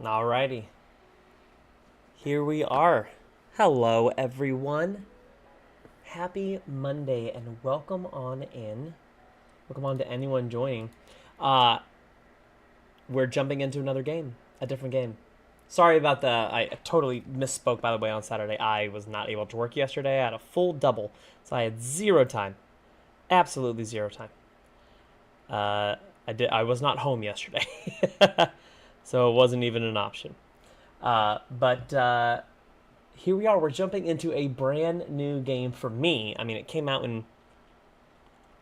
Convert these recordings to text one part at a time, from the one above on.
Alrighty. Here we are. Hello, everyone. Happy Monday and welcome on in. Welcome on to anyone joining. We're jumping into another game, a different game. Sorry about I totally misspoke, by the way, on Saturday. I was not able to work yesterday. I had a full double, so I had zero time. Absolutely zero time. I was not home yesterday, so it wasn't even an option. But here we are. We're jumping into a brand new game for me. I mean, it came out in,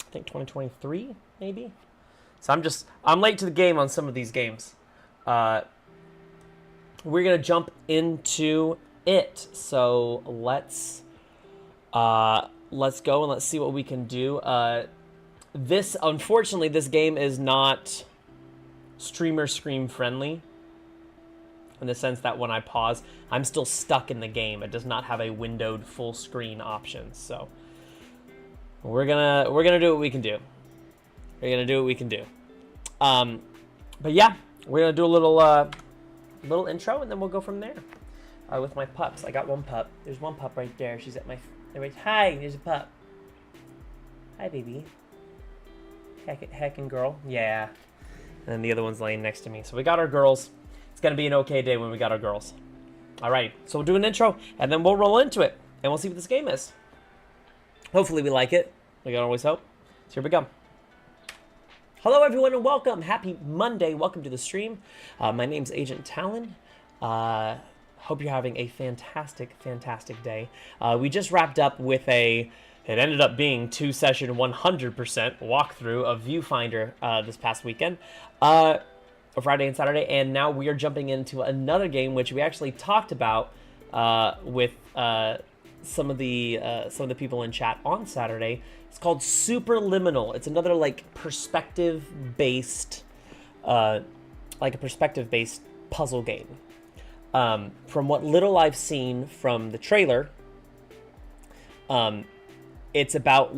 I think, 2023, maybe? So I'm late to the game on some of these games. We're going to jump into it. So let's go and let's see what we can do. Unfortunately, this game is not streamer screen friendly, in the sense that when I pause, I'm still stuck in the game. It does not have a windowed full screen option. So we're gonna do what we can do. We're gonna do what we can do. But yeah, we're gonna do a little intro, and then we'll go from there. With my pups, I got one pup. There's one pup right there. She's at my. Hi, there's a pup. Hi, baby. Heckin' girl. Yeah. And then the other one's laying next to me. So we got our girls. It's going to be an okay day when we got our girls. All right, so we'll do an intro, and then we'll roll into it, and we'll see what this game is. Hopefully we like it. We can always hope. So here we go. Hello, everyone, and welcome. Happy Monday. Welcome to the stream. My name's Agent Talyn. Hope you're having a fantastic, fantastic day. We just wrapped up with it ended up being 2-session 100% walkthrough of Viewfinder this past weekend. Friday and Saturday, and now we are jumping into another game which we actually talked about with some of the people in chat on Saturday. It's called Superliminal. It's another perspective-based puzzle game. From what little I've seen from the trailer, it's about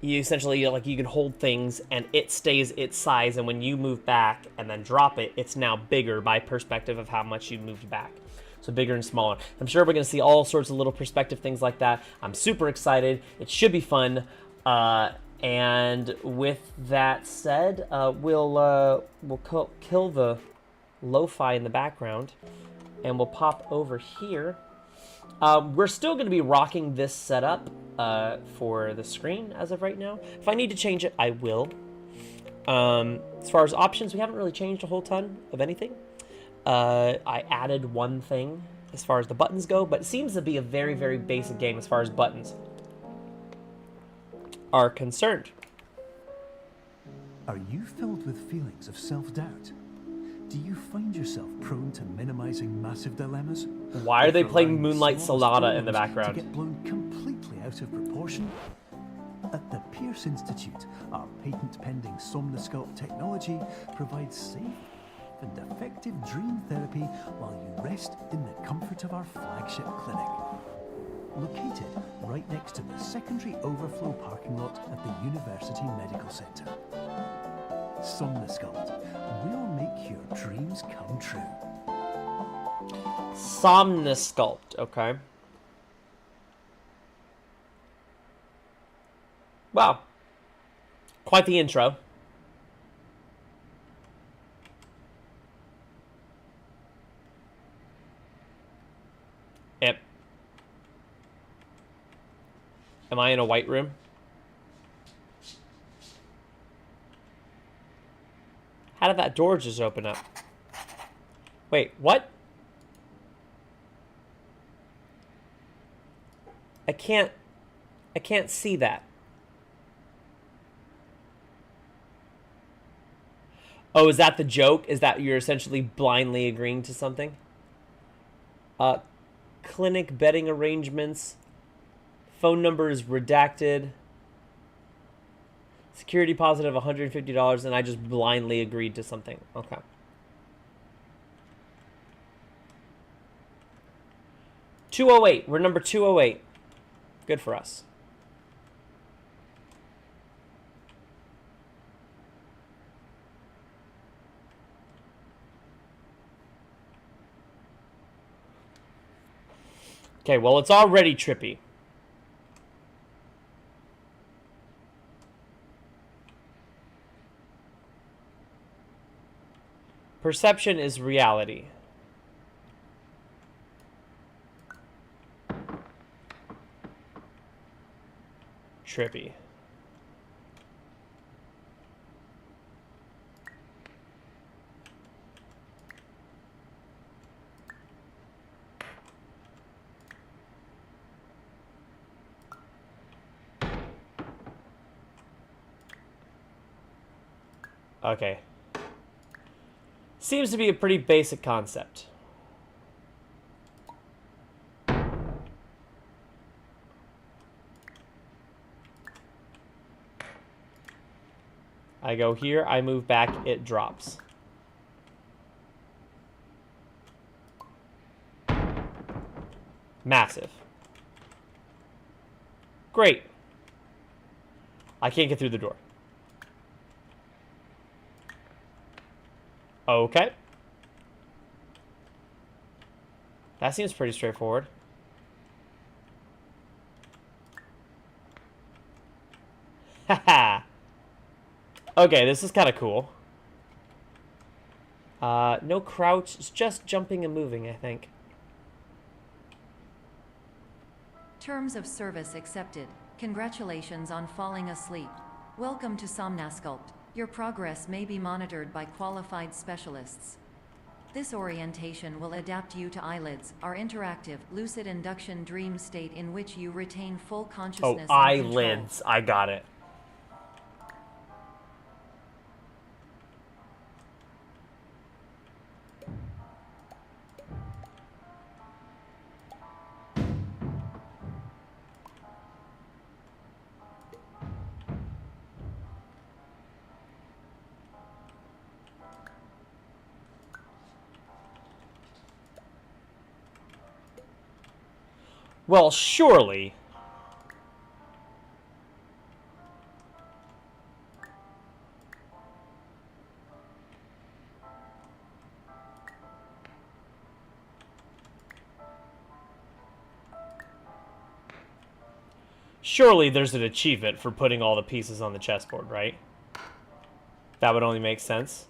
you essentially you can hold things and it stays its size, and when you move back and then drop it, it's now bigger by perspective of how much you moved back. So bigger and smaller. I'm sure we're going to see all sorts of little perspective things like that. I'm super excited. It should be fun. And with that said, we'll kill the lo-fi in the background, and we'll pop over here. We're still going to be rocking this setup for the screen as of right now. If I need to change it, I will. As far as options, we haven't really changed a whole ton of anything. I added one thing as far as the buttons go, but it seems to be a very, very basic game as far as buttons are concerned. Are you filled with feelings of self-doubt? Do you find yourself prone to minimizing massive dilemmas? Why are they playing Moonlight Sonata in the background? To get blown completely out of proportion? At the Pierce Institute, our patent-pending Somnosculpt technology provides safe and effective dream therapy while you rest in the comfort of our flagship clinic. Located right next to the secondary overflow parking lot at the University Medical Center. Somnosculpt. We'll make your dreams come true. Somnosculpt, okay. Wow. Quite the intro. Yep. Am I in a white room? How did that door just open up? Wait, what? I can't see that. Oh, is that the joke? Is that you're essentially blindly agreeing to something? Clinic betting arrangements. Phone number is redacted. Security deposit of $150, and I just blindly agreed to something. Okay. 208. We're number 208. Good for us. Okay, well, it's already trippy. Perception is reality. Trippy. Okay. Seems to be a pretty basic concept. I go here, I move back, it drops. Massive. Great. I can't get through the door. Okay. That seems pretty straightforward. Haha. Okay, this is kind of cool. No crouch. It's just jumping and moving, I think. Terms of service accepted. Congratulations on falling asleep. Welcome to Somnasculpt. Your progress may be monitored by qualified specialists. This orientation will adapt you to eyelids, our interactive, lucid induction dream state in which you retain full consciousness. Oh, eyelids. I got it. Well, surely. Surely there's an achievement for putting all the pieces on the chessboard, right? That would only make sense.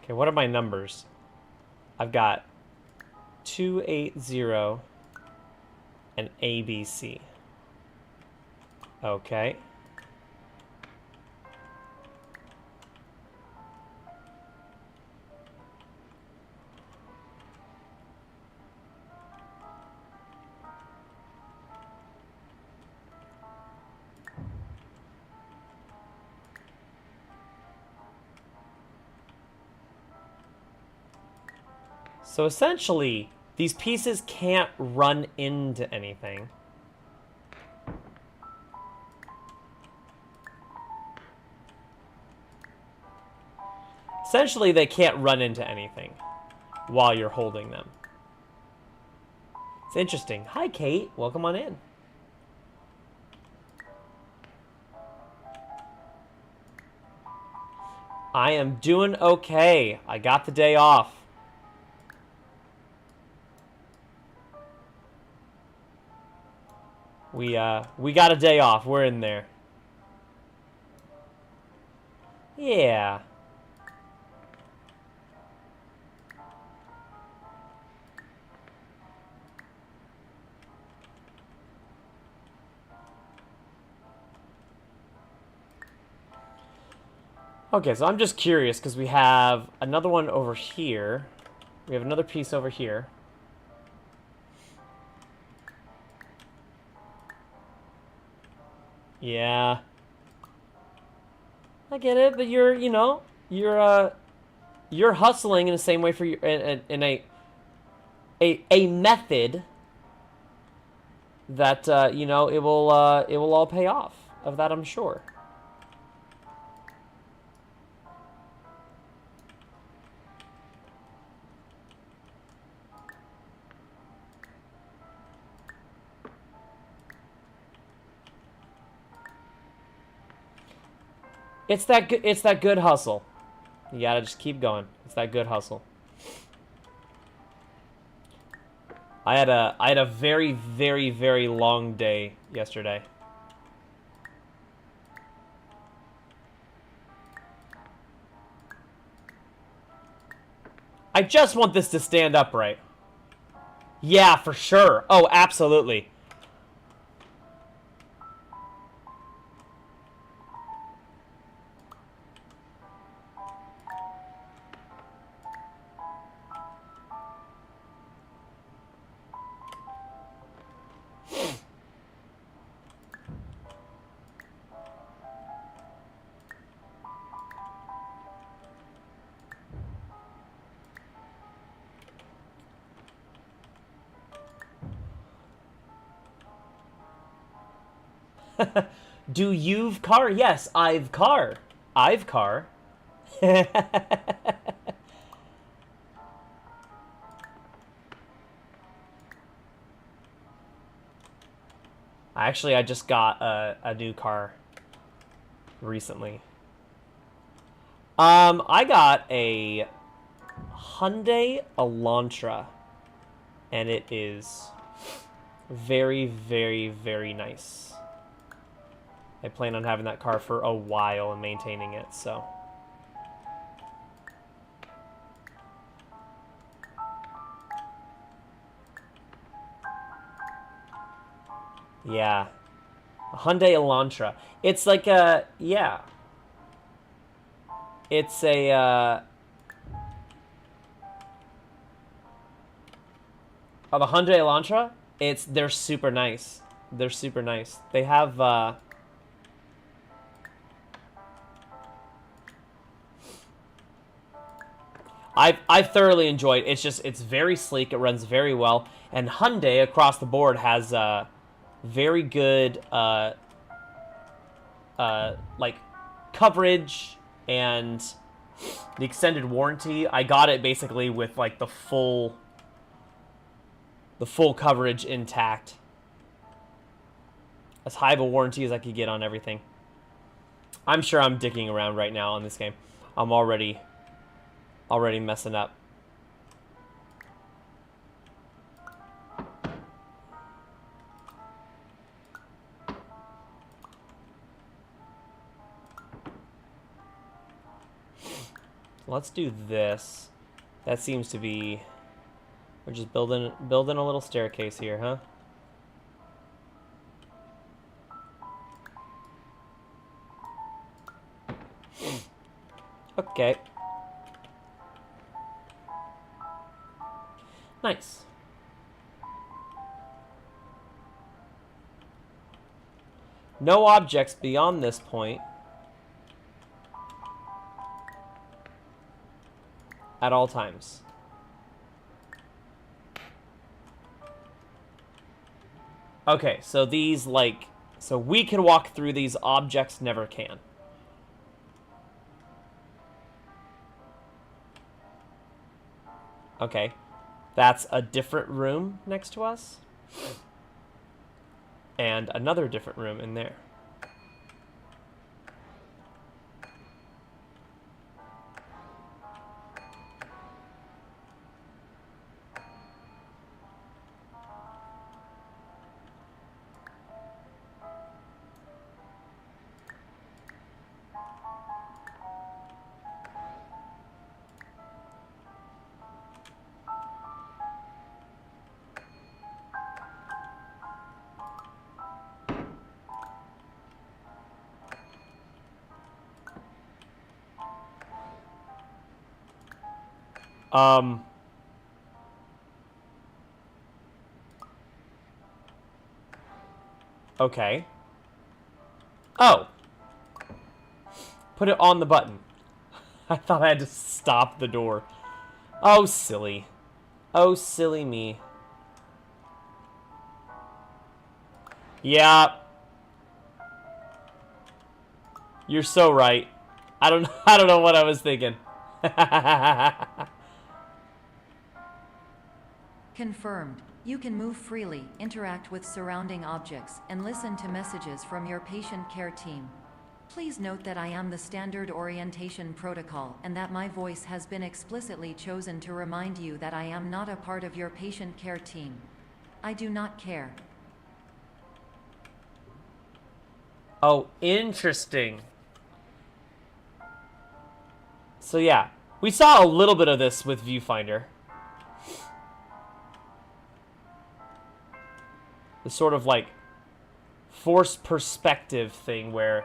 Okay, what are my numbers? I've got 280 and ABC. Okay. So essentially, these pieces can't run into anything. Essentially, they can't run into anything while you're holding them. It's interesting. Hi, Kate. Welcome on in. I am doing okay. I got the day off. We got a day off. We're in there. Yeah. Okay, so I'm just curious because we have another one over here. We have another piece over here. Yeah. I get it, but you're hustling in the same way for your in a method that it will all pay off. Of that I'm sure. It's that good. It's that good hustle. You gotta just keep going. It's that good hustle. I had a very, very, very long day yesterday. I just want this to stand upright. Yeah, for sure. Oh, absolutely. Do you've car? Yes, I've car. I've car. Actually, I just got a new car recently. I got a Hyundai Elantra, and it is very, very, very nice. I plan on having that car for a while and maintaining it, so. Yeah. A Hyundai Elantra. It's like a, yeah. It's a, oh, the Hyundai Elantra? They're super nice. They're super nice. They have, I've thoroughly enjoyed it. It's very sleek. It runs very well. And Hyundai across the board has very good like coverage and the extended warranty. I got it basically with like the full coverage intact. As high of a warranty as I could get on everything. I'm sure I'm dicking around right now on this game. I'm already messing up. Let's do this. That seems to be... We're just building a little staircase here, huh? Okay. Nice. No objects beyond this point at all times. Okay, so these, like... So we can walk through these, objects never can. Okay. That's a different room next to us. And another different room in there. Okay. Oh. Put it on the button. I thought I had to stop the door. Oh, silly. Oh, silly me. Yeah. You're so right. I don't know what I was thinking. Confirmed. You can move freely, interact with surrounding objects, and listen to messages from your patient care team. Please note that I am the standard orientation protocol and that my voice has been explicitly chosen to remind you that I am not a part of your patient care team. I do not care. Oh, interesting. So yeah, we saw a little bit of this with Viewfinder. The sort of like forced perspective thing where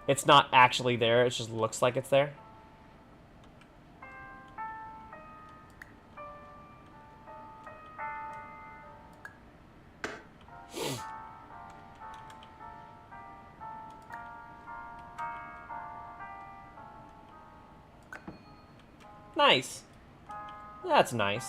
it's not actually there, it just looks like it's there. Nice. That's nice.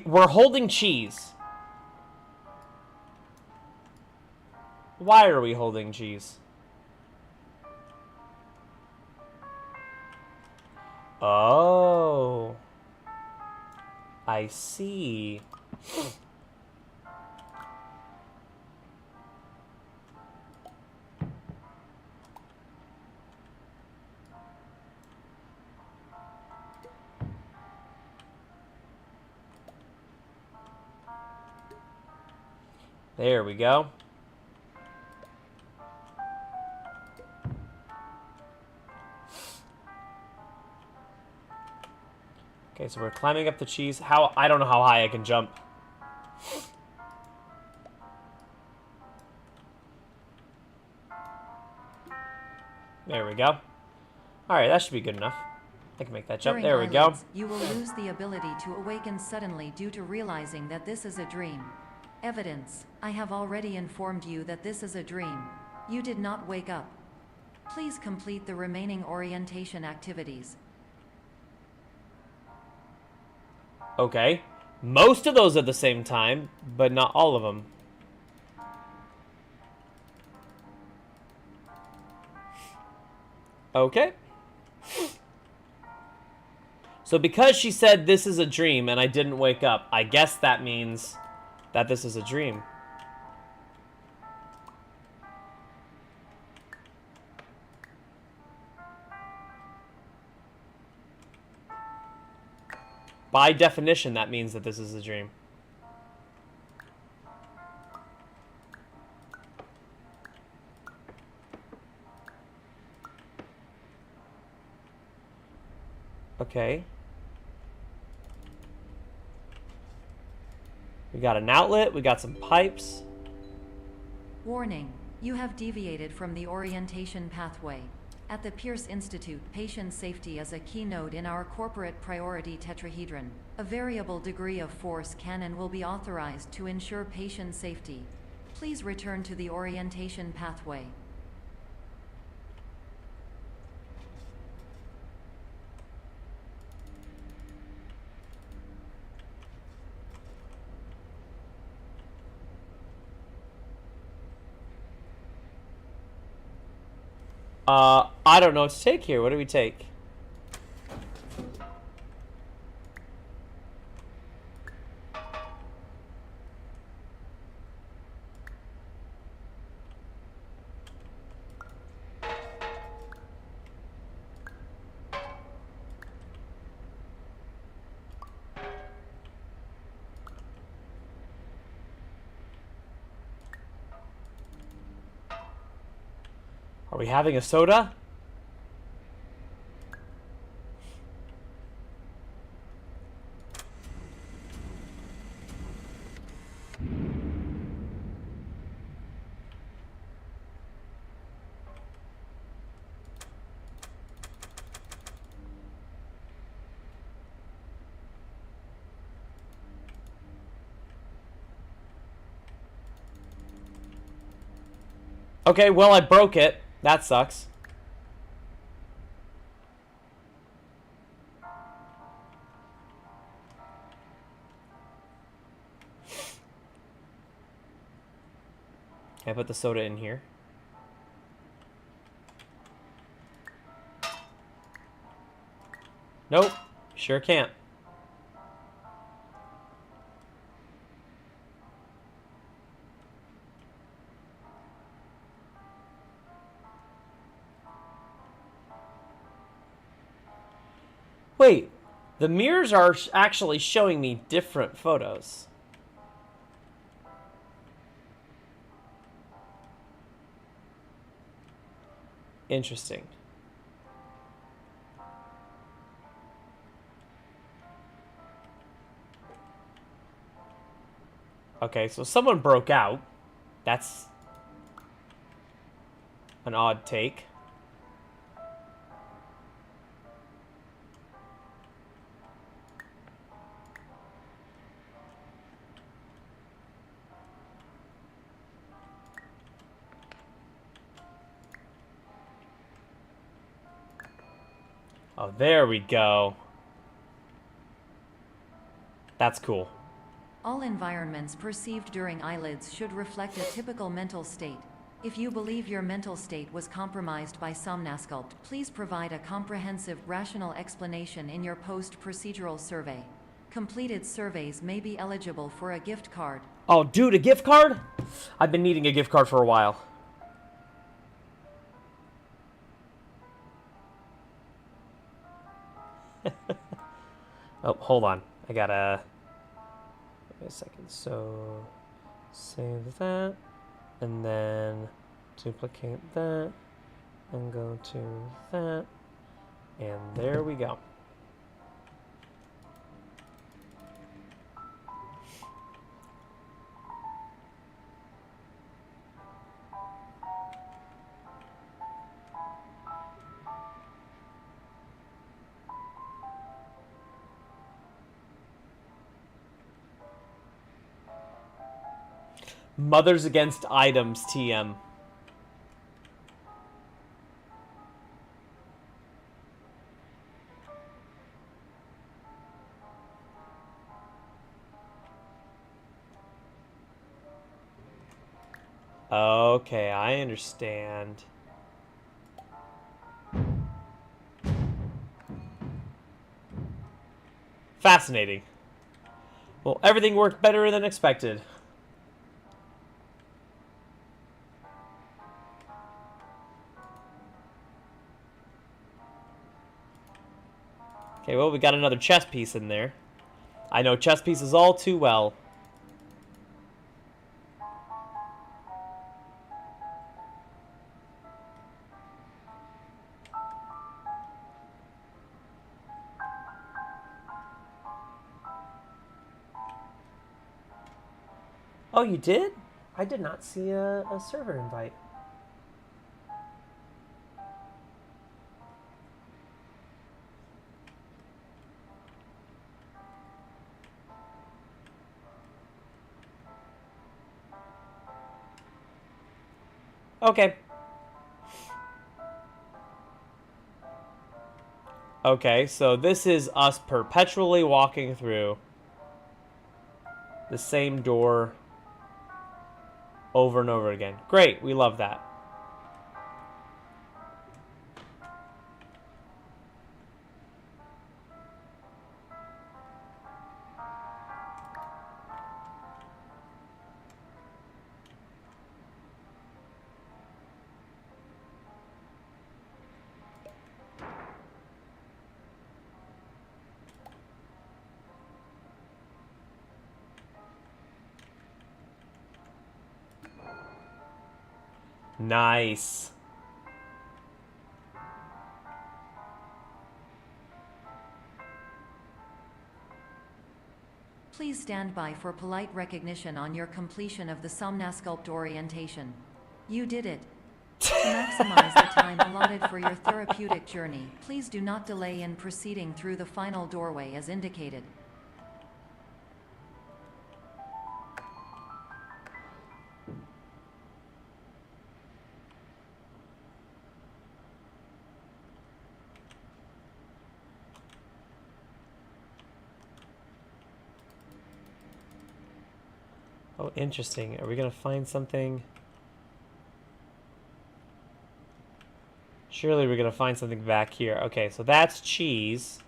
We're holding cheese. Why are we holding cheese? Oh. I see. There we go. Okay, so we're climbing up the cheese. I don't know how high I can jump. There we go. Alright, that should be good enough. I can make that jump. During There we go. eyelids, you will lose the ability to awaken suddenly due to realizing that this is a dream. Evidence: I have already informed you that this is a dream. You did not wake up. Please complete the remaining orientation activities. Okay. Most of those at the same time, but not all of them. Okay. So because she said this is a dream and I didn't wake up, I guess that means that this is a dream. By definition, that means that this is a dream. Okay. We got an outlet, we got some pipes. Warning: you have deviated from the orientation pathway. At the Pierce Institute, patient safety is a keynote in our corporate priority tetrahedron. A variable degree of force can and will be authorized to ensure patient safety. Please return to the orientation pathway. I don't know what to take here. What do we take? Are we having a soda? Okay, well, I broke it. That sucks. Can I put the soda in here? Nope. Sure can't. Wait, the mirrors are actually showing me different photos. Interesting. Okay, so someone broke out. That's an odd take. Oh, there we go. That's cool. All environments perceived during eyelids should reflect a typical mental state. If you believe your mental state was compromised by Somnasculpt, please provide a comprehensive, rational explanation in your post-procedural survey. Completed surveys may be eligible for a gift card. Oh, dude, a gift card? I've been needing a gift card for a while. Oh, hold on. I gotta... Wait a second. So, save that. And then duplicate that. And go to that. And there we go. Mothers Against Items, TM. Okay, I understand. Fascinating. Well, everything worked better than expected. Okay, well, we got another chess piece in there. I know chess pieces all too well. Oh, you did? I did not see a server invite. Okay. Okay, so this is us perpetually walking through the same door over and over again. Great, we love that. Nice. Please stand by for polite recognition on your completion of the Somnasculpt orientation. You did it. To maximize the time allotted for your therapeutic journey, please do not delay in proceeding through the final doorway as indicated. Oh, interesting. Are we gonna find something? Surely we're gonna find something back here. Okay, so that's cheese.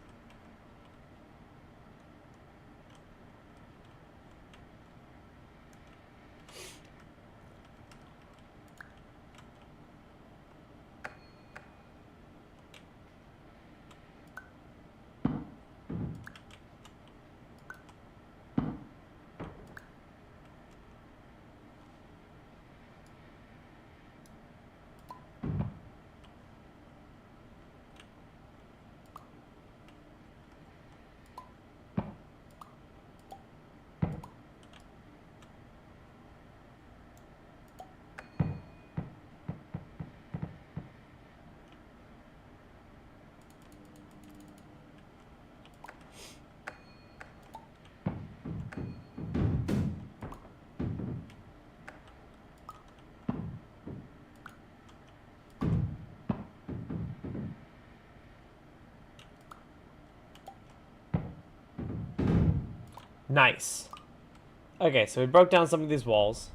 Nice. Okay, so we broke down some of these walls.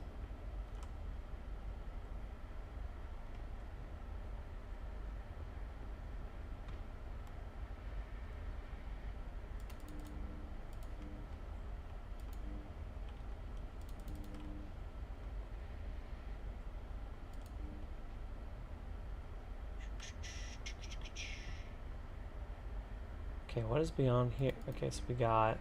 Okay, what is beyond here? Okay, so we got...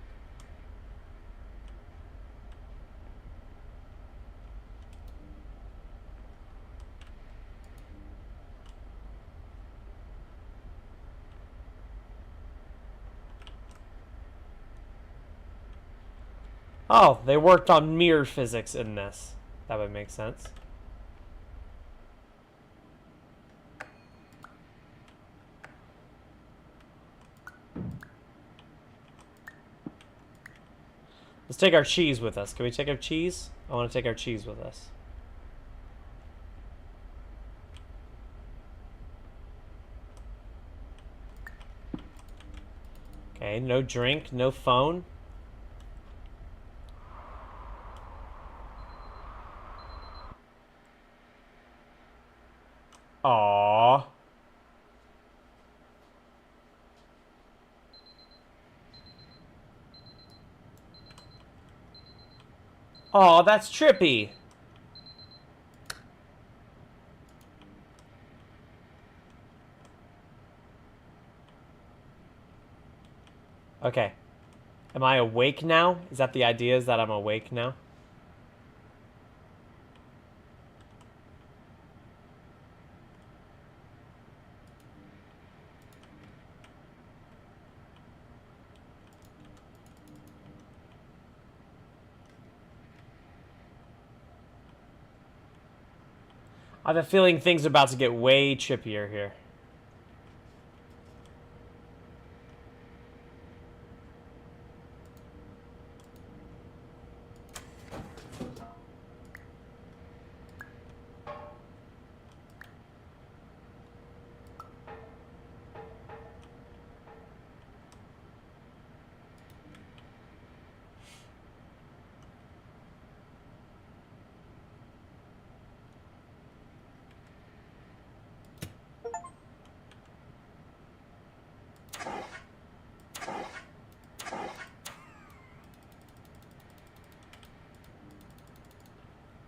Oh, they worked on mirror physics in this. That would make sense. Let's take our cheese with us. Can we take our cheese? I want to take our cheese with us. Okay, no drink, no phone. Aww. Aw, that's trippy. Okay. Am I awake now? Is that the idea, is that I'm awake now? I have a feeling things are about to get way trippier here.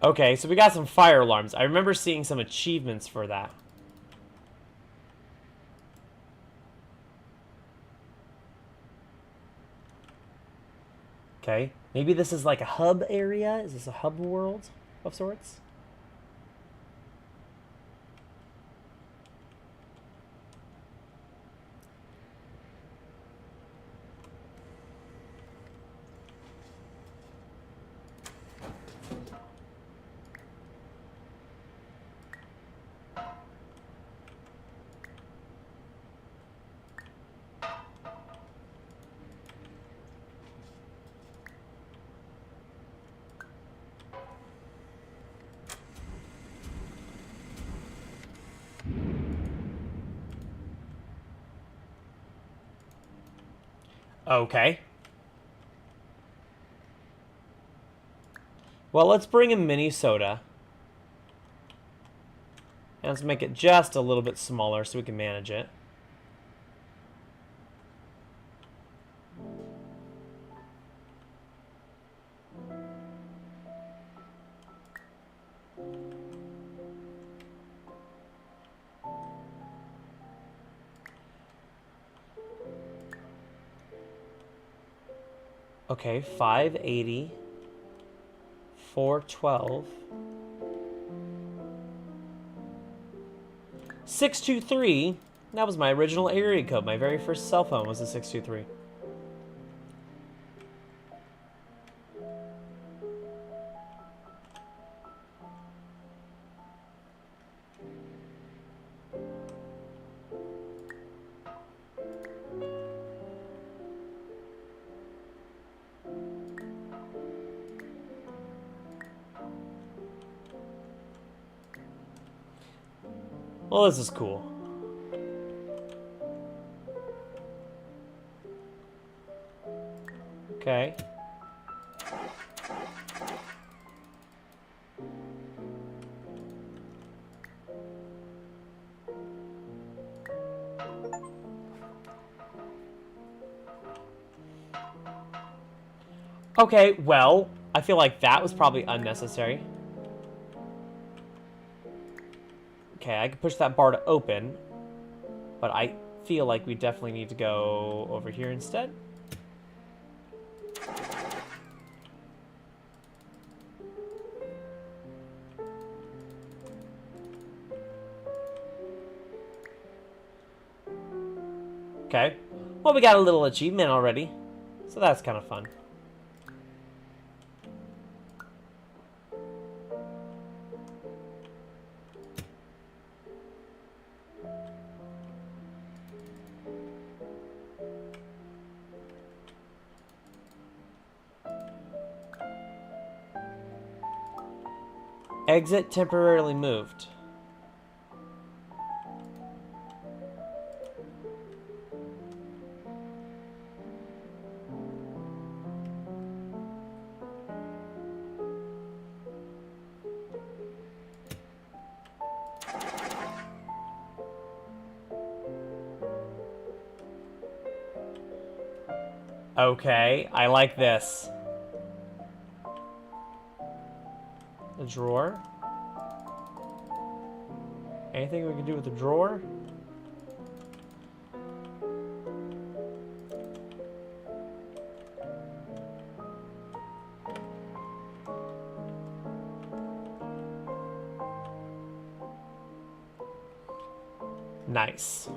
Okay, so we got some fire alarms. I remember seeing some achievements for that. Okay, maybe this is like a hub area? Is this a hub world of sorts? Okay. Well, let's bring in mini soda. And let's make it just a little bit smaller so we can manage it. Okay, 580. 412. 623. That was my original area code. My very first cell phone was a 623. Well, this is cool. Okay. Okay, well, I feel like that was probably unnecessary. Okay, I can push that bar to open, but I feel like we definitely need to go over here instead. Okay. Well, we got a little achievement already, so that's kind of fun. Exit temporarily moved. Okay, I like this. A drawer. Anything we can do with the drawer? Nice.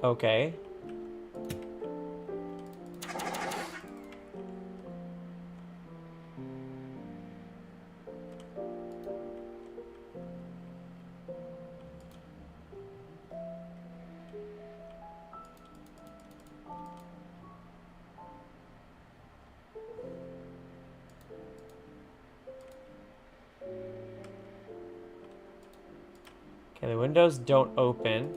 Okay. Okay, the windows don't open.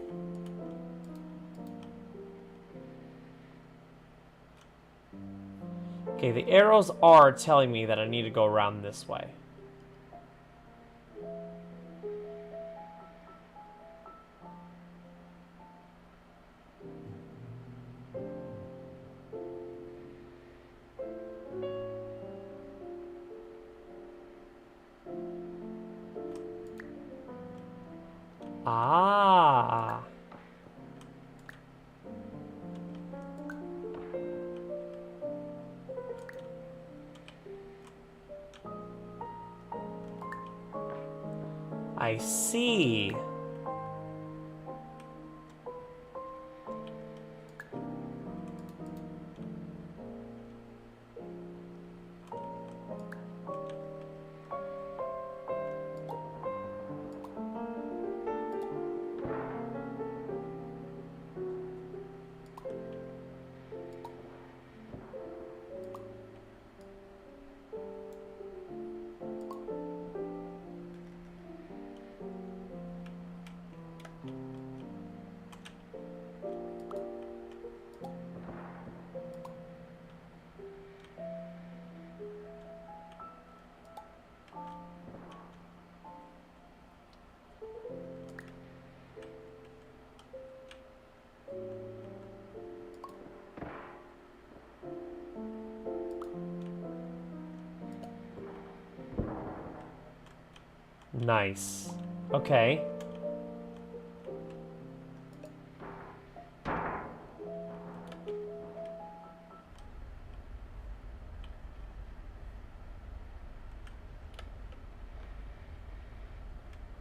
Okay, the arrows are telling me that I need to go around this way. Ah. I see. Nice. Okay.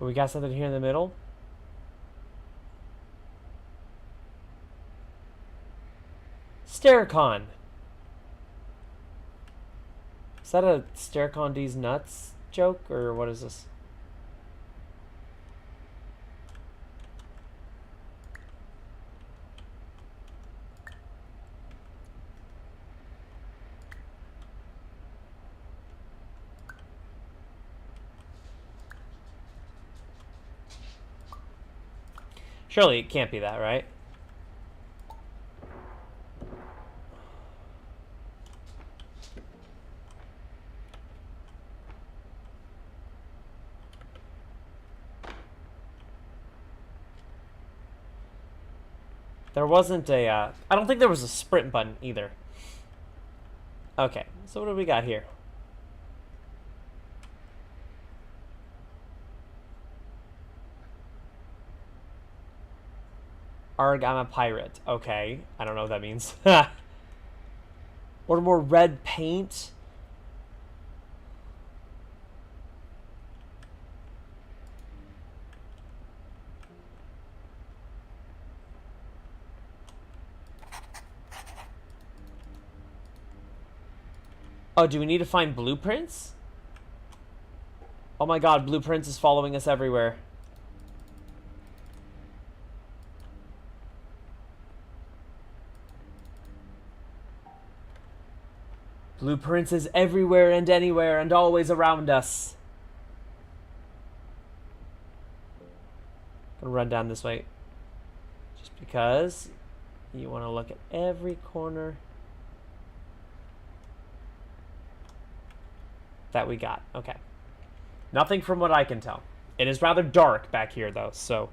We got something here in the middle. Staricon. Is that a Staricon D's nuts joke, or what is this? Surely it can't be that, right? There wasn't a, I don't think there was a sprint button either. Okay, so what do we got here? Arg, I'm a pirate. Okay, I don't know what that means. Or more red paint. Oh, do we need to find blueprints? Oh my god, blueprints is following us everywhere. Blueprints is everywhere and anywhere and always around us. Gonna run down this way. Just because you want to look at every corner that we got. Okay. Nothing from what I can tell. It is rather dark back here though, so...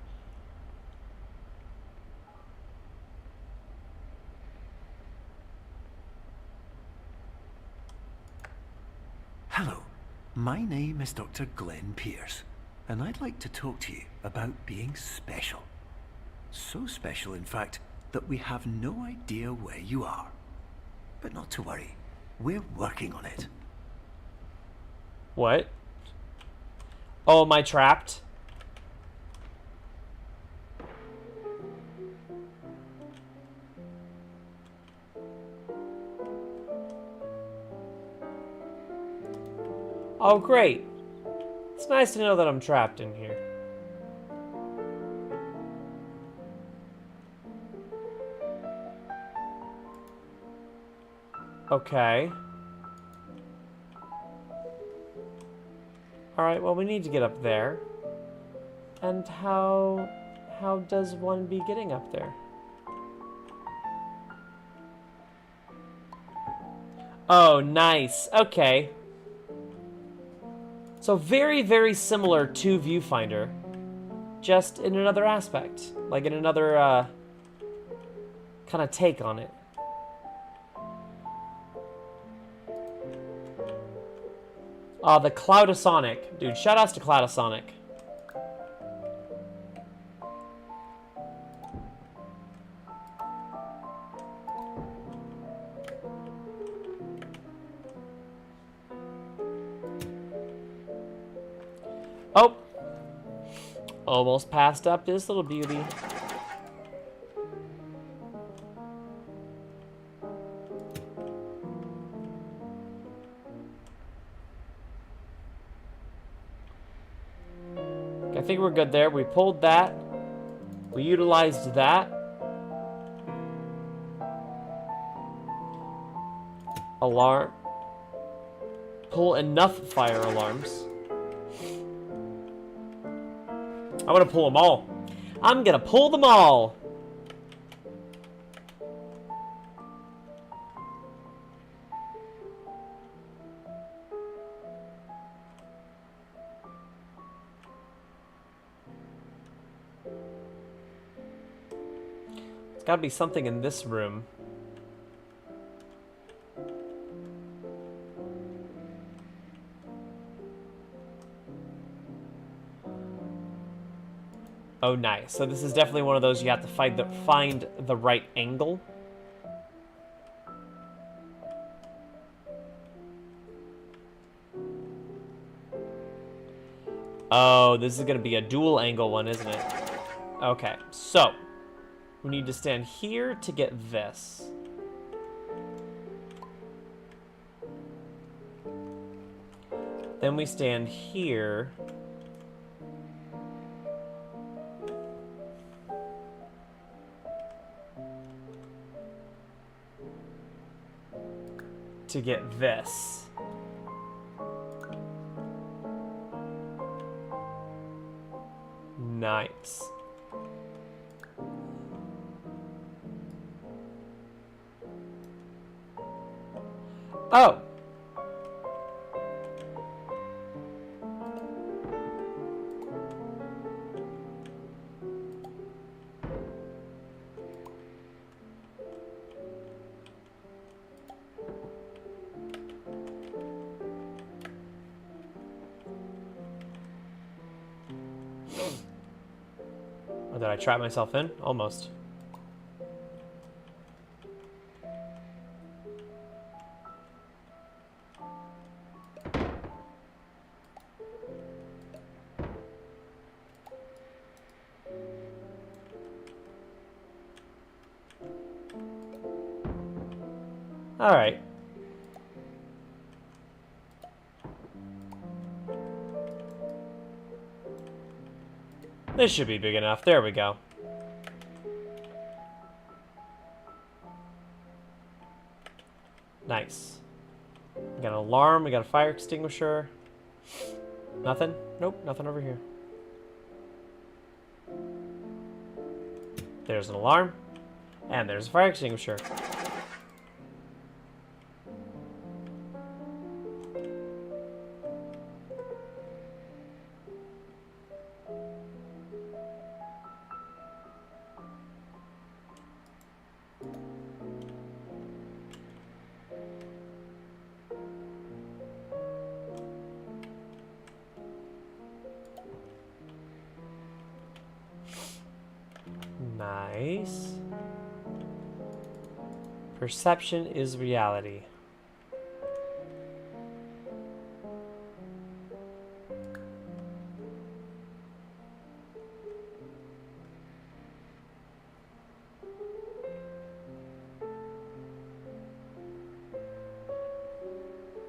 Hello, my name is Dr. Glenn Pierce, and I'd like to talk to you about being special. So special, in fact, that we have no idea where you are. But not to worry, we're working on it. What? Oh, am I trapped? Oh, great. It's nice to know that I'm trapped in here. Okay. Alright, well, we need to get up there. And how does one be getting up there? Oh, nice. Okay. So very, very similar to Viewfinder, just in another aspect, like in another kind of take on it. The Cloudasonic. Dude, shoutouts to Cloudasonic. Oh! Almost passed up this little beauty. I think we're good there. We pulled that. We utilized that. Alarm. Pull enough fire alarms. I'm gonna pull them all. I'm gonna pull them all. There's gotta be something in this room. Oh, nice. So this is definitely one of those you have to find the right angle. Oh, this is going to be a dual angle one, isn't it? Okay, so we need to stand here to get this. Then we stand here. To get this. Nice. Oh. Did I trap myself in? Almost. All right. This should be big enough. There we go. Nice. We got an alarm. We got a fire extinguisher. Nothing? Nope, nothing over here. There's an alarm. And there's a fire extinguisher. Nice. Perception is reality.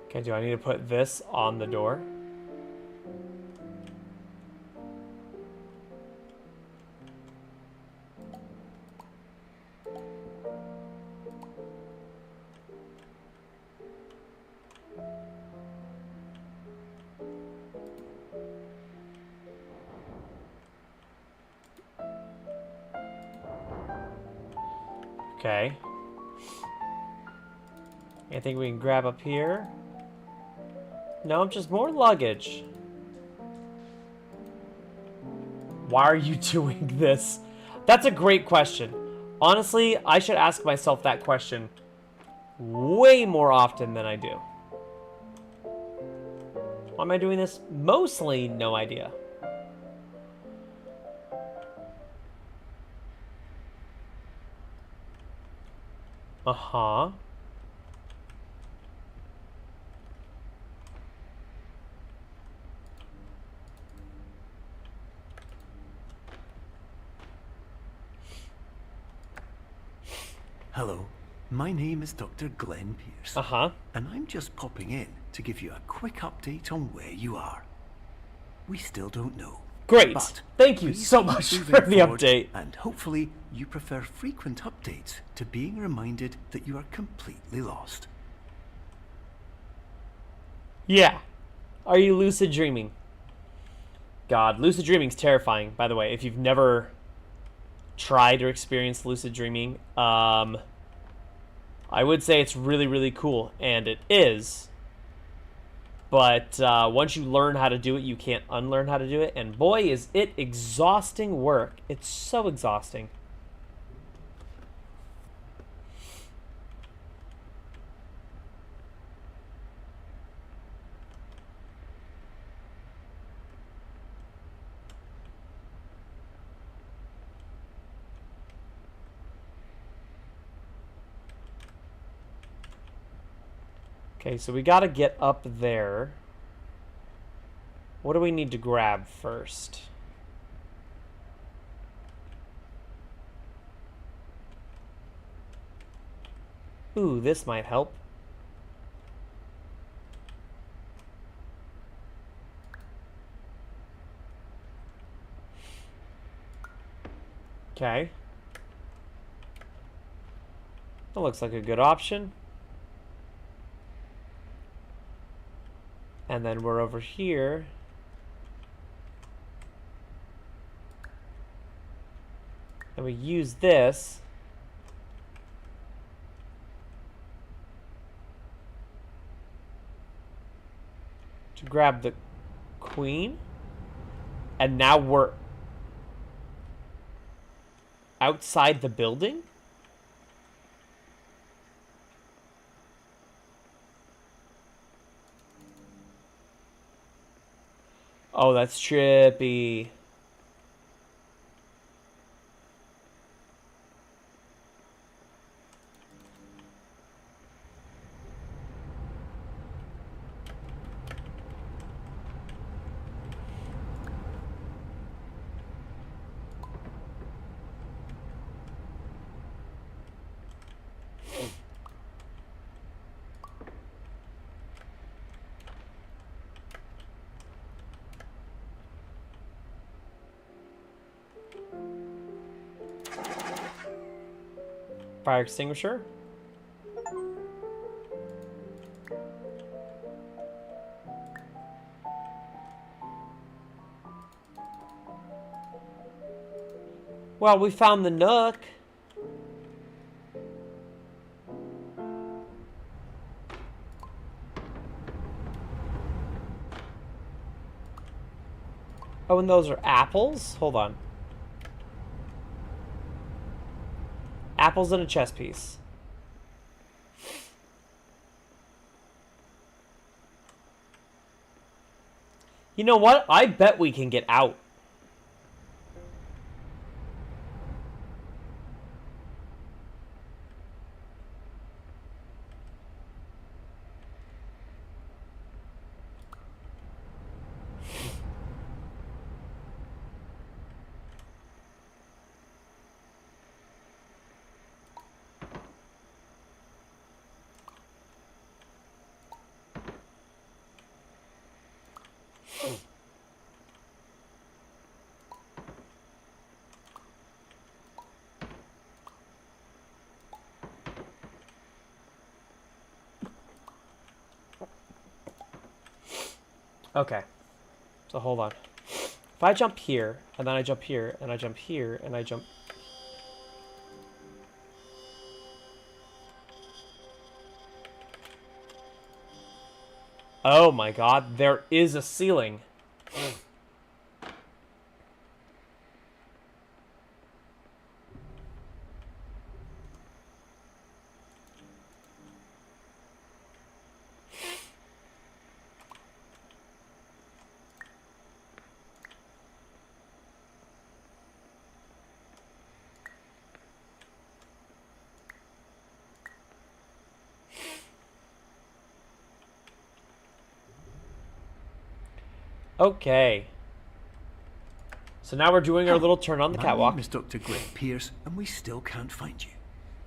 Okay, do I need to put this on the door? Okay. Anything we can grab up here? No, just more luggage. Why are you doing this? That's a great question. Honestly, I should ask myself that question way more often than I do. Why am I doing this? Mostly no idea. Uh-huh. Hello, my name is Dr. Glenn Pierce. Uh-huh. And I'm just popping in to give you a quick update on where you are. We still don't know. Great. But thank you please so keep much moving for the forward, update. And hopefully you prefer frequent updates to being reminded that you are completely lost. Yeah. Are you lucid dreaming? God, lucid dreaming's terrifying, by the way. If you've never tried or experienced lucid dreaming, I would say it's really, really cool, and it is. But once you learn how to do it, you can't unlearn how to do it, and boy, is it exhausting work. It's so exhausting. Okay, so we gotta get up there. What do we need to grab first? Ooh, this might help. Okay. That looks like a good option. And then we're over here. And we use this to grab the queen. And now we're outside the building? Oh, that's trippy. Fire extinguisher. Well, we found the nook. Oh, and those are apples? Hold on. Apples and a chess piece. You know what? I bet we can get out. Okay. So hold on. If I jump here, and then I jump here, and I jump here, and I jump... Oh my god, there is a ceiling. Okay. So now we're doing our little turn on the catwalk. My name is Dr. Glenn Pierce, and we still can't find you.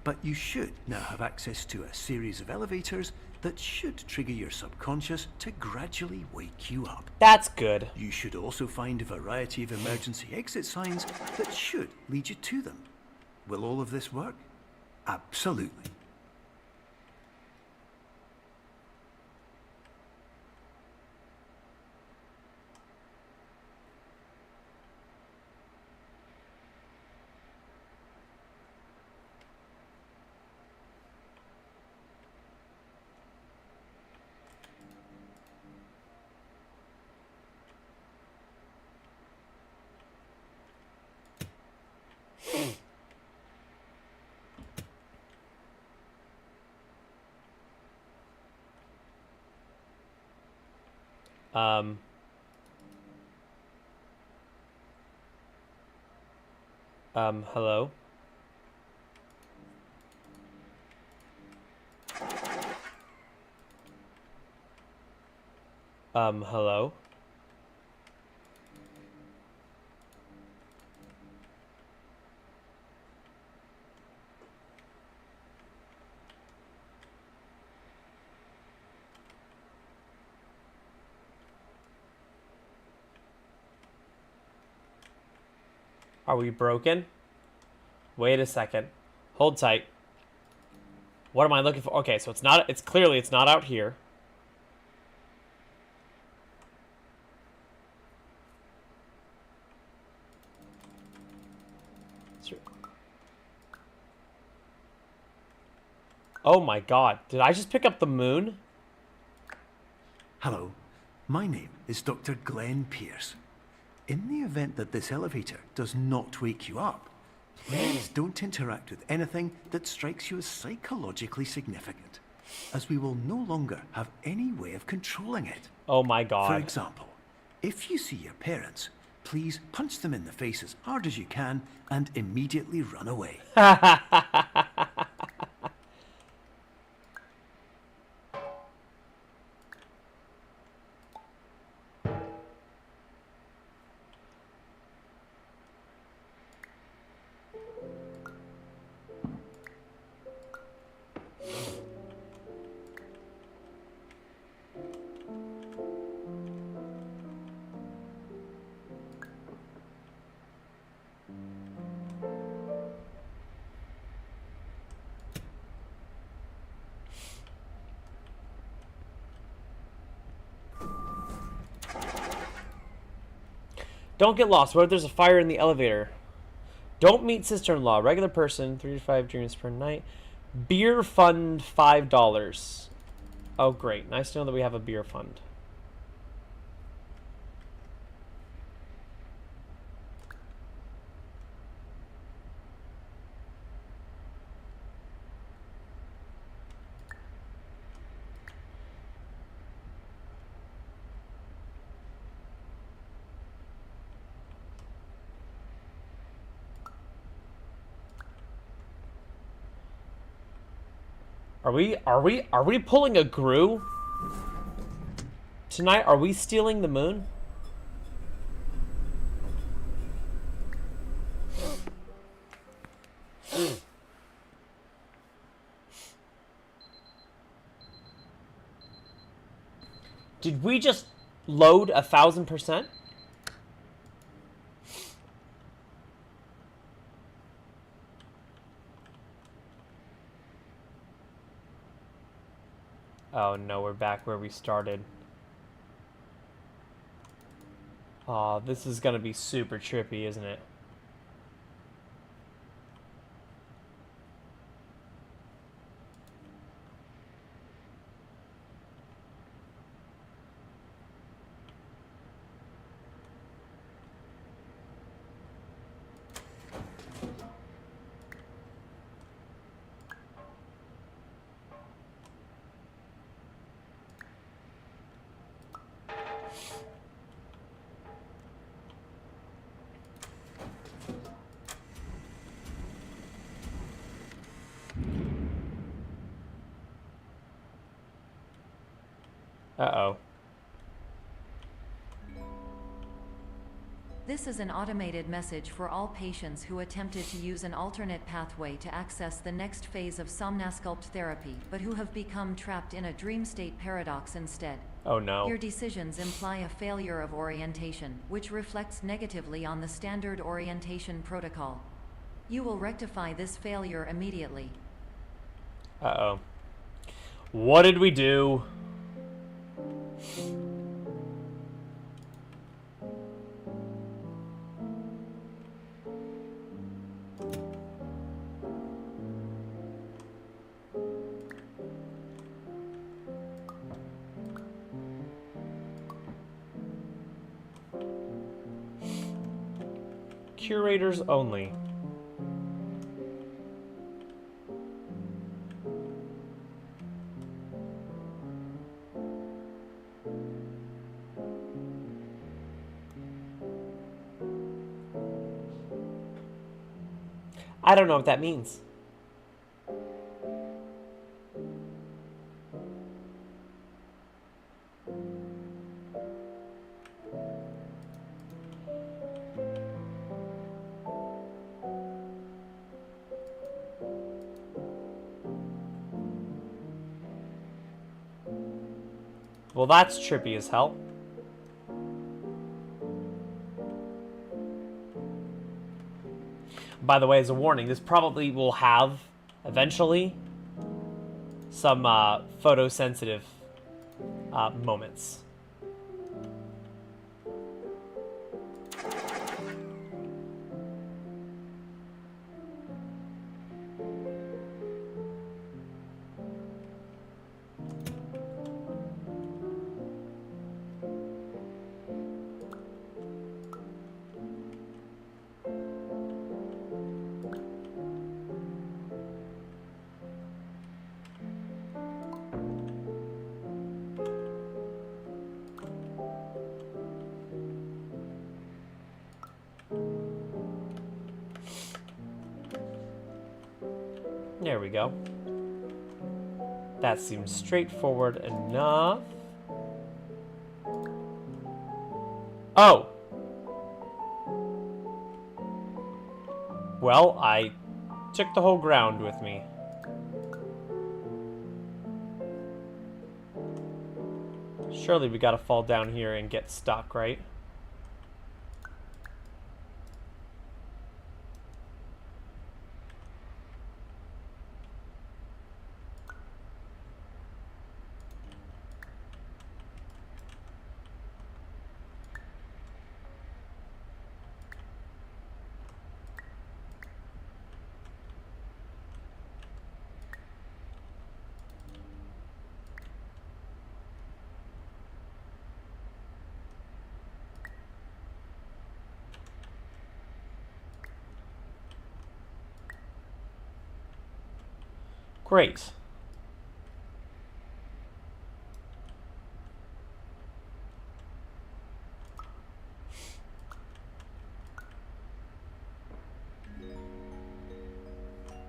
But you should now have access to a series of elevators that should trigger your subconscious to gradually wake you up. That's good. You should also find a variety of emergency exit signs that should lead you to them. Will all of this work? Absolutely. Hello? Hello? Are we broken? Wait a second. Hold tight. What am I looking for? Okay, so it's clearly not out here. Oh my god. Did I just pick up the moon? Hello, my name is Dr. Glenn Pierce. In the event that this elevator does not wake you up, please don't interact with anything that strikes you as psychologically significant, as we will no longer have any way of controlling it. Oh my god. For example, if you see your parents, please punch them in the face as hard as you can and immediately run away. Don't get lost. What if there's a fire in the elevator? Don't meet sister-in-law. Regular person, 3 to 5 dreams per night. Beer fund, $5. Oh, great. Nice to know that we have a beer fund. Are we pulling a Gru tonight? Are we stealing the moon? Did we just load 1,000%? Oh no, we're back where we started. Oh, this is gonna be super trippy, isn't it? Uh-oh. This is an automated message for all patients who attempted to use an alternate pathway to access the next phase of Somnasculpt therapy, but who have become trapped in a dream state paradox instead. Oh no. Your decisions imply a failure of orientation, which reflects negatively on the standard orientation protocol. You will rectify this failure immediately. Uh-oh. What did we do? Curators only. I don't know what that means. Well, that's trippy as hell. By the way, as a warning, this probably will have, eventually, some photosensitive moments. There we go. That seems straightforward enough. Oh! Well, I took the whole ground with me. Surely we gotta fall down here and get stuck, right? Great.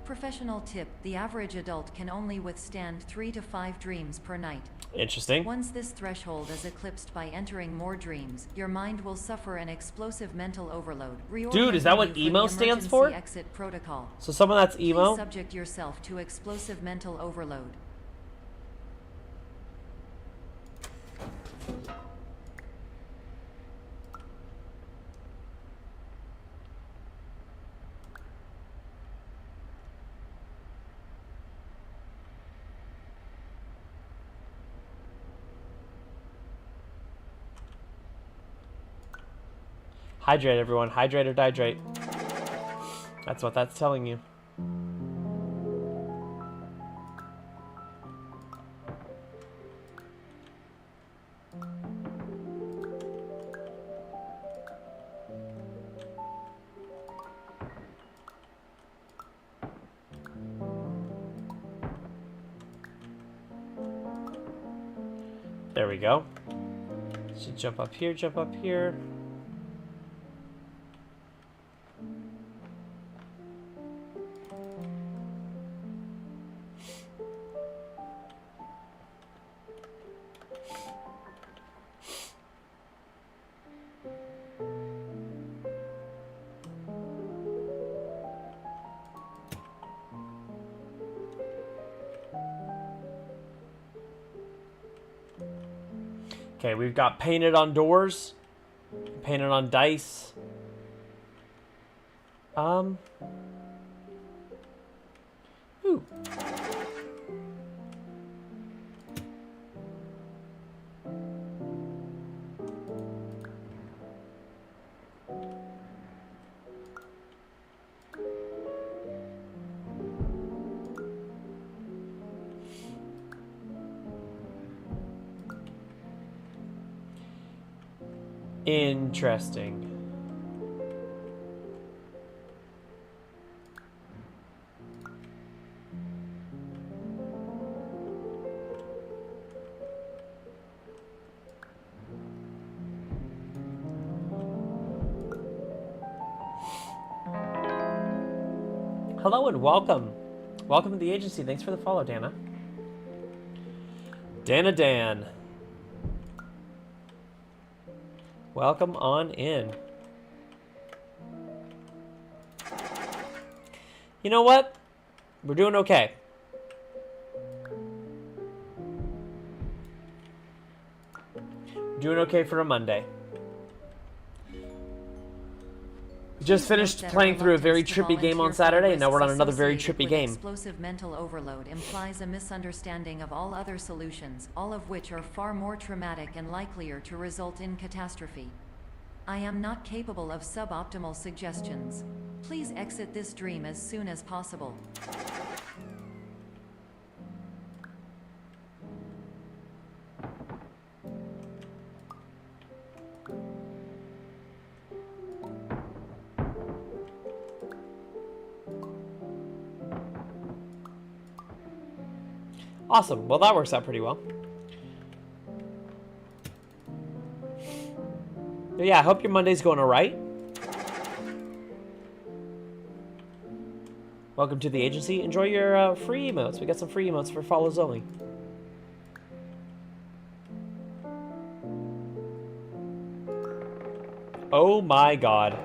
Professional tip: the average adult can only withstand 3 to 5 dreams per night. Interesting. Once this threshold is eclipsed by entering more dreams, your mind will suffer an explosive mental overload. Dude, is that what Reorienting you emo the stands emergency for? Exit protocol. So someone that's Please emo? subject yourself to explosive mental overload. Hydrate, everyone. Hydrate or dihydrate. That's what that's telling you. There we go. Should jump up here, jump up here. Okay, we've got painted on doors, painted on dice. Ooh. Interesting. Hello and welcome. Welcome to the agency. Thanks for the follow, Dana. Dan. Welcome on in. You know what? We're doing okay. We're doing okay for a Monday. We just finished playing through a very trippy game on Saturday, and now we're on another very trippy game. Explosive mental overload implies a misunderstanding of all other solutions, all of which are far more traumatic and likelier to result in catastrophe. I am not capable of suboptimal suggestions. Please exit this dream as soon as possible. Awesome. Well, that works out pretty well. But yeah, I hope your Monday's going all right. Welcome to the agency. Enjoy your free emotes. We got some free emotes for follows only. Oh my god.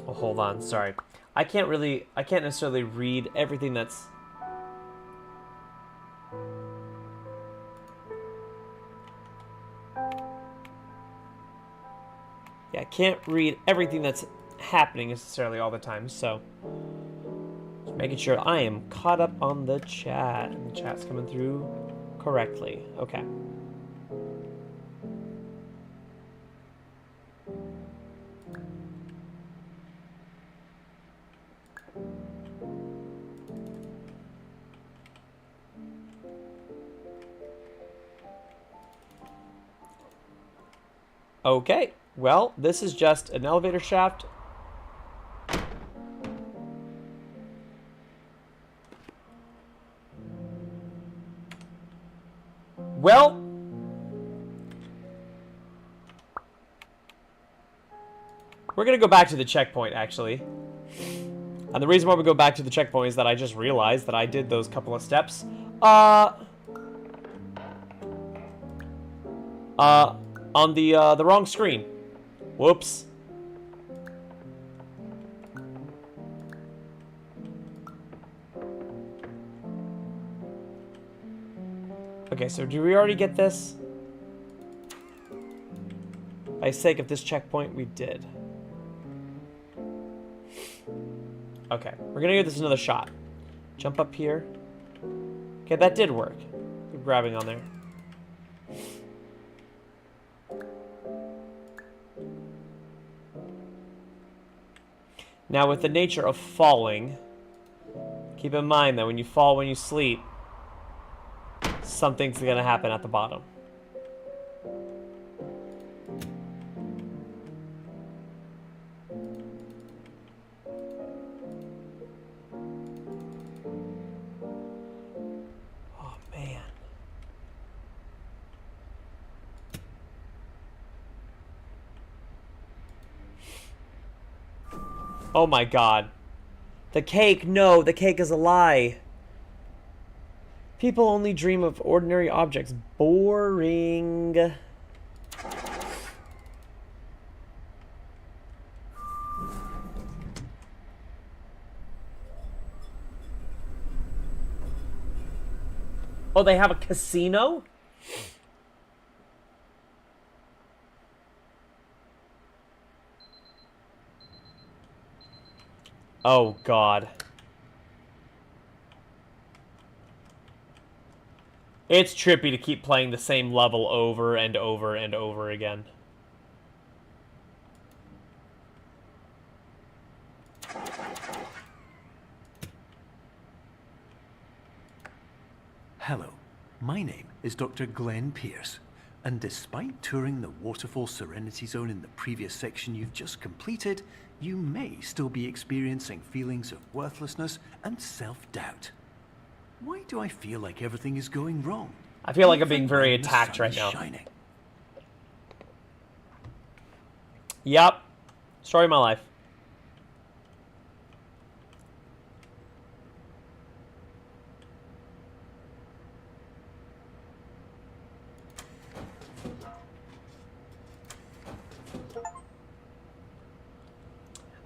Oh, hold on, sorry. I can't necessarily read everything that's... Yeah, I can't read everything that's happening necessarily all the time, so... Just making sure I am caught up on the chat, and the chat's coming through correctly. Okay. Okay, well, this is just an elevator shaft. Well, we're gonna go back to the checkpoint, actually. And the reason why we go back to the checkpoint is that I just realized that I did those couple of steps. On the wrong screen. Whoops. Okay, so do we already get this? By sake of this checkpoint, we did. Okay, we're gonna give this another shot. Jump up here. Okay, that did work. Keep grabbing on there. Now, with the nature of falling, keep in mind that when you fall when you sleep, something's gonna happen at the bottom. Oh, man. Oh my god. The cake, no, the cake is a lie. People only dream of ordinary objects. Boring. Oh, they have a casino? Oh, God. It's trippy to keep playing the same level over and over and over again. Hello, my name is Dr. Glenn Pierce, and despite touring the Waterfall Serenity Zone in the previous section you've just completed, you may still be experiencing feelings of worthlessness and self-doubt. Why do I feel like everything is going wrong? I feel like I'm being Even very when the attacked sun right is now. shining? Yep. Story of my life.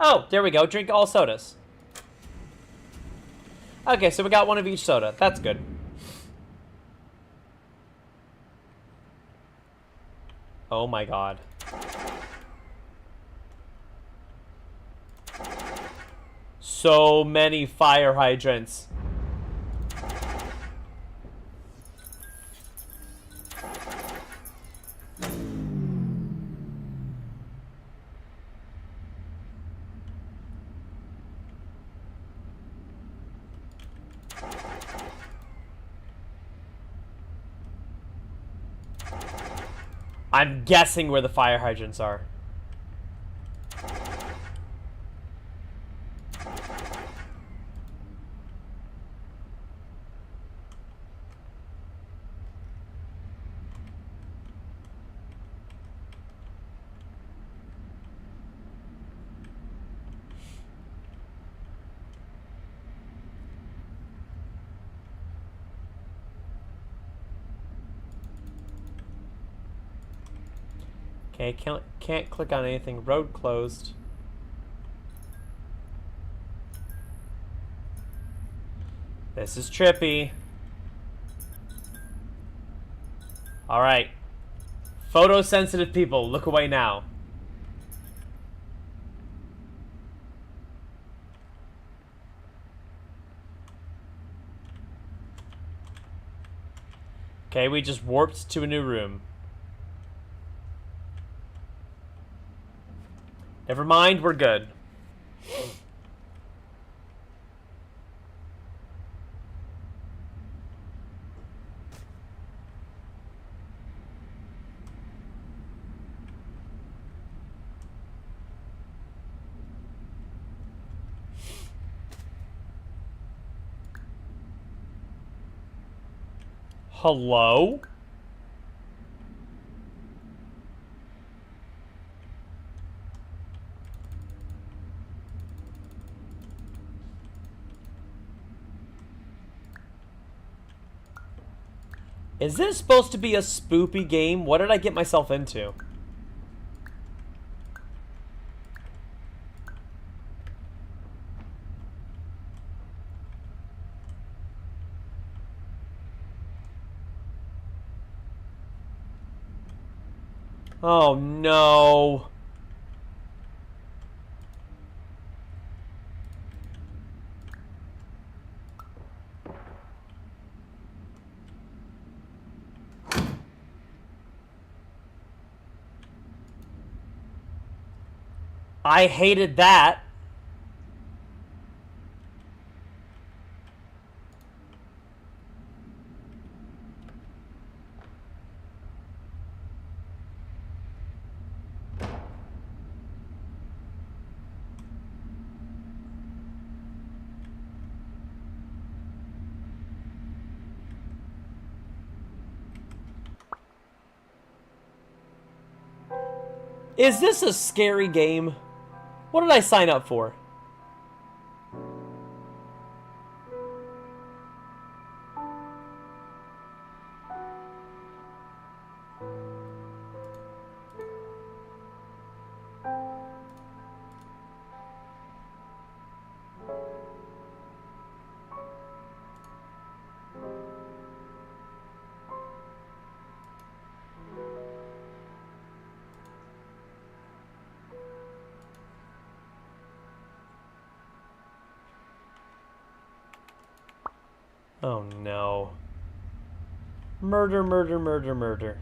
Oh, there we go. Drink all sodas. Okay, so we got one of each soda. That's good. Oh my god. So many fire hydrants. I'm guessing where the fire hydrants are. Okay, can't click on anything. Road closed. This is trippy. Alright. Photosensitive people, look away now. Okay, we just warped to a new room. Never mind, we're good. Hello? Is this supposed to be a spoopy game? What did I get myself into? Oh no. I hated that. Is this a scary game? What did I sign up for? Oh no. Murder, murder, murder, murder.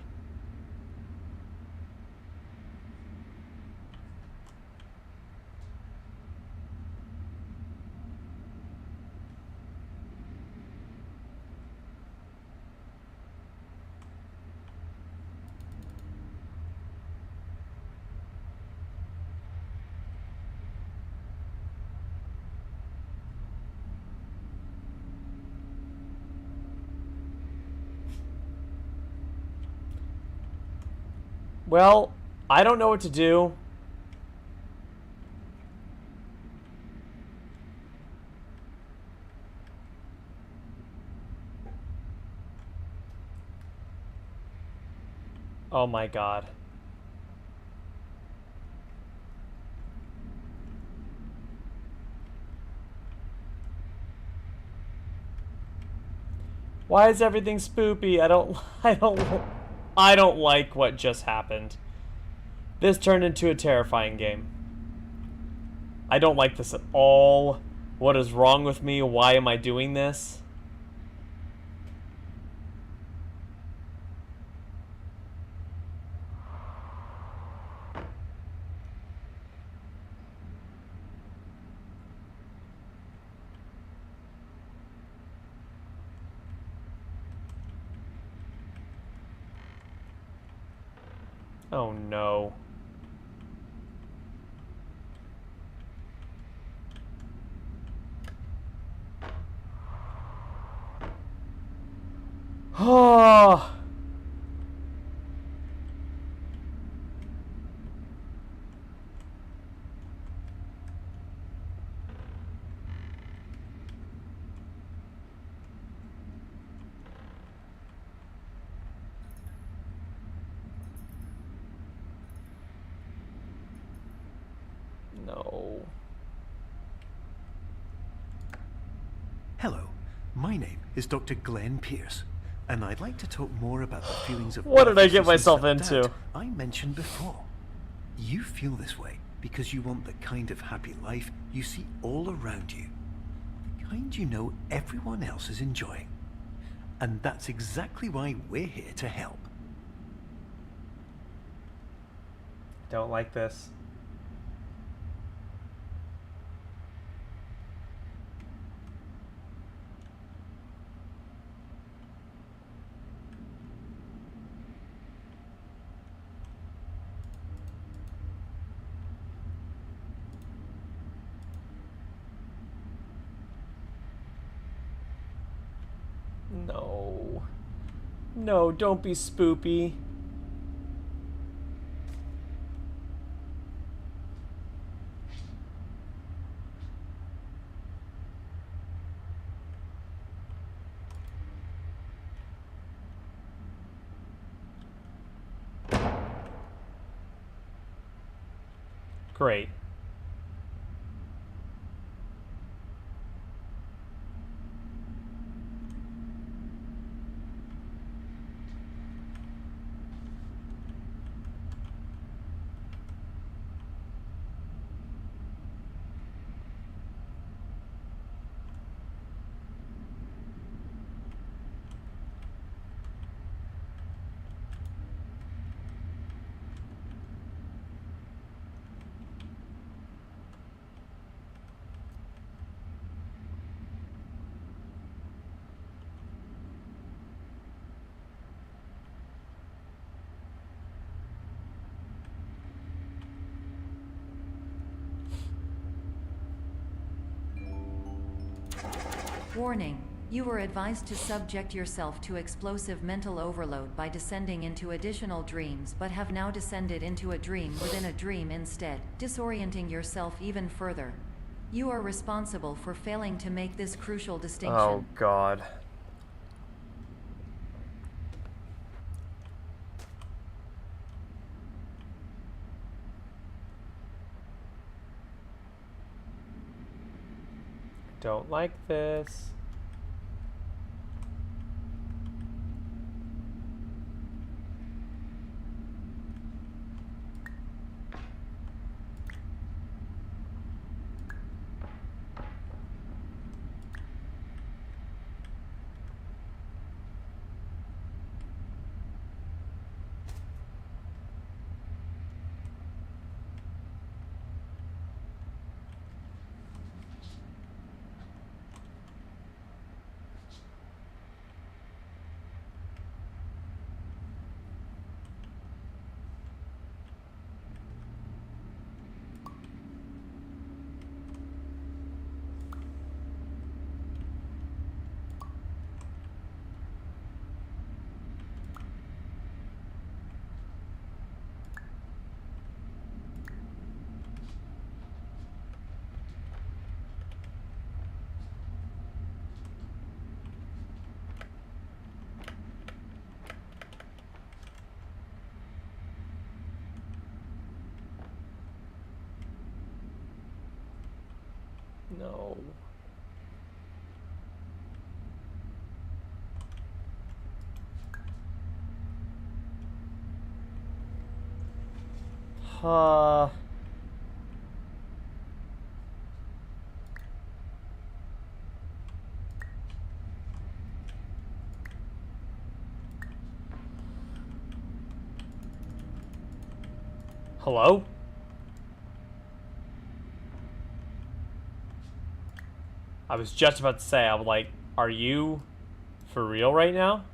Well, I don't know what to do. Oh my god. Why is everything spoopy? I don't like what just happened. This turned into a terrifying game. I don't like this at all. What is wrong with me? Why am I doing this? Oh no. Oh. No. Hello, my name is Dr. Glenn Pierce, and I'd like to talk more about the feelings of What did I get breathlessness myself and into? doubt I mentioned before. You feel this way because you want the kind of happy life you see all around you, the kind you know everyone else is enjoying. And that's exactly why we're here to help. Don't like this. No. No, don't be spoopy. Great. Warning. You were advised to subject yourself to explosive mental overload by descending into additional dreams, but have now descended into a dream within a dream instead, disorienting yourself even further. You are responsible for failing to make this crucial distinction. Oh, God. Don't like this. No. Hello? I was just about to say, I'm like, are you for real right now?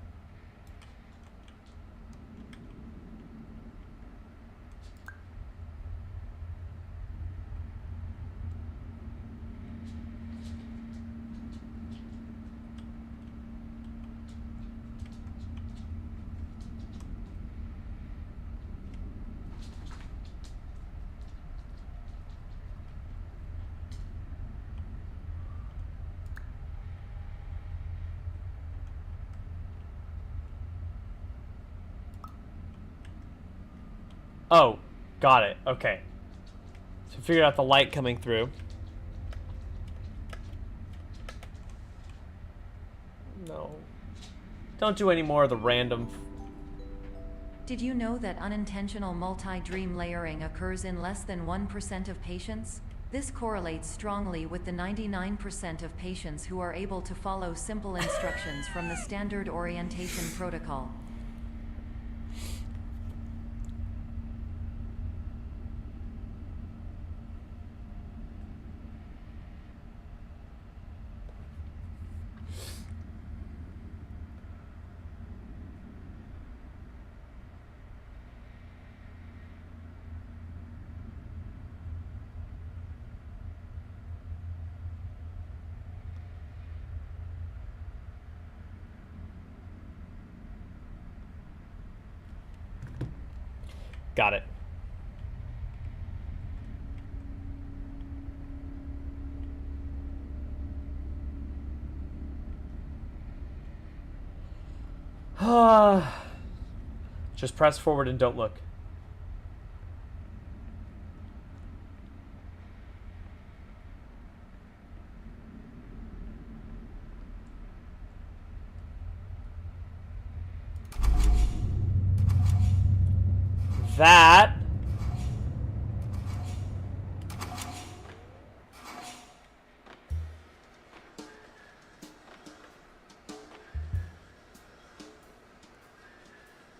Oh, got it. Okay. So figured out the light coming through. No. Don't do any more of the random... Did you know that unintentional multi-dream layering occurs in less than 1% of patients? This correlates strongly with the 99% of patients who are able to follow simple instructions from the standard orientation protocol. Got it. Just press forward and don't look.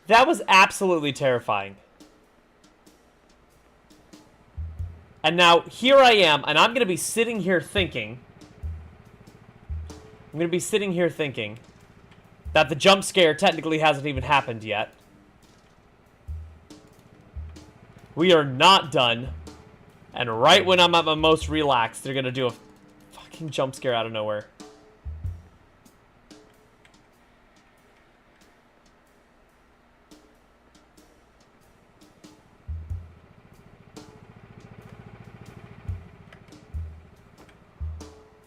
That was absolutely terrifying. And now here I am, and I'm going to be sitting here thinking. That the jump scare technically hasn't even happened yet. We are not done. And right when I'm at my most relaxed, they're going to do a fucking jump scare out of nowhere.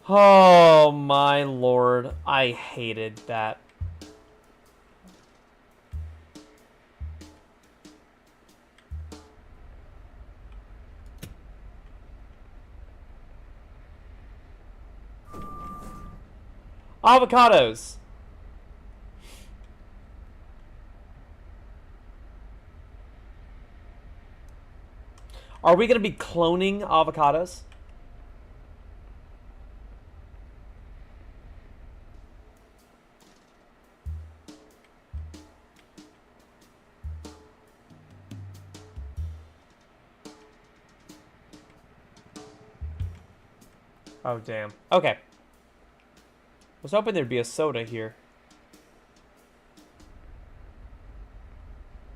Oh my lord, I hated that. Avocados. Are we going to be cloning avocados? Oh, damn. Okay. I was hoping there'd be a soda here.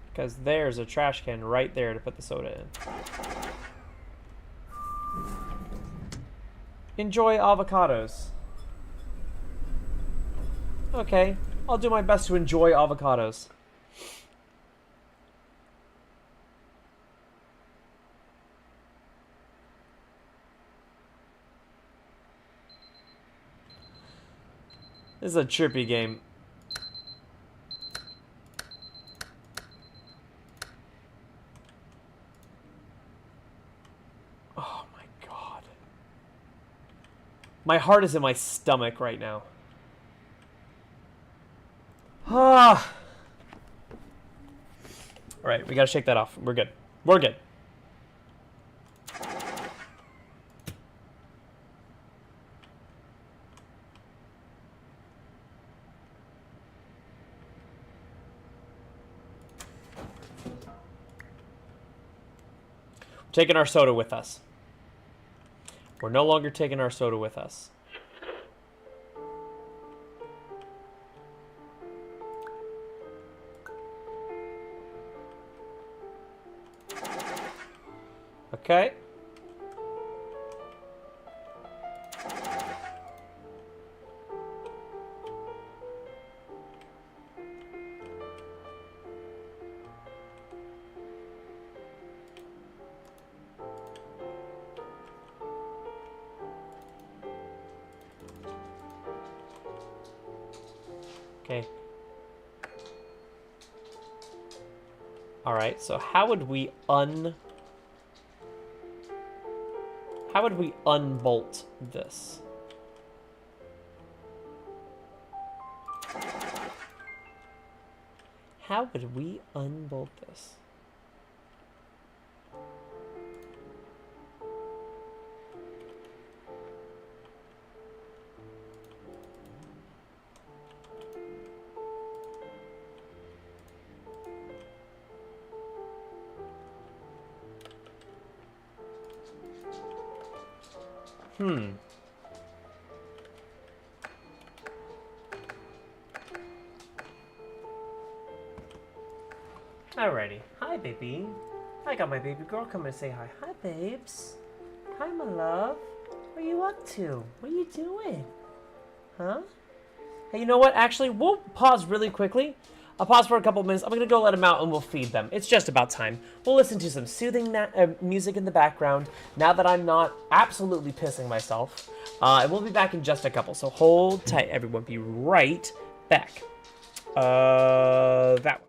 Because there's a trash can right there to put the soda in. Enjoy avocados. Okay. I'll do my best to enjoy avocados. This is a trippy game. Oh my god. My heart is in my stomach right now. Ah. Alright, we gotta shake that off. We're good. We're good. Taking our soda with us. We're no longer taking our soda with us. Okay. Okay. Alright, so how would we unbolt this? How would we unbolt this? Alrighty. Hi, baby. I got my baby girl coming to say hi. Hi, babes. Hi, my love. What are you up to? What are you doing? Huh? Hey, you know what? Actually, we'll pause really quickly. I'll pause for a couple minutes. I'm going to go let them out and we'll feed them. It's just about time. We'll listen to some soothing music in the background now that I'm not absolutely pissing myself. And we'll be back in just a couple. So hold tight, everyone. Be right back. That one.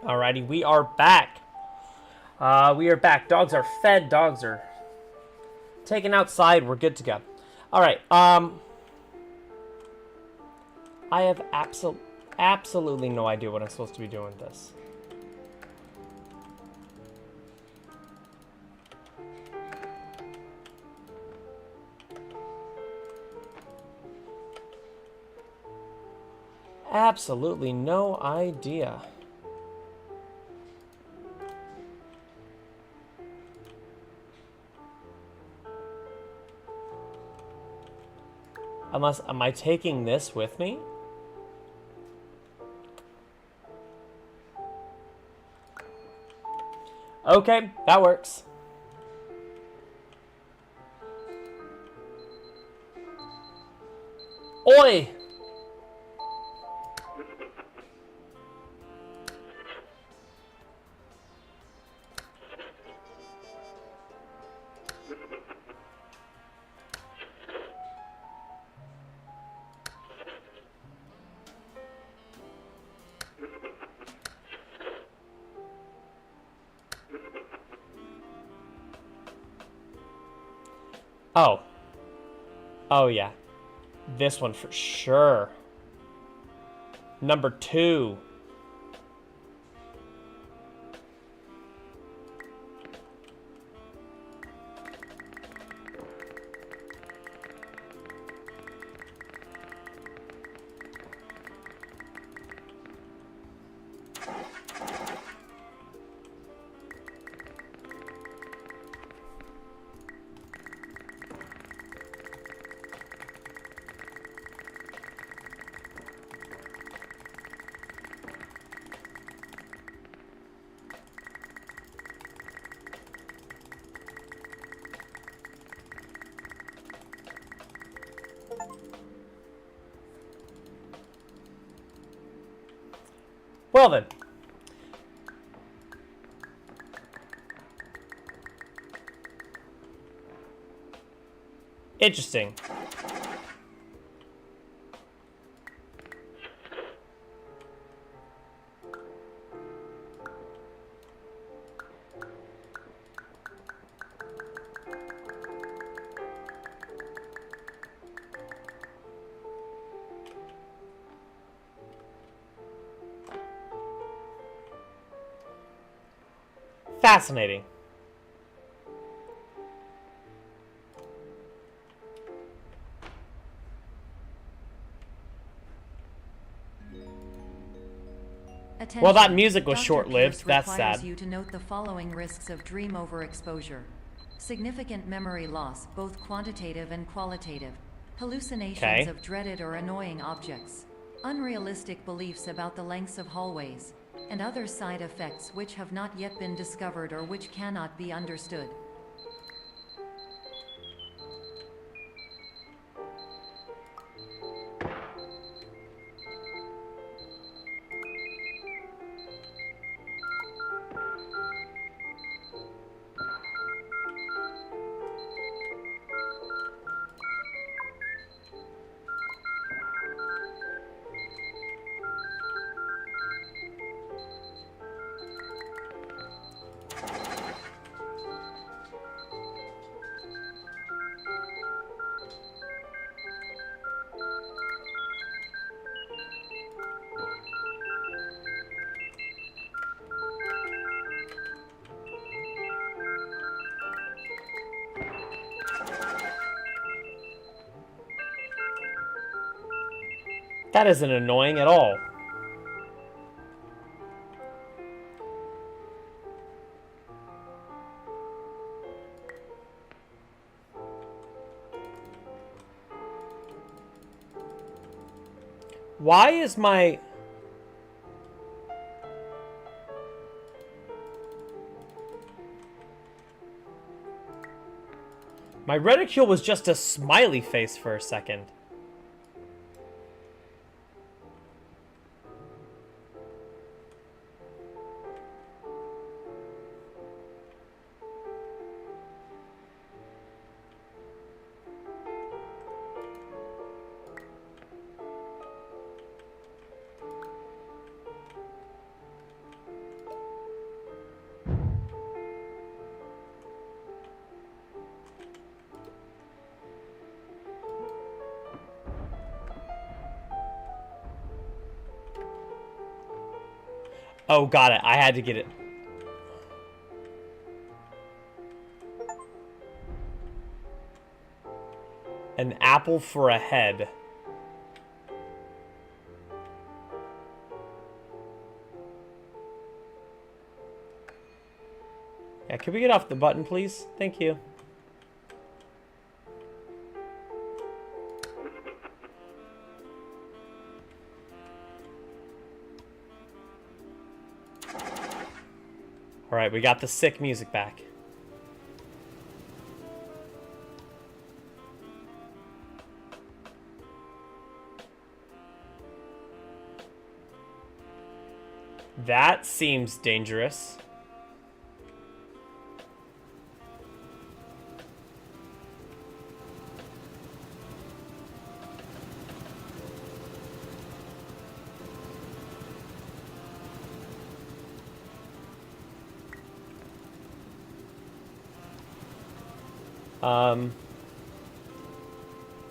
Alrighty, we are back. We are back. Dogs are fed. Dogs are taken outside. We're good to go. All right. I have absolutely no idea what I'm supposed to be doing with this. Absolutely no idea. Unless, am I taking this with me? Okay, that works. Oi! Oh. Oh, yeah. This one for sure. Number 2. Well then. Interesting. Fascinating. Attention. Well, that music was Dr. short-lived. Pierce That's requires sad. you to note the following risks of dream overexposure. Significant memory loss, both quantitative and qualitative. Hallucinations Okay. of dreaded or annoying objects. Unrealistic beliefs about the lengths of hallways. And other side effects which have not yet been discovered or which cannot be understood. That isn't annoying at all. Why is my reticule was just a smiley face for a second. Oh, got it. I had to get it. An apple for a head. Yeah, could we get off the button, please? Thank you. Alright, we got the sick music back. That seems dangerous.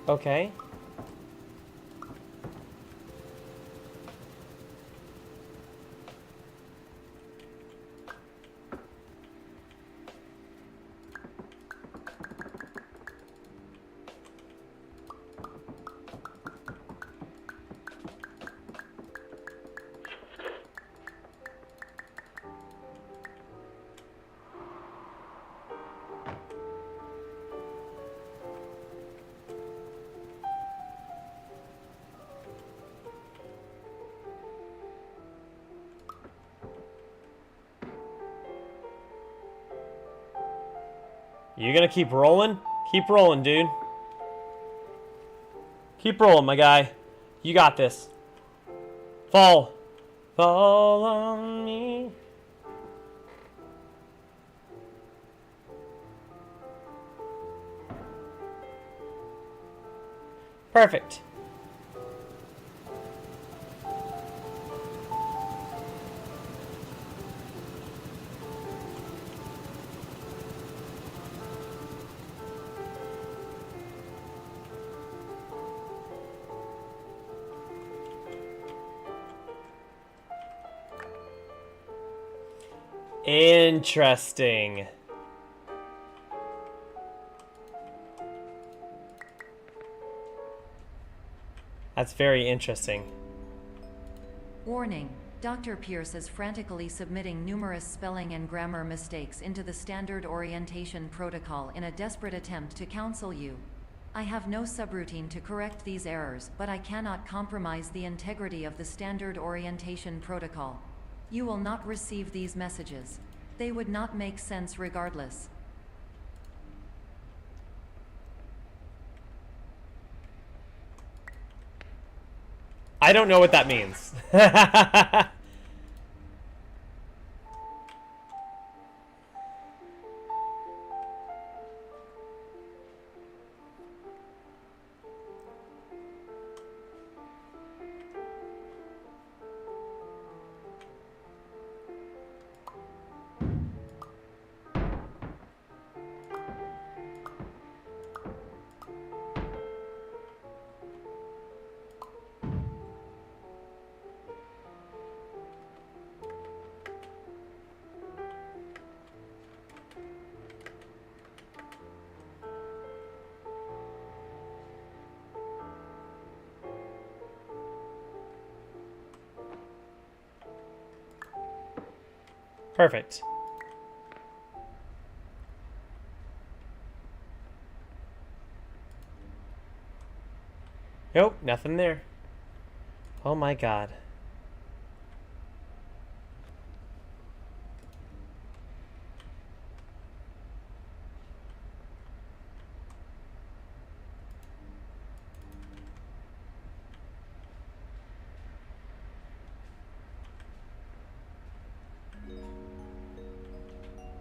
Okay. You gonna keep rolling? Keep rolling, dude. Keep rolling, my guy. You got this. Fall. Fall on me. Perfect. Interesting. That's very interesting. Warning. Dr. Pierce is frantically submitting numerous spelling and grammar mistakes into the standard orientation protocol in a desperate attempt to counsel you. I have no subroutine to correct these errors, but I cannot compromise the integrity of the standard orientation protocol. You will not receive these messages. They would not make sense regardless. I don't know what that means. Perfect. Nope, nothing there. Oh my god.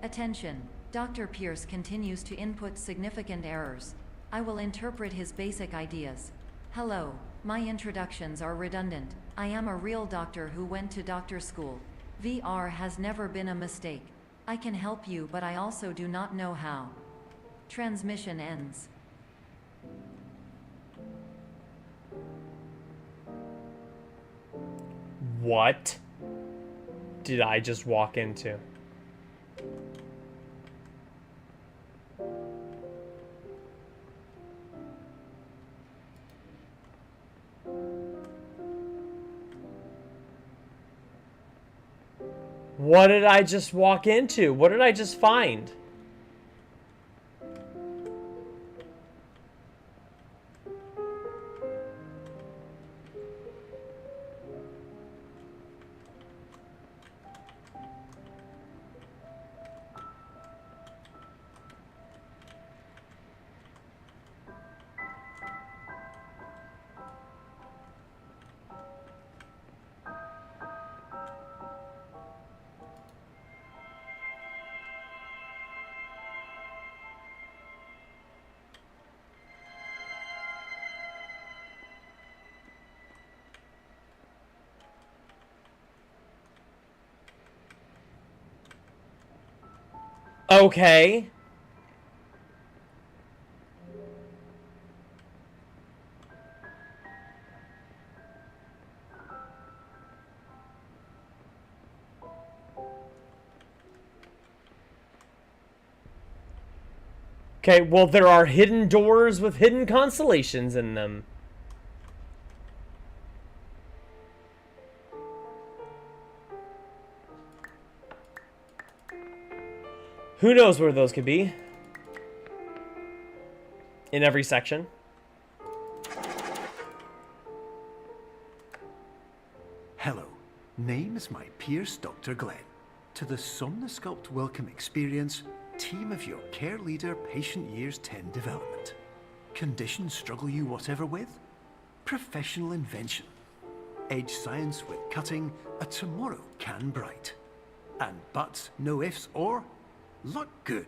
Attention. Dr. Pierce continues to input significant errors. I will interpret his basic ideas. Hello. My introductions are redundant. I am a real doctor who went to doctor school. VR has never been a mistake. I can help you, but I also do not know how. Transmission ends. What? did I just walk into? What did I just walk into? What did I just find? Okay. Okay, well, there are hidden doors with hidden constellations in them. Who knows where those could be? In every section. Hello, name is my Pierce Dr. Glenn. To the Somnosculpt Welcome Experience, team of your care leader, patient years 10 development. Conditions struggle you whatever with? Professional invention. Edge science with cutting, a tomorrow can bright. And buts, no ifs or, look good.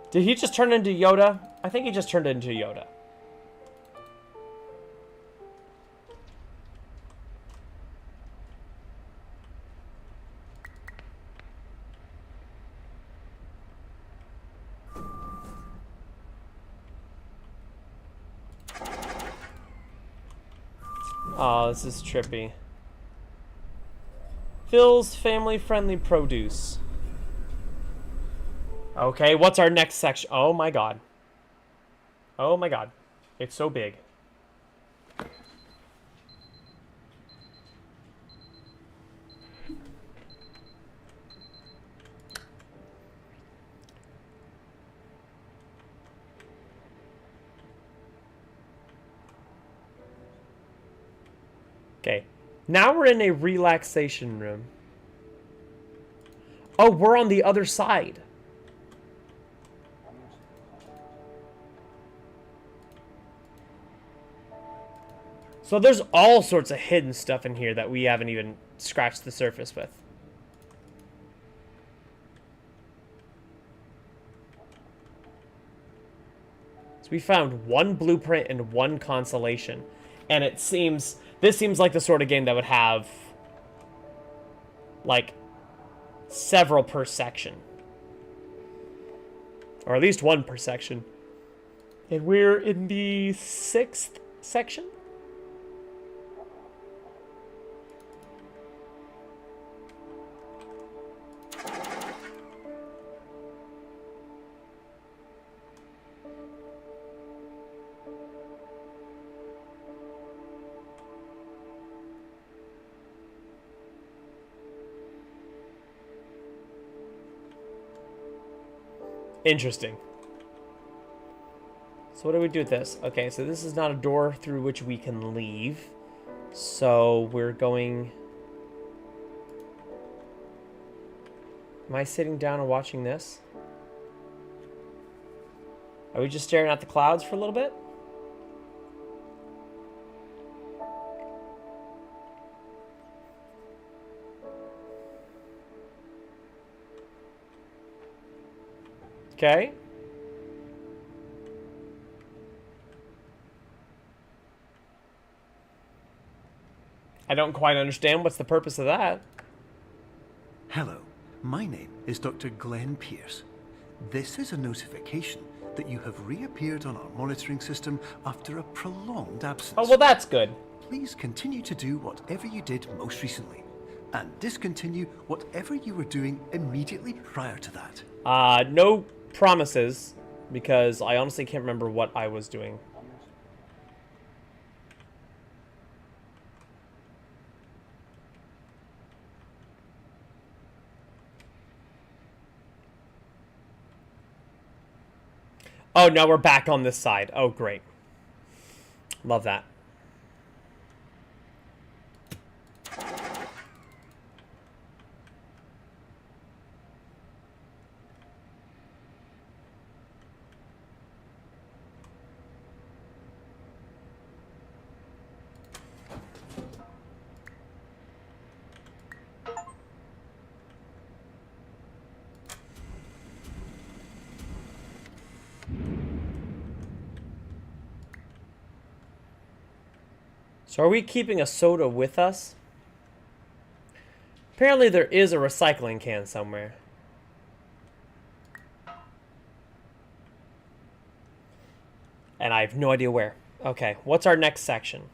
Did he just turn into Yoda? I think he just turned into Yoda. Oh, this is trippy. Phil's family-friendly produce. Okay, what's our next section? Oh my god. Oh my god. It's so big. Okay. Now we're in a relaxation room. Oh, we're on the other side. So there's all sorts of hidden stuff in here that we haven't even scratched the surface with. So we found one blueprint and one constellation. And it seems... This seems like the sort of game that would have... like... several per section. Or at least one per section. And we're in the 6th section? Interesting. So what do we do with this? Okay, so this is not a door through which we can leave. So we're going... Am I sitting down and watching this? Are we just staring at the clouds for a little bit? Okay. I don't quite understand what's the purpose of that. Hello, my name is Dr. Glenn Pierce. This is a notification that you have reappeared on our monitoring system after a prolonged absence. Oh, well, that's good. Please continue to do whatever you did most recently. and discontinue whatever you were doing immediately prior to that. No promises, because I honestly can't remember what I was doing. Oh, now we're back on this side. Oh, great. Love that. So are we keeping a soda with us? Apparently there is a recycling can somewhere. And I have no idea where. Okay, what's our next section?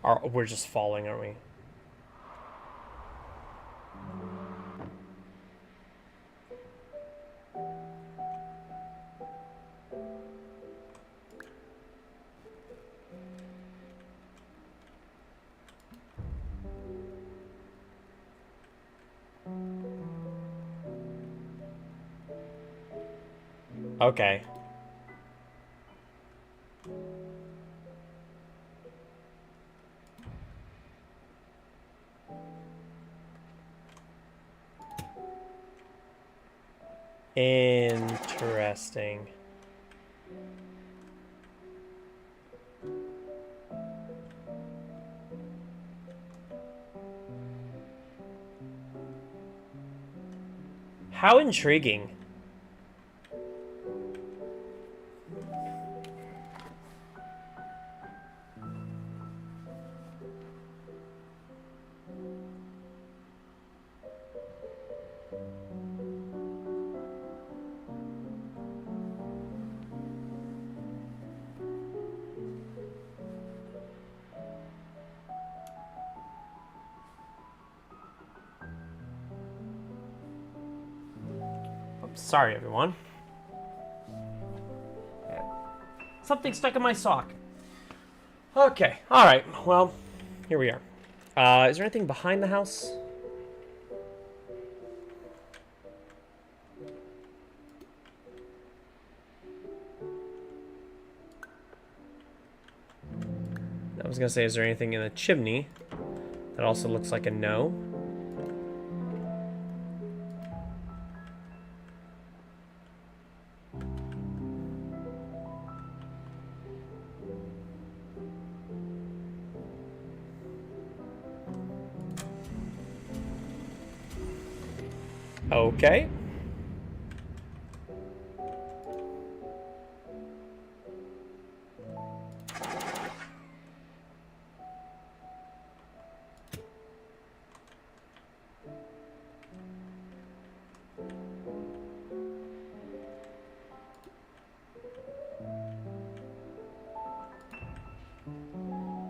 We're just falling, aren't we? Okay. Interesting. How intriguing. Sorry, everyone. Something stuck in my sock. Okay, alright, well, here we are. Is there anything behind the house? I was gonna say, is there anything in the chimney? That also looks like a no. Okay.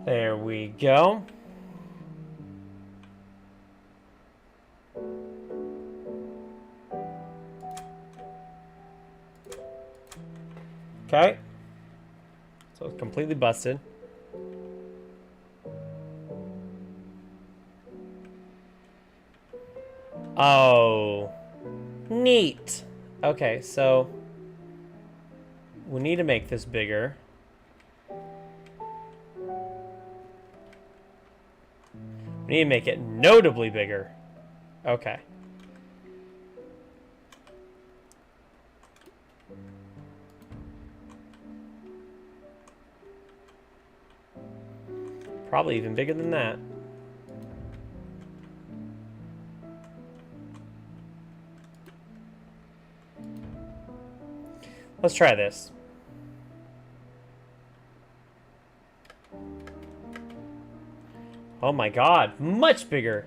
There we go. Okay. So it's completely busted. Oh. Neat. Okay, so we need to make this bigger. We need to make it notably bigger. Okay. Probably even bigger than that. Let's try this. Oh my god, much bigger.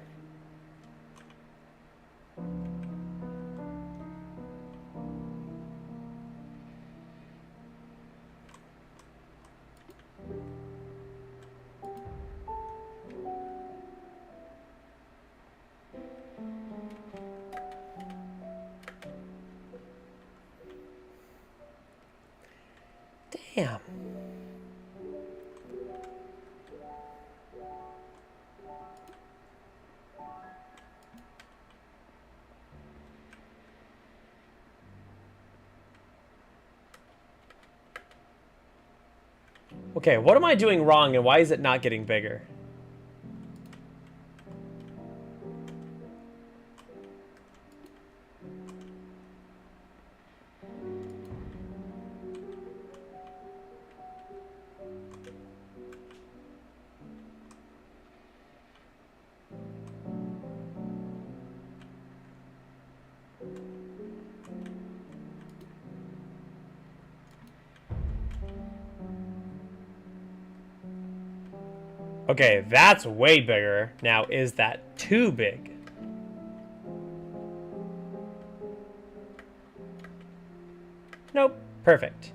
Damn. Okay, what am I doing wrong and why is it not getting bigger? Okay, that's way bigger. Now, is that too big? Nope. Perfect.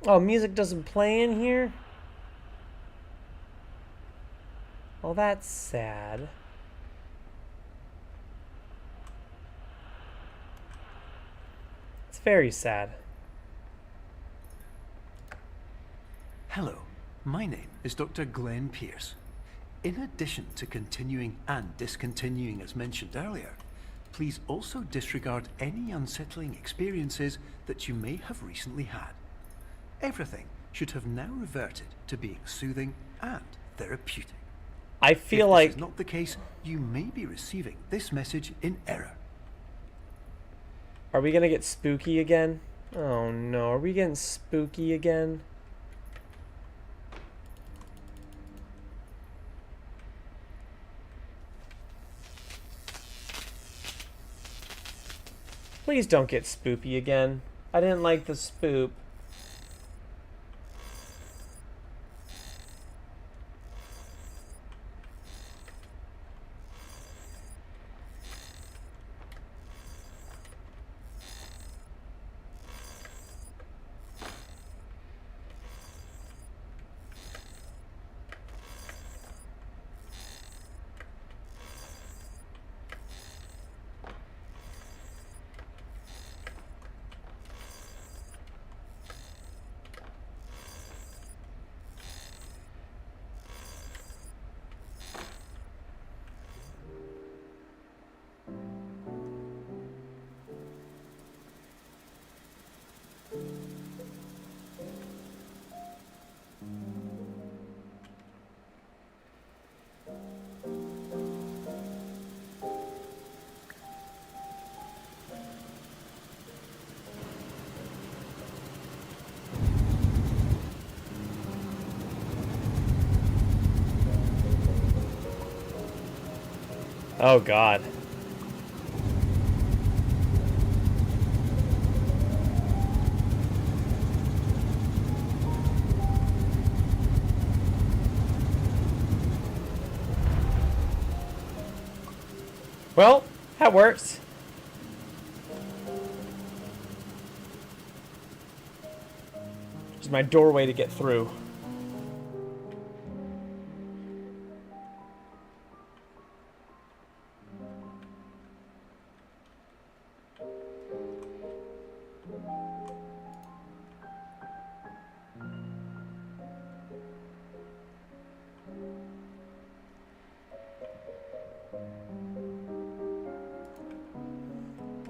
Oh, music doesn't play in here? Well, that's sad. It's very sad. Hello, my name is Dr. Glenn Pierce. In addition to continuing and discontinuing as mentioned earlier, please also disregard any unsettling experiences that you may have recently had. Everything should have now reverted to being soothing and therapeutic. I feel If like... this is not the case, you may be receiving this message in error. Are we gonna get spooky again? Oh no, are we getting spooky again? Please don't get spoopy again. I didn't like the spoop. Oh god. Well, that works. It's my doorway to get through.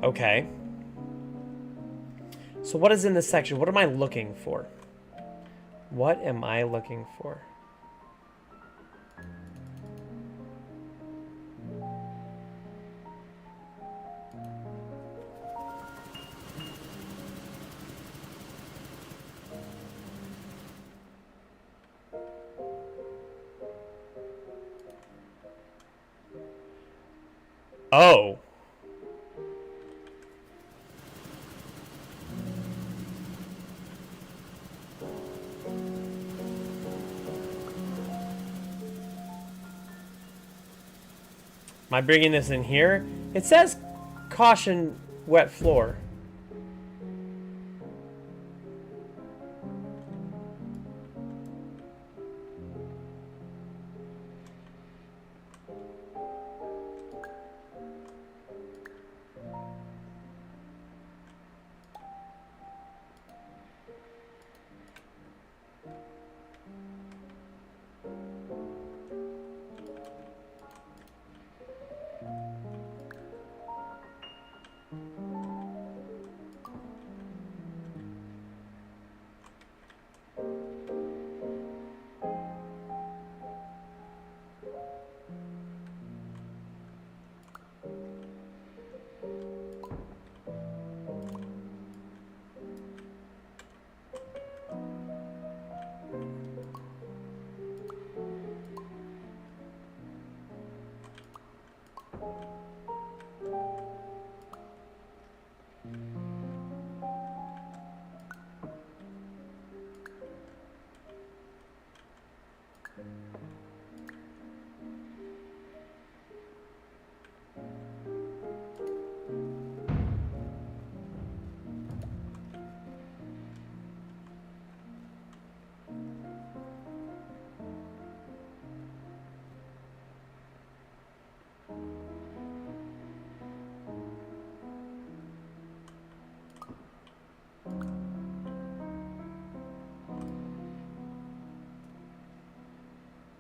Okay. So what is in this section? What am I looking for? What am I looking for? Oh. Am I bringing this in here? It says caution wet floor.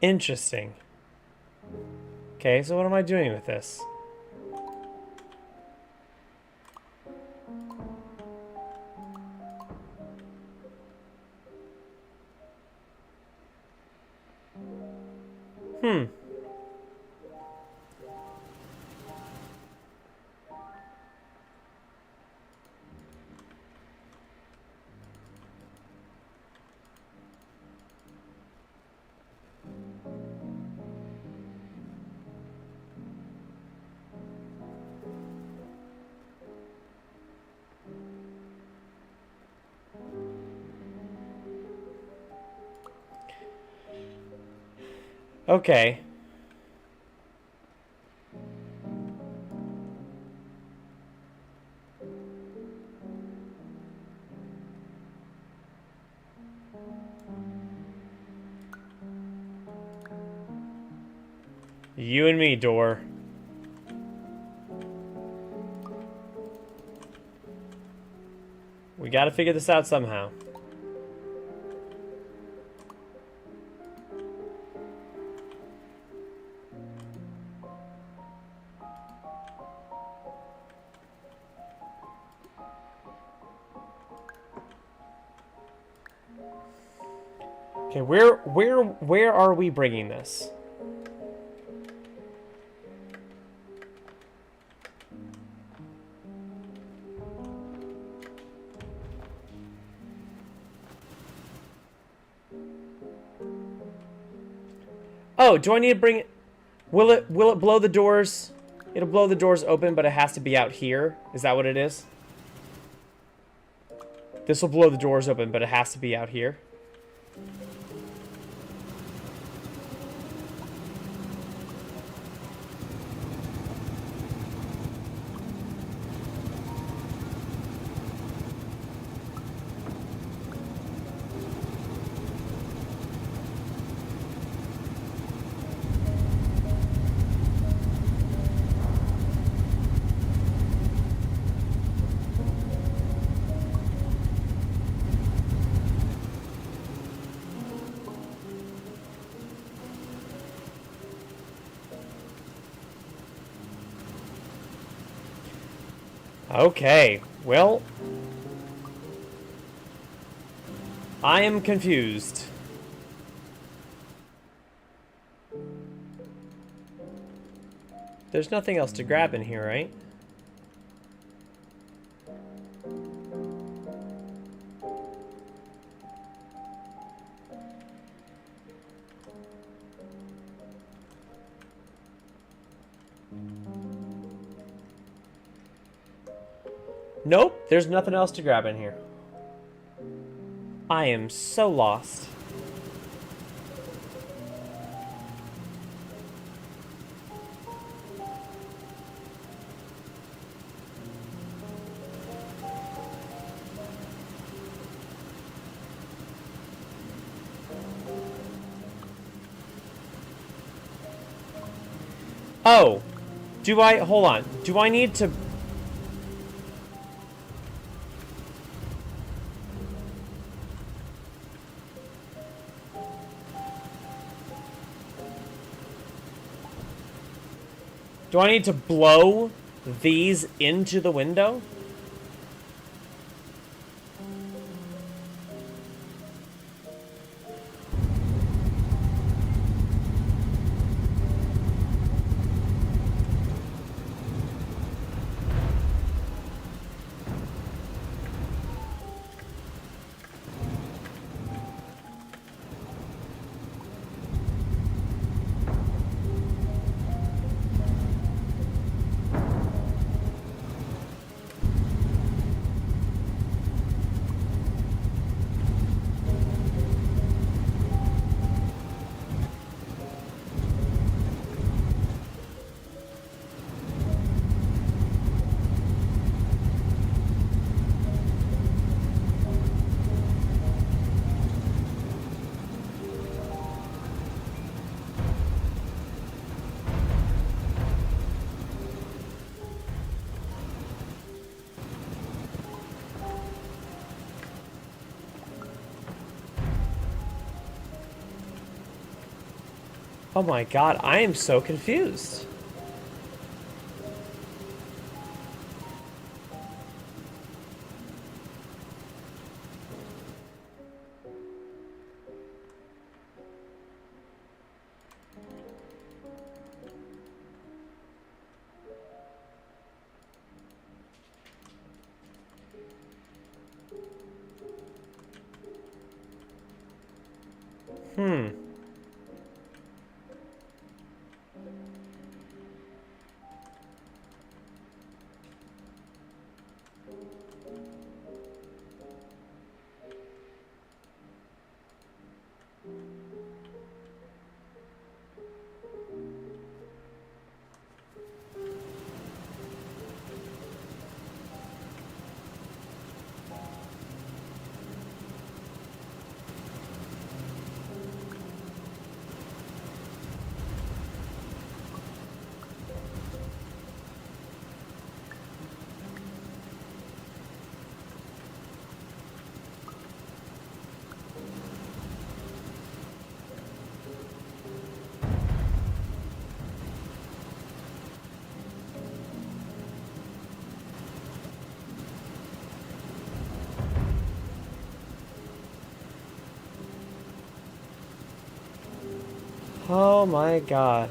Interesting. Okay, so what am I doing with this? Okay. You and me, door. We gotta figure this out somehow. Okay, where are we bringing this? Oh, do I need to bring it? Will it blow the doors? It'll blow the doors open, but it has to be out here. Is that what it is? This will blow the doors open, but it has to be out here. Okay, well, I am confused. There's nothing else to grab in here, right? Nope, there's nothing else to grab in here. I am so lost. Oh, hold on. Do I need to... Do I need to blow these into the window? Oh my god, I am so confused. Oh my god.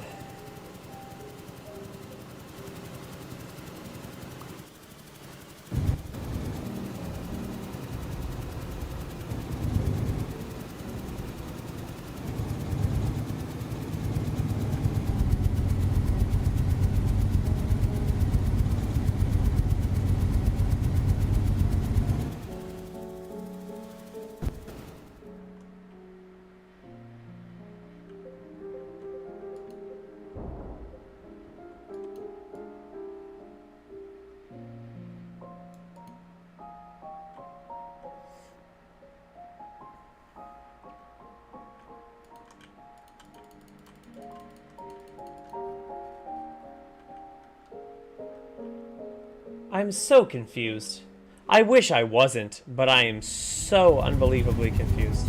I'm so confused. I wish I wasn't, but I am so unbelievably confused.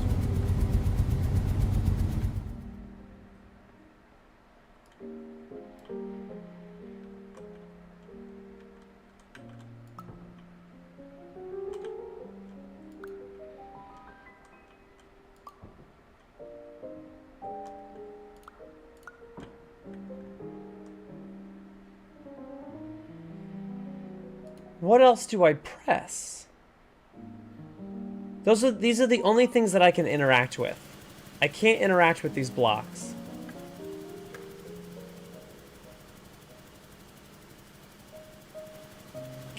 What else do I press? These are the only things that I can interact with. I can't interact with these blocks.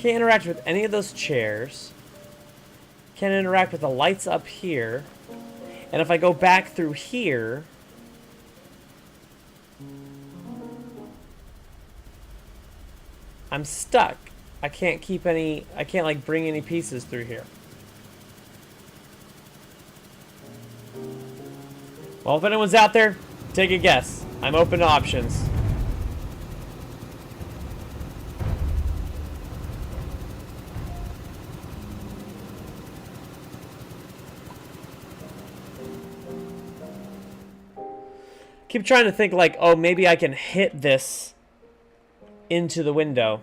Can't interact with any of those chairs. Can't interact with the lights up here. And if I go back through here... I'm stuck. I can't keep any... I can't, like, bring any pieces through here. Well, if anyone's out there, take a guess. I'm open to options. Keep trying to think like, oh, maybe I can hit this into the window.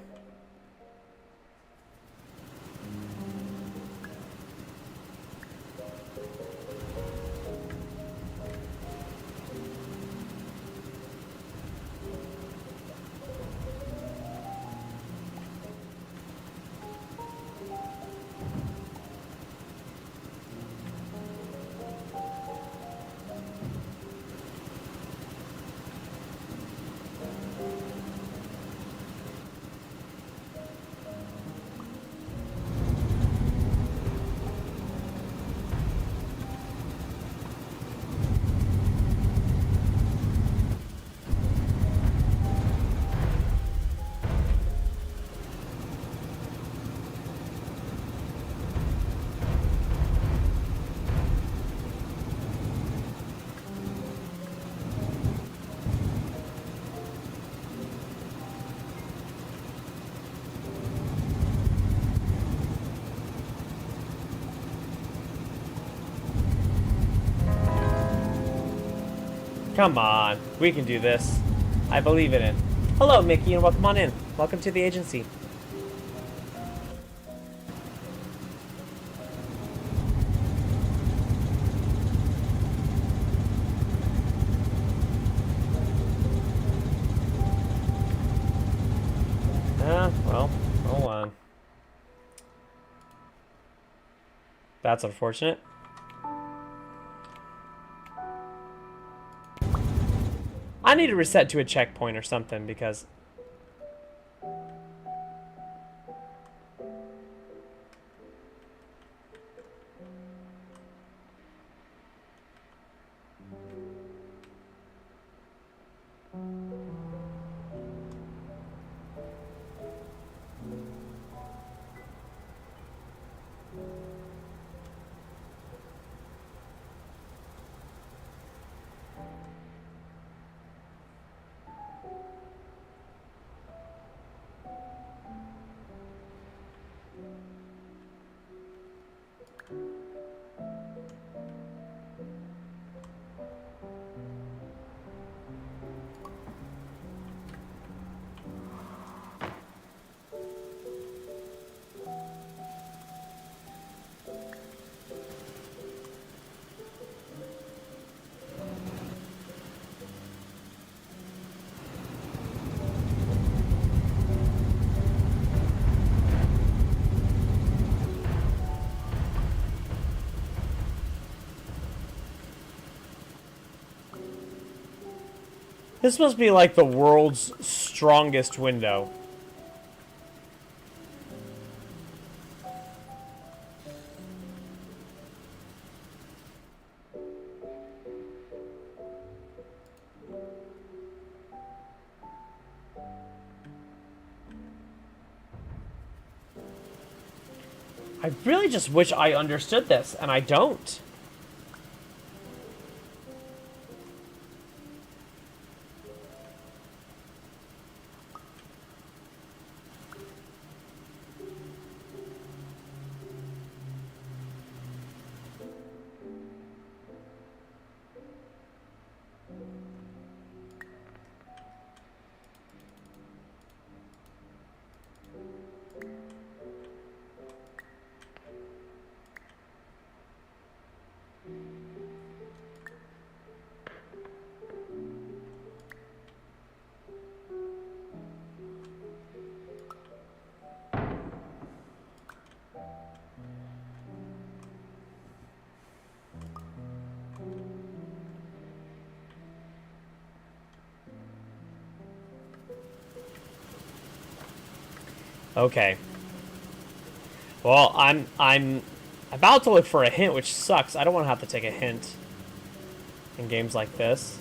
Come on, we can do this. I believe in it. Hello, Mickey, and welcome on in. Welcome to the agency. Well, hold on. That's unfortunate. I need to reset to a checkpoint or something because... This must be like the world's strongest window. I really just wish I understood this, and I don't. Okay. Well, I'm about to look for a hint, which sucks. I don't want to have to take a hint in games like this.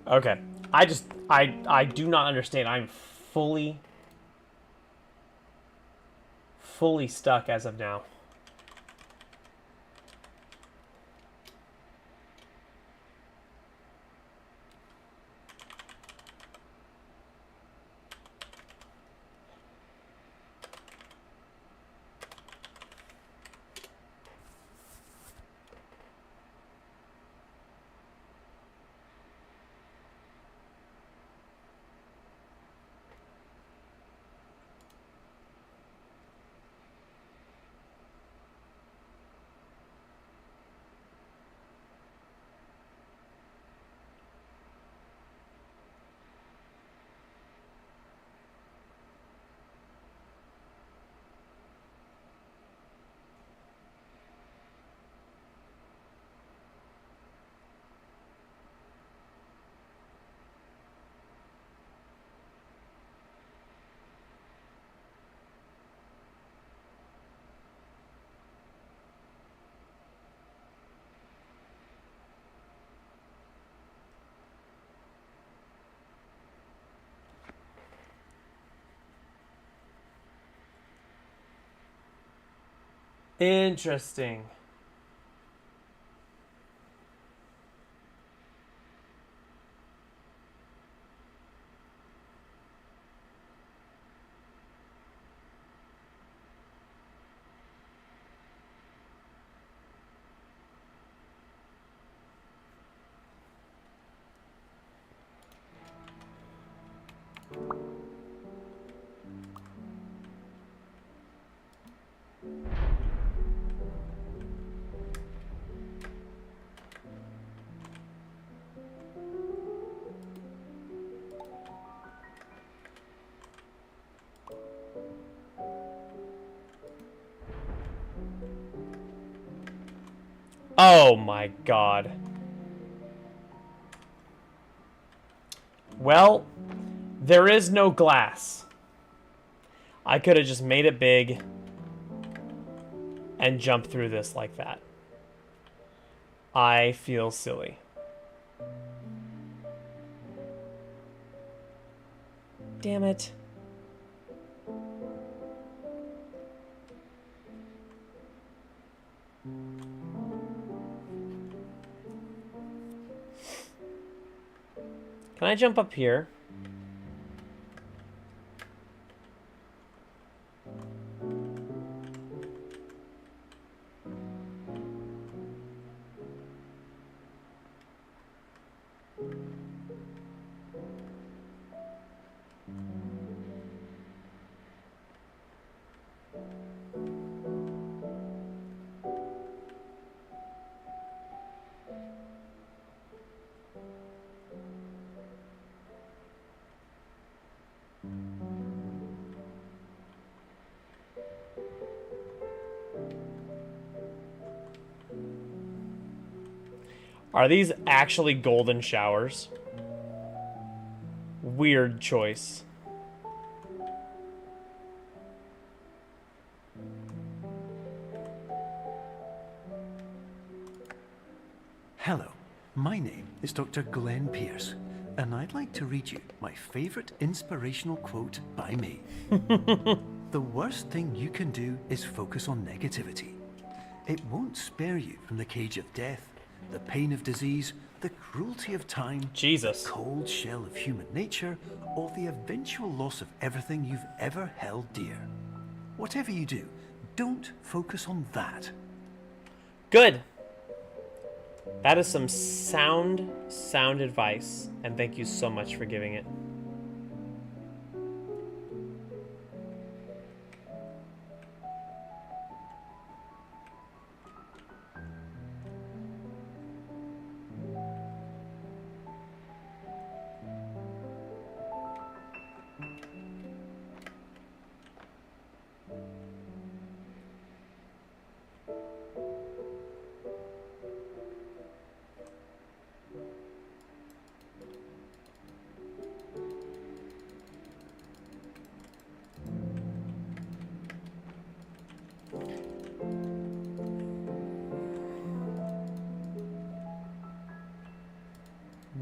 Okay. I do not understand. I'm fully stuck as of now. Interesting. Oh my god. Well, there is no glass. I could have just made it big and jumped through this like that. I feel silly. Damn it. Can I jump up here? Are these actually golden showers? Weird choice. Hello, my name is Dr. Glenn Pierce, and I'd like to read you my favorite inspirational quote by me. The worst thing you can do is focus on negativity. It won't spare you from the cage of death, the pain of disease, the cruelty of time, Jesus. the cold shell of human nature, or the eventual loss of everything you've ever held dear. Whatever you do, don't focus on that. Good. That is some sound advice, and thank you so much for giving it.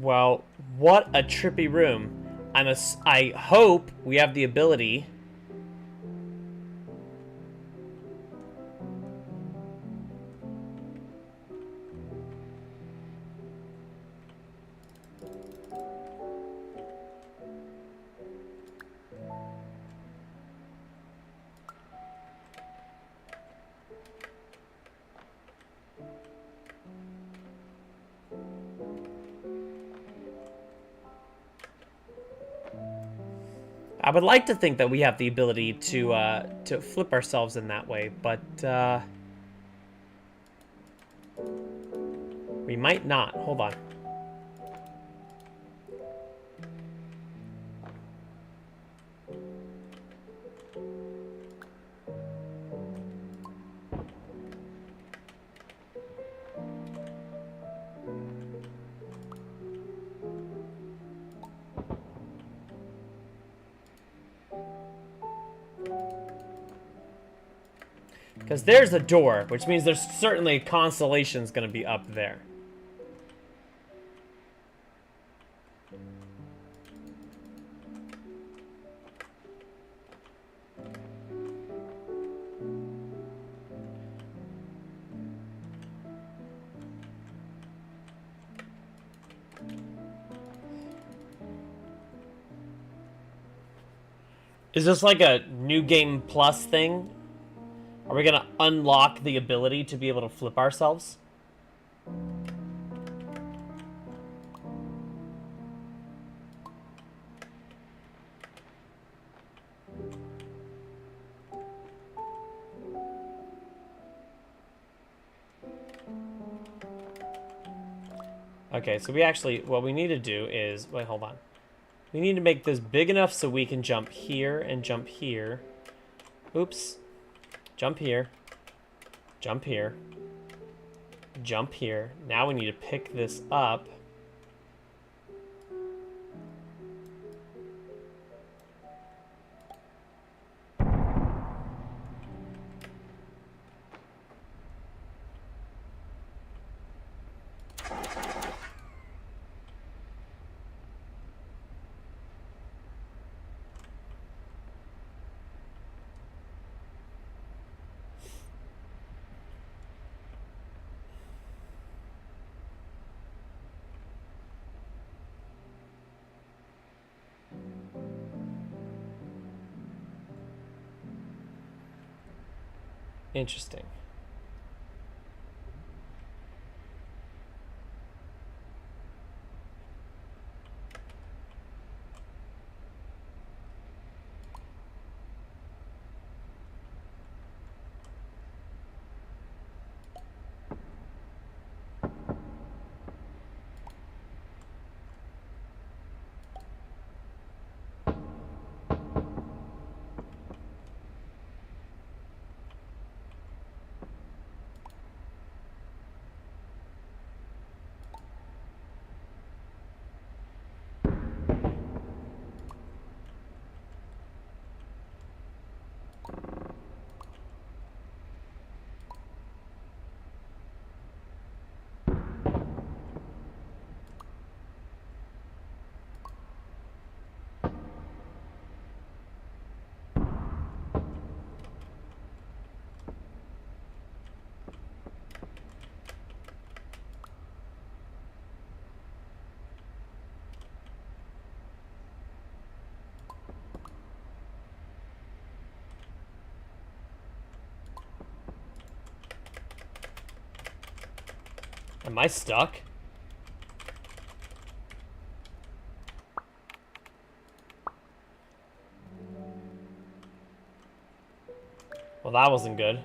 Well, what a trippy room. I hope we have the ability I would like to think that we have the ability to flip ourselves in that way, but we might not. Hold on. Because there's a door, which means there's certainly constellation's going to be up there. Is this like a new game plus thing? Are we going to unlock the ability to be able to flip ourselves? Okay, so we actually, what we need to do is, wait, hold on. We need to make this big enough so we can jump here and jump here. Oops. Jump here. Jump here. Jump here. Now we need to pick this up. Interesting. Am I stuck? Well, that wasn't good.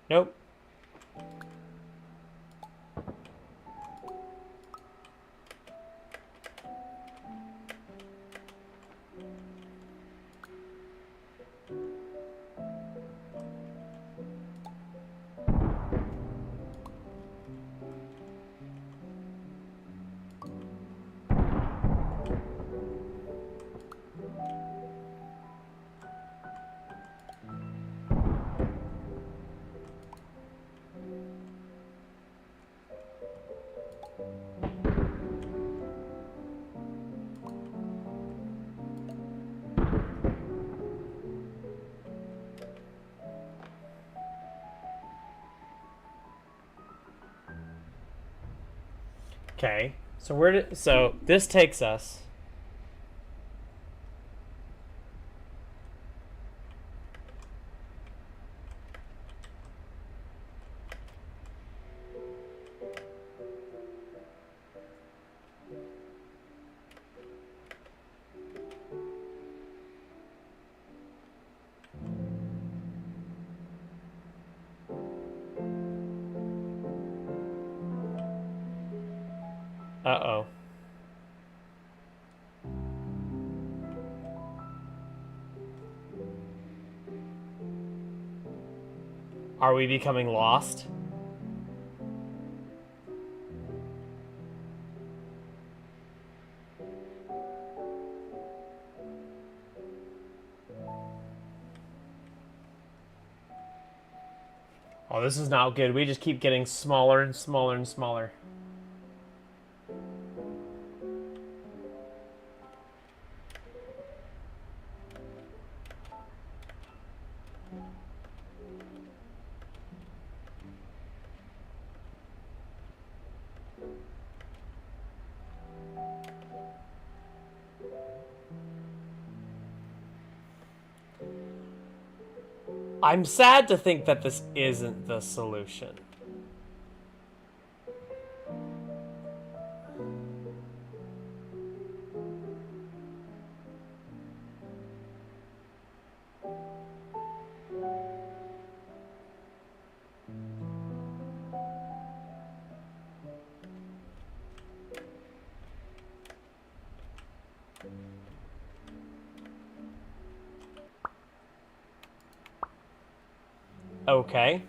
Nope. Okay. So where did so this takes us. Uh-oh. Are we becoming lost? Oh, this is not good. We just keep getting smaller and smaller and smaller. I'm sad to think that this isn't the solution. Okay.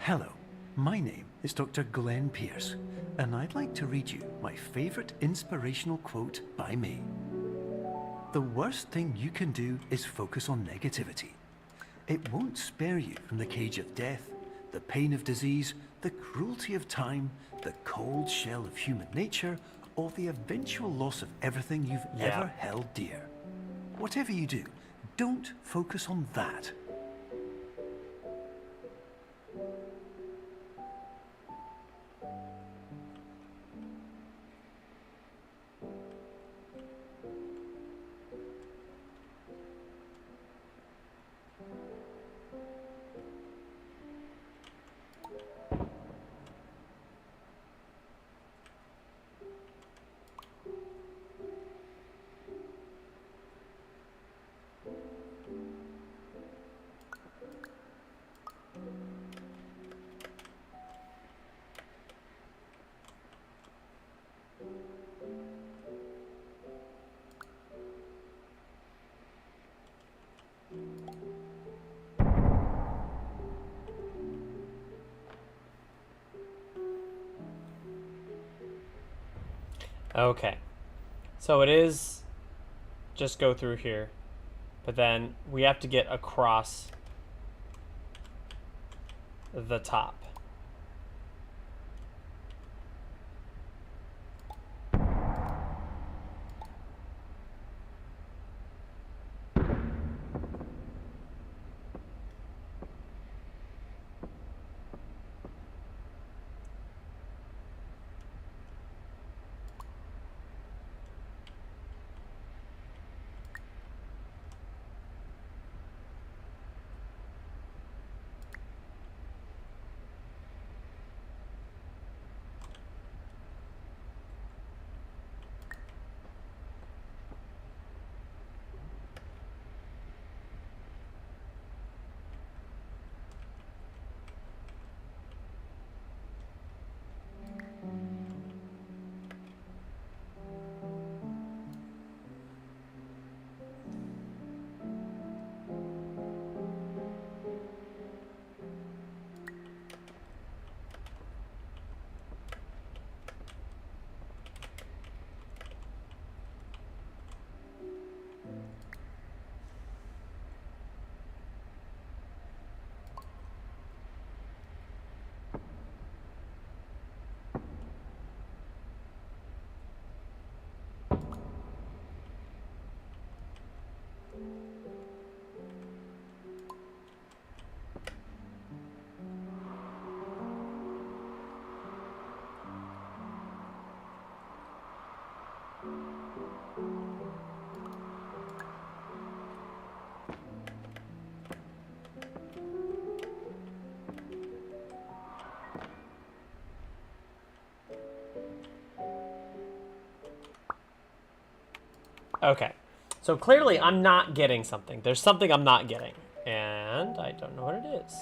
Hello, my name is Dr. Glenn Pierce, and I'd like to read you my favourite inspirational quote by me. The worst thing you can do is focus on negativity. It won't spare you from the cage of death, the pain of disease, the cruelty of time, the cold shell of human nature, or the eventual loss of everything you've ever held dear. Whatever you do, don't focus on that. Okay. So it is just go through here. But then we have to get across the top. Okay. So clearly I'm not getting something. There's something I'm not getting. And I don't know what it is.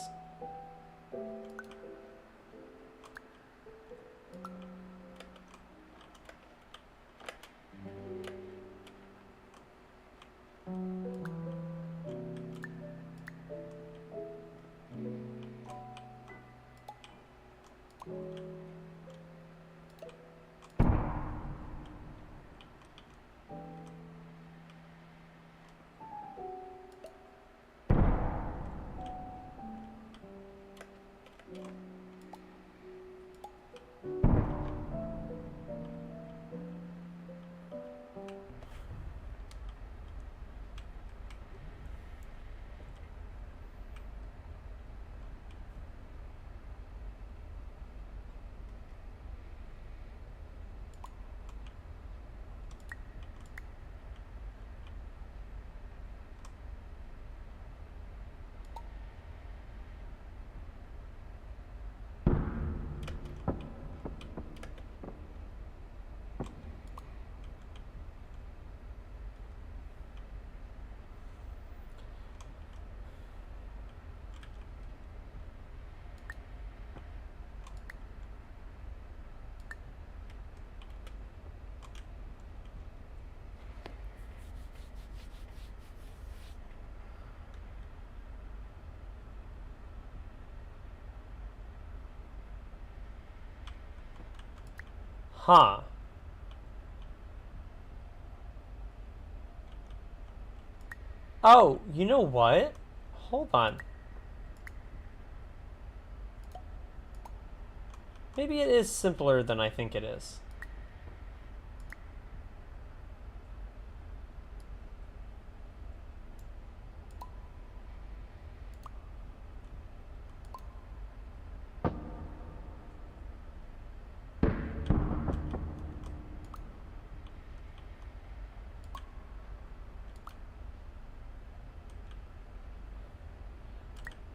Huh. Oh, you know what? Hold on. Maybe it is simpler than I think it is.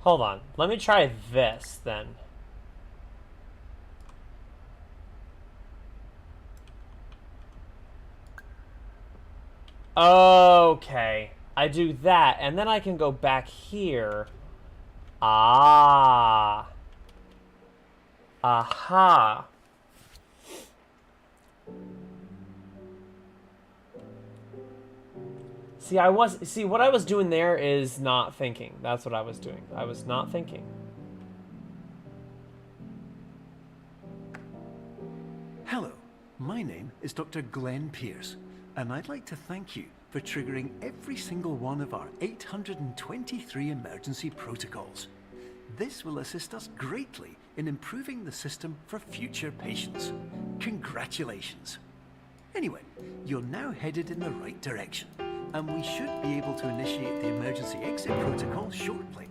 Hold on. Let me try this then. Okay. I do that, and then I can go back here. Ah. Aha. See, what I was doing there is not thinking. That's what I was doing. I was not thinking. Hello. my name is Dr. Glenn Pierce, and I'd like to thank you for triggering every single one of our 823 emergency protocols. This will assist us greatly in improving the system for future patients. Congratulations. Anyway, you're now headed in the right direction, and we should be able to initiate the emergency exit protocol shortly.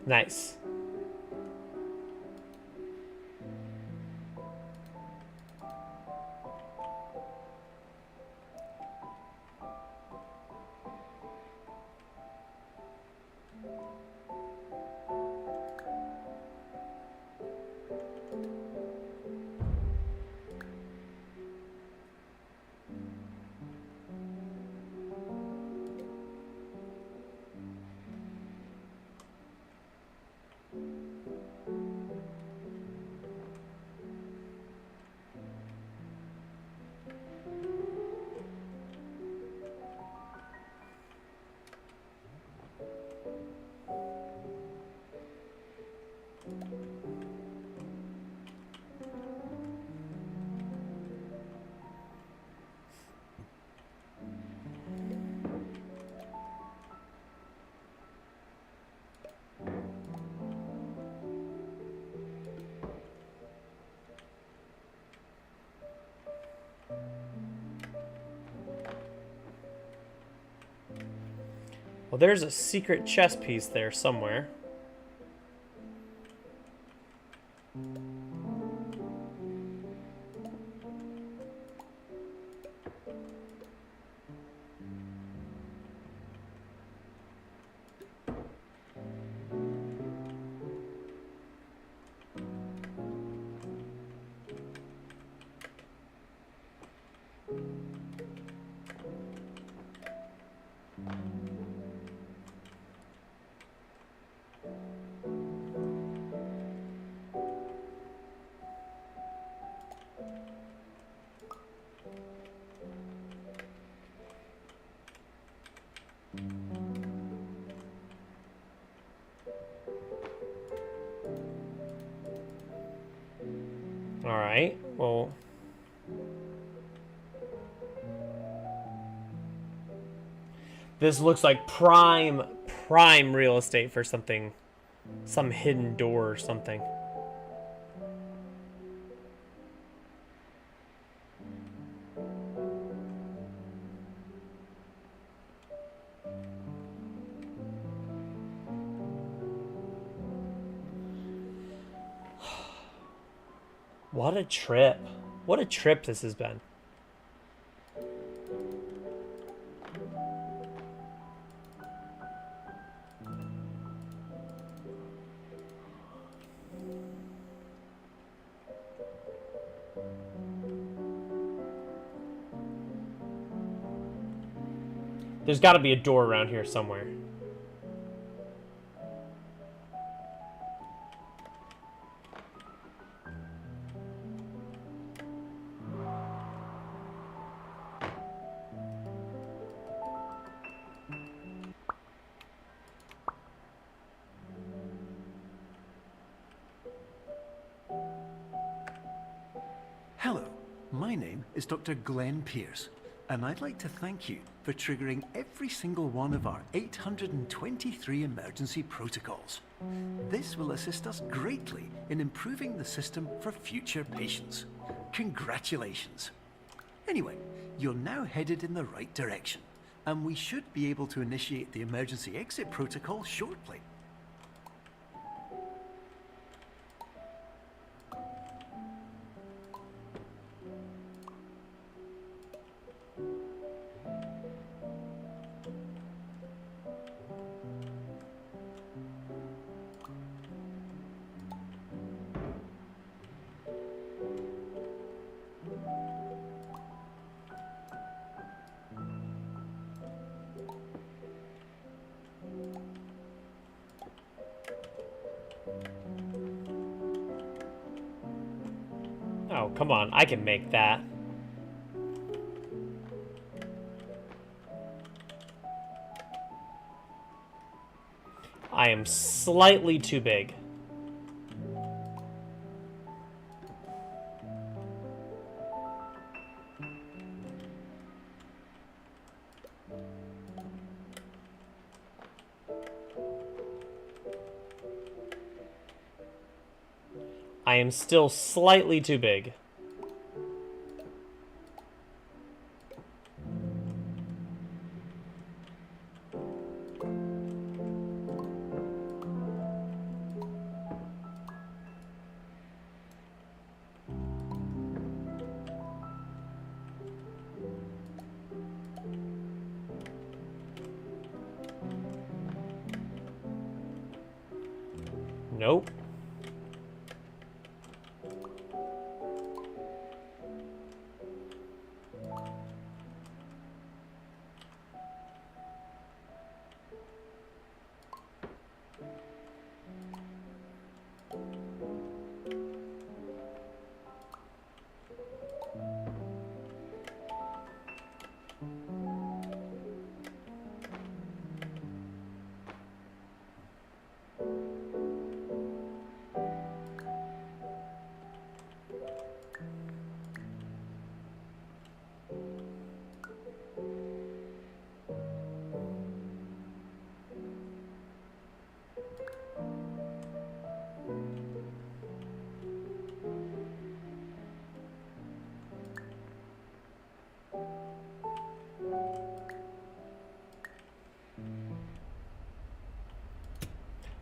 Nice. Well, there's a secret chess piece there somewhere. All right, well, this looks like prime real estate for something, some hidden door or something. What a trip. What a trip this has been. There's got to be a door around here somewhere. Hello, my name is Dr. Glenn Pierce, and I'd like to thank you for triggering every single one of our 823 emergency protocols. This will assist us greatly in improving the system for future patients. Congratulations. Anyway, you're now headed in the right direction, and we should be able to initiate the emergency exit protocol shortly. Oh, come on. I can make that. I am slightly too big. I am still slightly too big. Nope.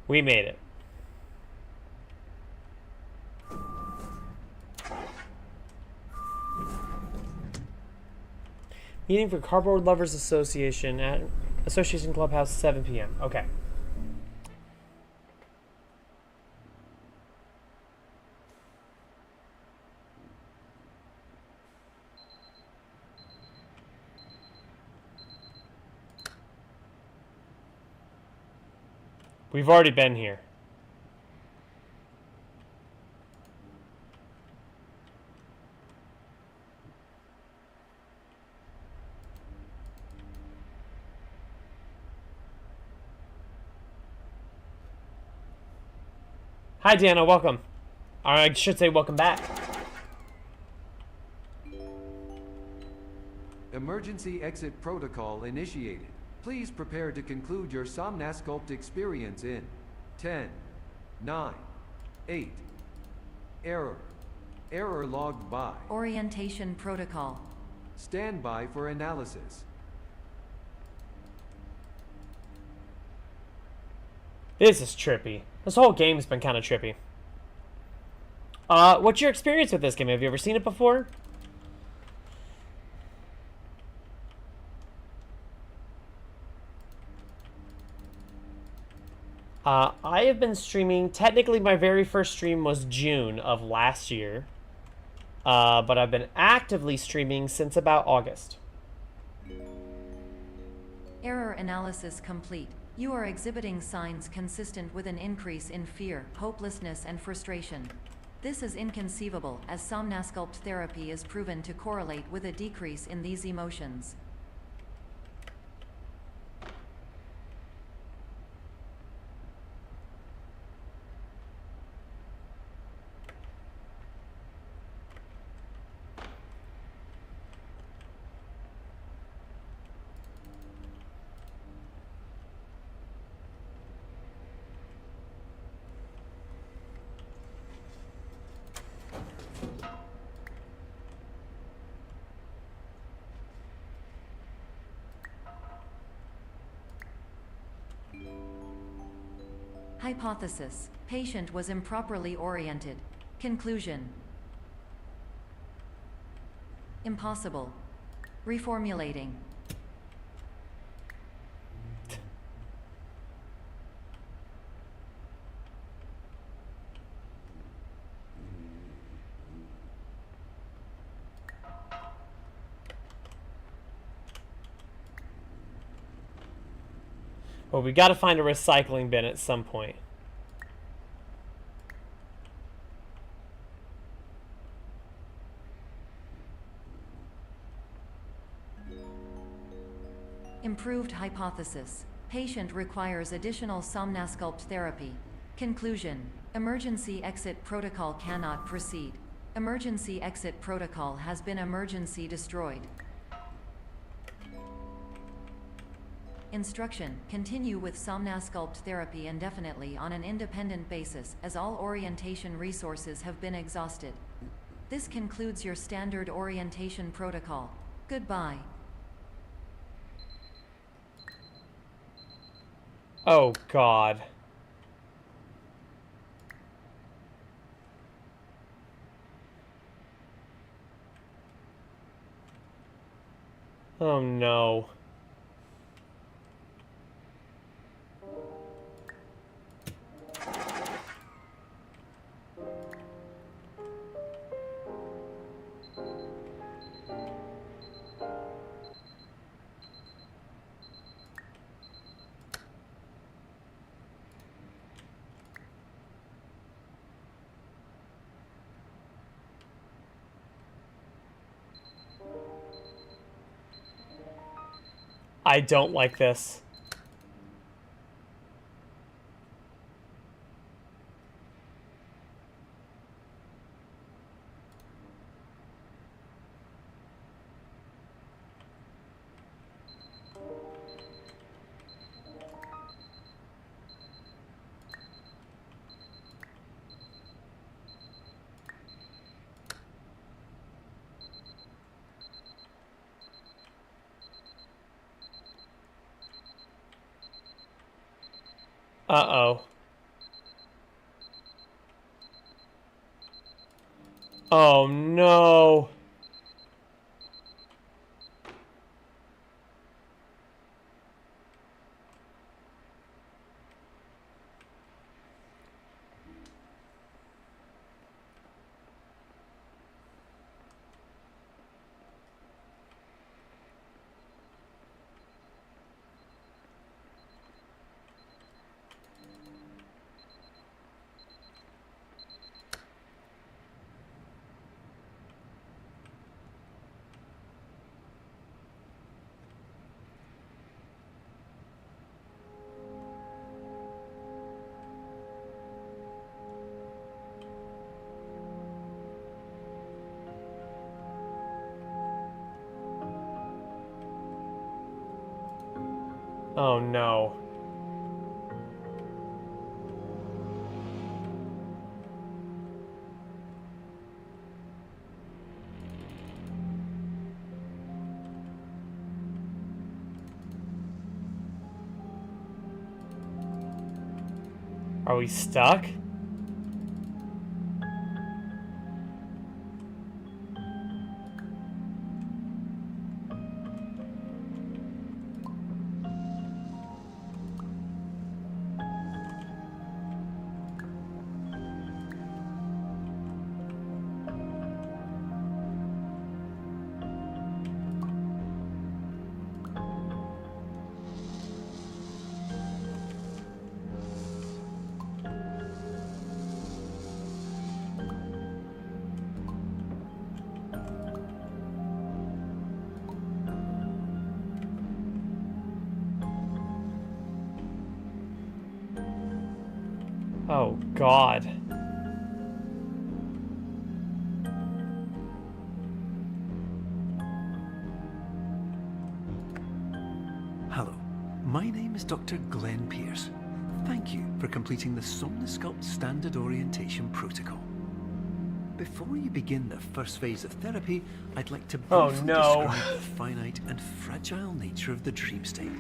We made it. Meeting for Cardboard Lovers Association at Association Clubhouse, 7 p.m. Okay. We've already been here. Hi, Dana. Welcome. Or I should say welcome back. Emergency exit protocol initiated. Please prepare to conclude your Somnasculpt experience in 10, 9, 8. Error. Error logged by. Orientation protocol. Stand by for analysis. This is trippy. This whole game's been kind of trippy. What's your experience with this game? Have you ever seen it before? I have been streaming. Technically, my very first stream was June of last year. But I've been actively streaming since about August. Error analysis complete. You are exhibiting signs consistent with an increase in fear, hopelessness, and frustration. This is inconceivable, as Somnasculpt therapy is proven to correlate with a decrease in these emotions. Hypothesis. Patient was improperly oriented. Conclusion. Impossible. Reformulating. Well, we got to find a recycling bin at some point. Improved hypothesis. Patient requires additional somnasculpt therapy. Conclusion. Emergency exit protocol cannot proceed. Emergency exit protocol has been emergency destroyed. Instruction. Continue with somnasculpt therapy indefinitely on an independent basis, as all orientation resources have been exhausted. This concludes your standard orientation protocol. Goodbye. Oh, God. Oh, no. I don't like this. Uh-oh. Oh, no. Oh, no. Are we stuck? Oh, God. Hello, my name is Dr. Glenn Pierce. Thank you for completing the Somnosculpt Standard Orientation Protocol. Before you begin the first phase of therapy, I'd like to Oh, briefly no. describe the finite and fragile nature of the dream state.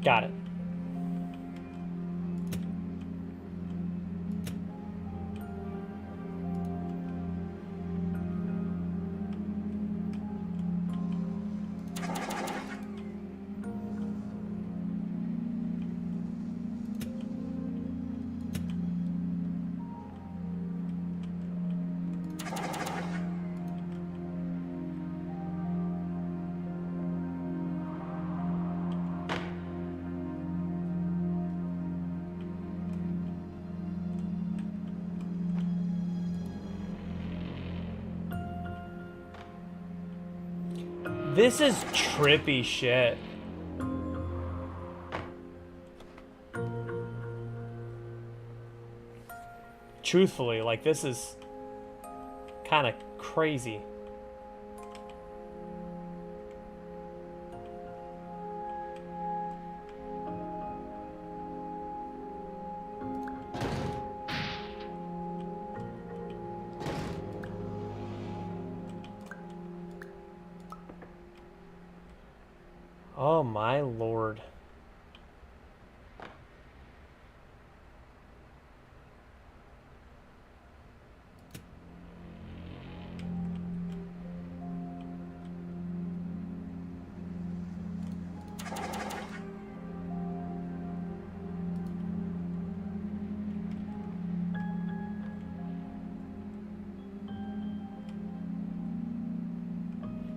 Got it. This is trippy shit. Truthfully, like, this is kind of crazy. Oh my lord.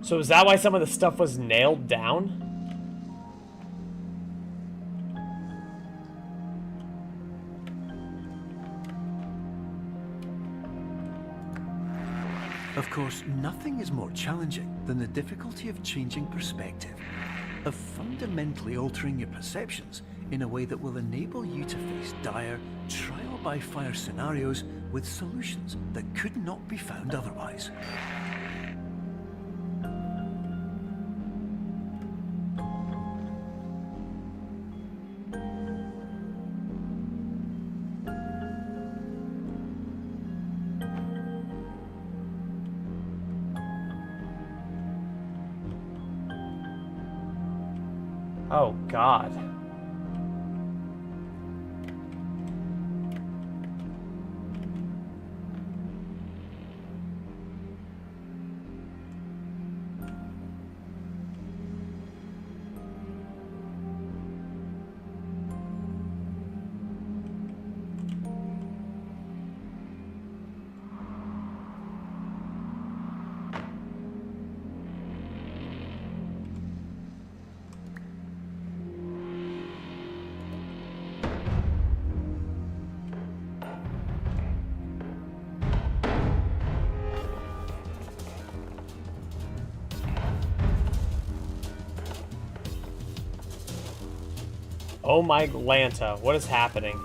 So is that why some of the stuff was nailed down? Of course, nothing is more challenging than the difficulty of changing perspective, of fundamentally altering your perceptions in a way that will enable you to face dire, trial-by-fire scenarios with solutions that could not be found otherwise. Oh, God. Oh my Lanta, what is happening?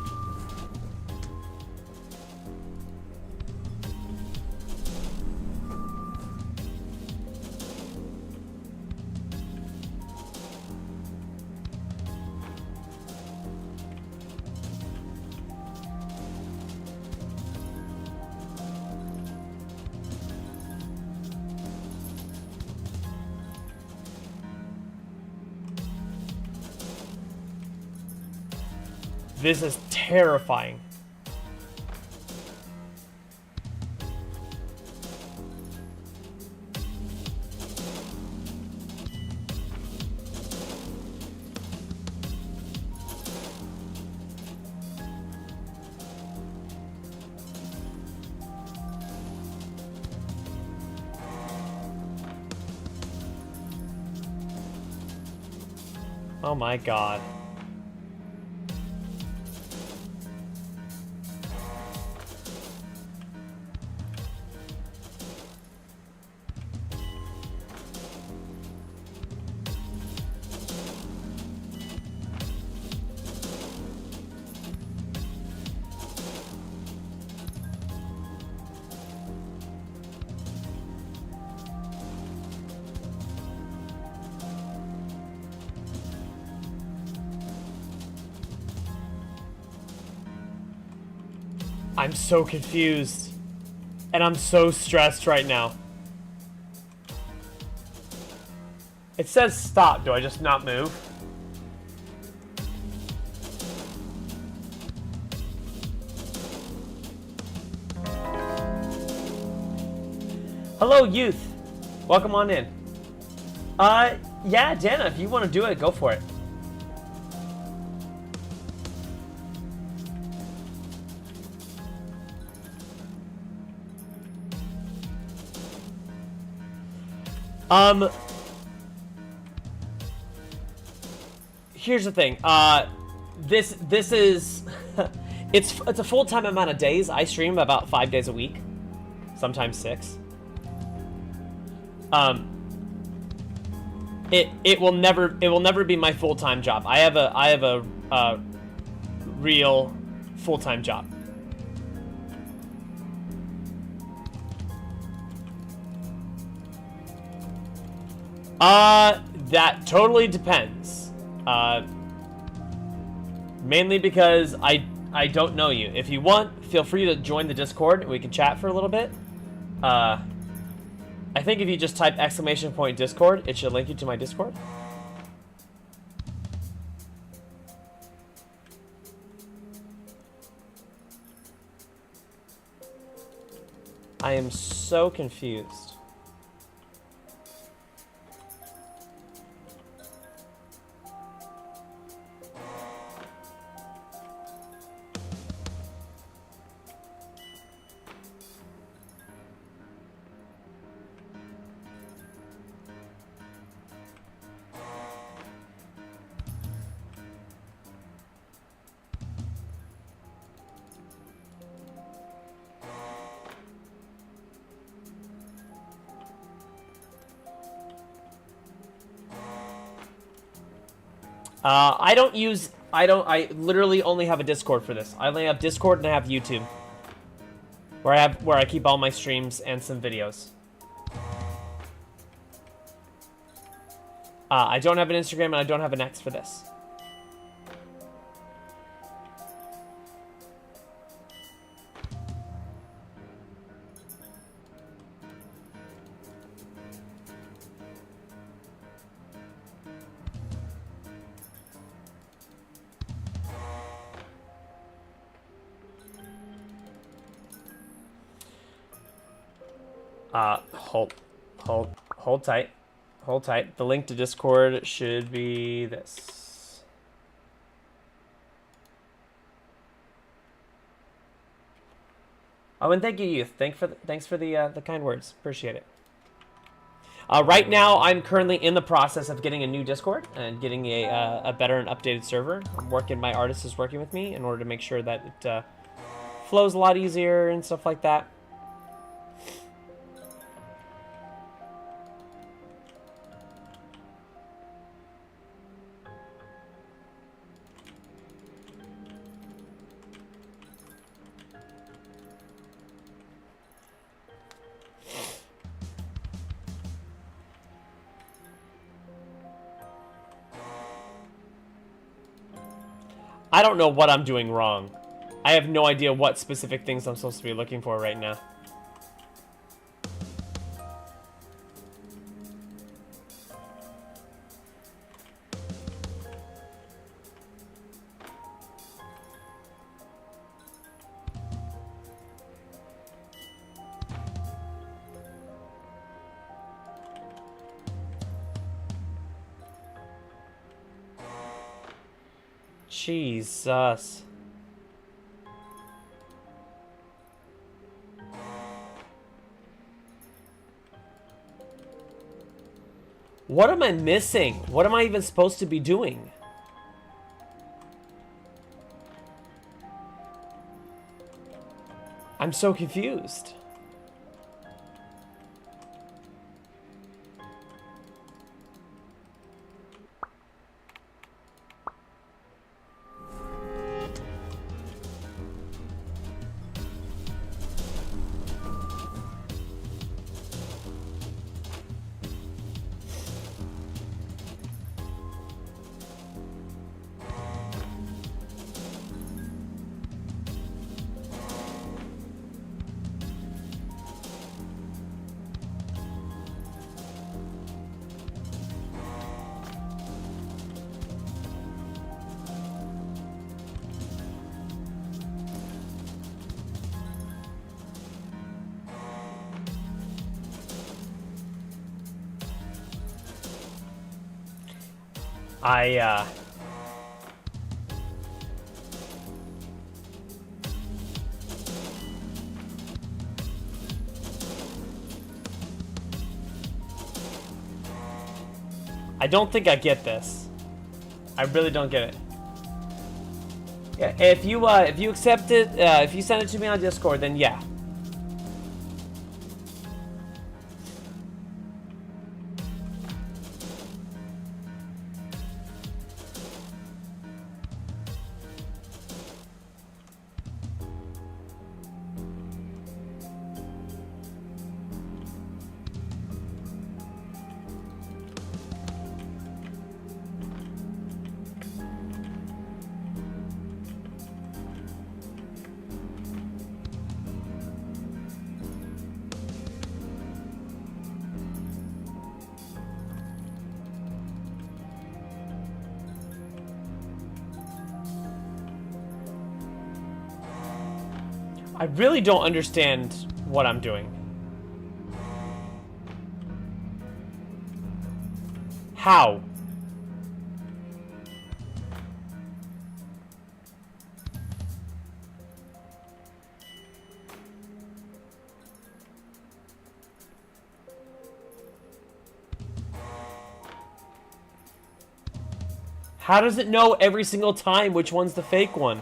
This is terrifying. Oh my God. I'm so confused. And I'm so stressed right now. It says stop. Do I just not move? Hello, youth. Welcome on in. Yeah, Dana, if you want to do it, go for it. Here's the thing. This is it's a full-time amount of days. I stream about 5 days a week, sometimes 6. it will never be my full-time job. I have a real full-time job. That totally depends. Mainly because I don't know you. If you want, feel free to join the Discord and we can chat for a little bit. I think if you just type !Discord, it should link you to my Discord. I am so confused. I literally only have a Discord for this. I only have Discord and I have YouTube. Where I keep all my streams and some videos. I don't have an Instagram and I don't have an X for this. Hold tight. Hold tight. The link to Discord should be this. Oh, and thank you, Youth. Thanks for the kind words. Appreciate it. Right now, I'm currently in the process of getting a new Discord and getting a better and updated server. My artist is working with me in order to make sure that it flows a lot easier and stuff like that. I don't know what I'm doing wrong. I have no idea what specific things I'm supposed to be looking for right now. Jesus. What am I missing? What am I even supposed to be doing? I'm so confused. I don't think I get this. I really don't get it. Yeah, if you accept it, if you send it to me on Discord, then yeah. I really don't understand what I'm doing. How? How does it know every single time which one's the fake one?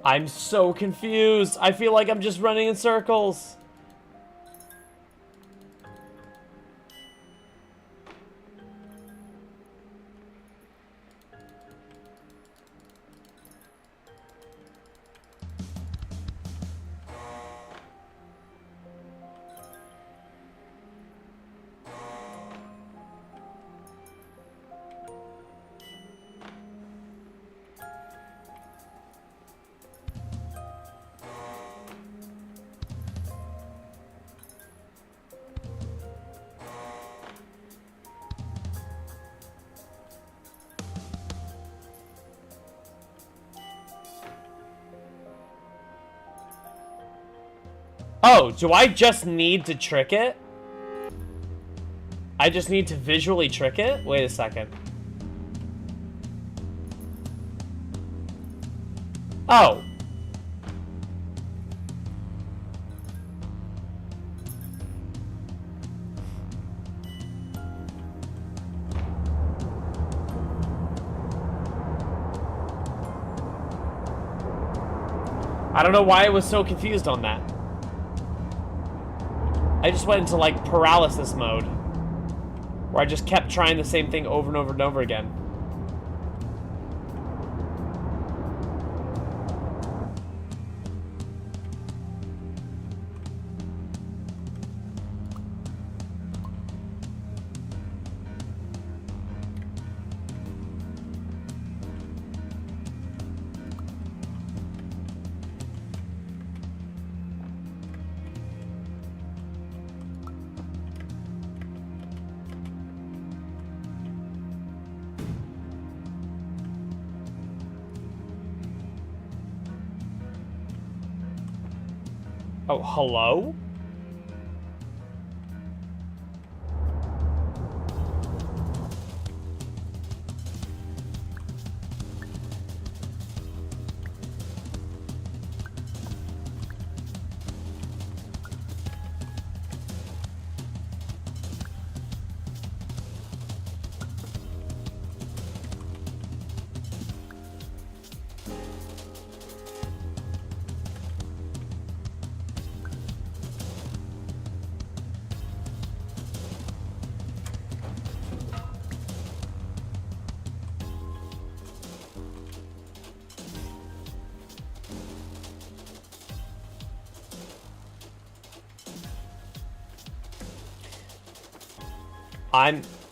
I'm so confused. I feel like I'm just running in circles. Oh, do I just need to trick it? I just need to visually trick it? Wait a second. Oh. I don't know why I was so confused on that. I just went into, like, paralysis mode. Where I just kept trying the same thing over and over and over again. Oh, hello?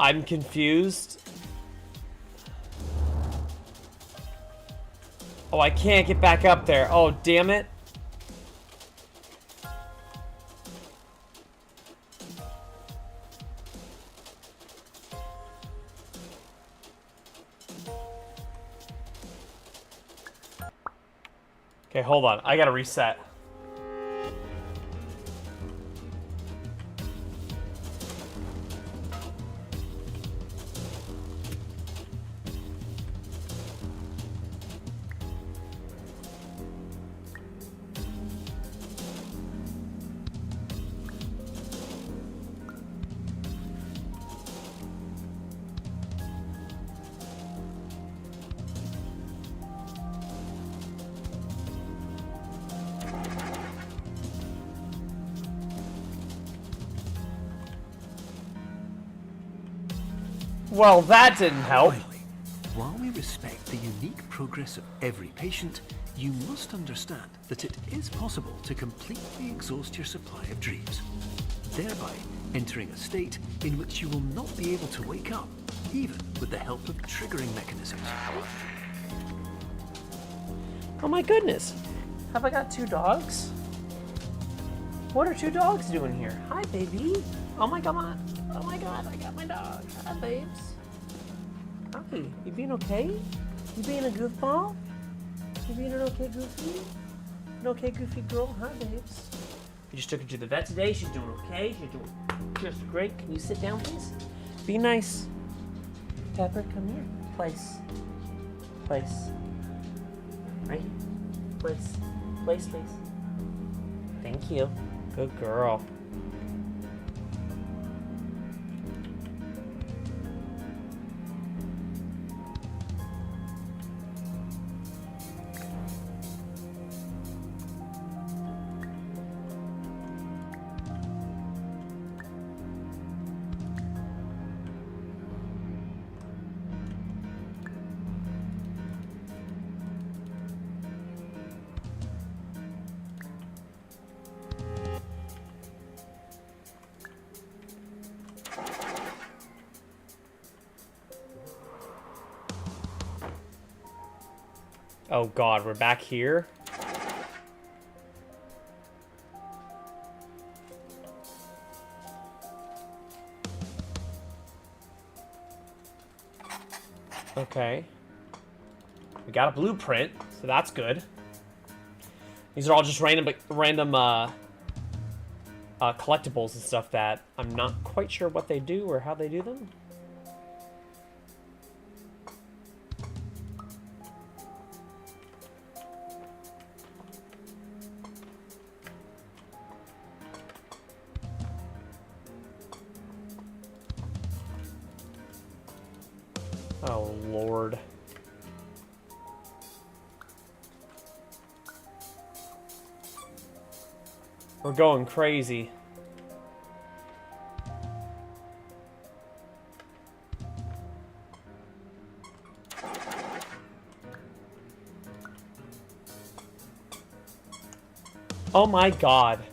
I'm confused. Oh, I can't get back up there. Oh, damn it. Okay, hold on. I gotta reset. Well, that didn't help. Finally, while we truly respect the unique progress of every patient, you must understand that it is possible to completely exhaust your supply of dreams, thereby entering a state in which you will not be able to wake up, even with the help of triggering mechanisms. Oh my goodness. Have I got 2 dogs? What are 2 dogs doing here? Hi, baby. Oh my god. Oh my god, I got my dog. Hi, babes. Hi, you being okay? You being a goofball? You being an okay goofy? An okay goofy girl? Hi, babes. We just took her to the vet today. She's doing okay. She's doing just great. Can you sit down, please? Be nice. Pepper, come here. Place. Place. Right here. Place. Place, please. Thank you. Good girl. Oh god, we're back here? Okay. We got a blueprint, so that's good. These are all just random collectibles and stuff that I'm not quite sure what they do or how they do them. Oh, Lord. We're going crazy. Oh my god.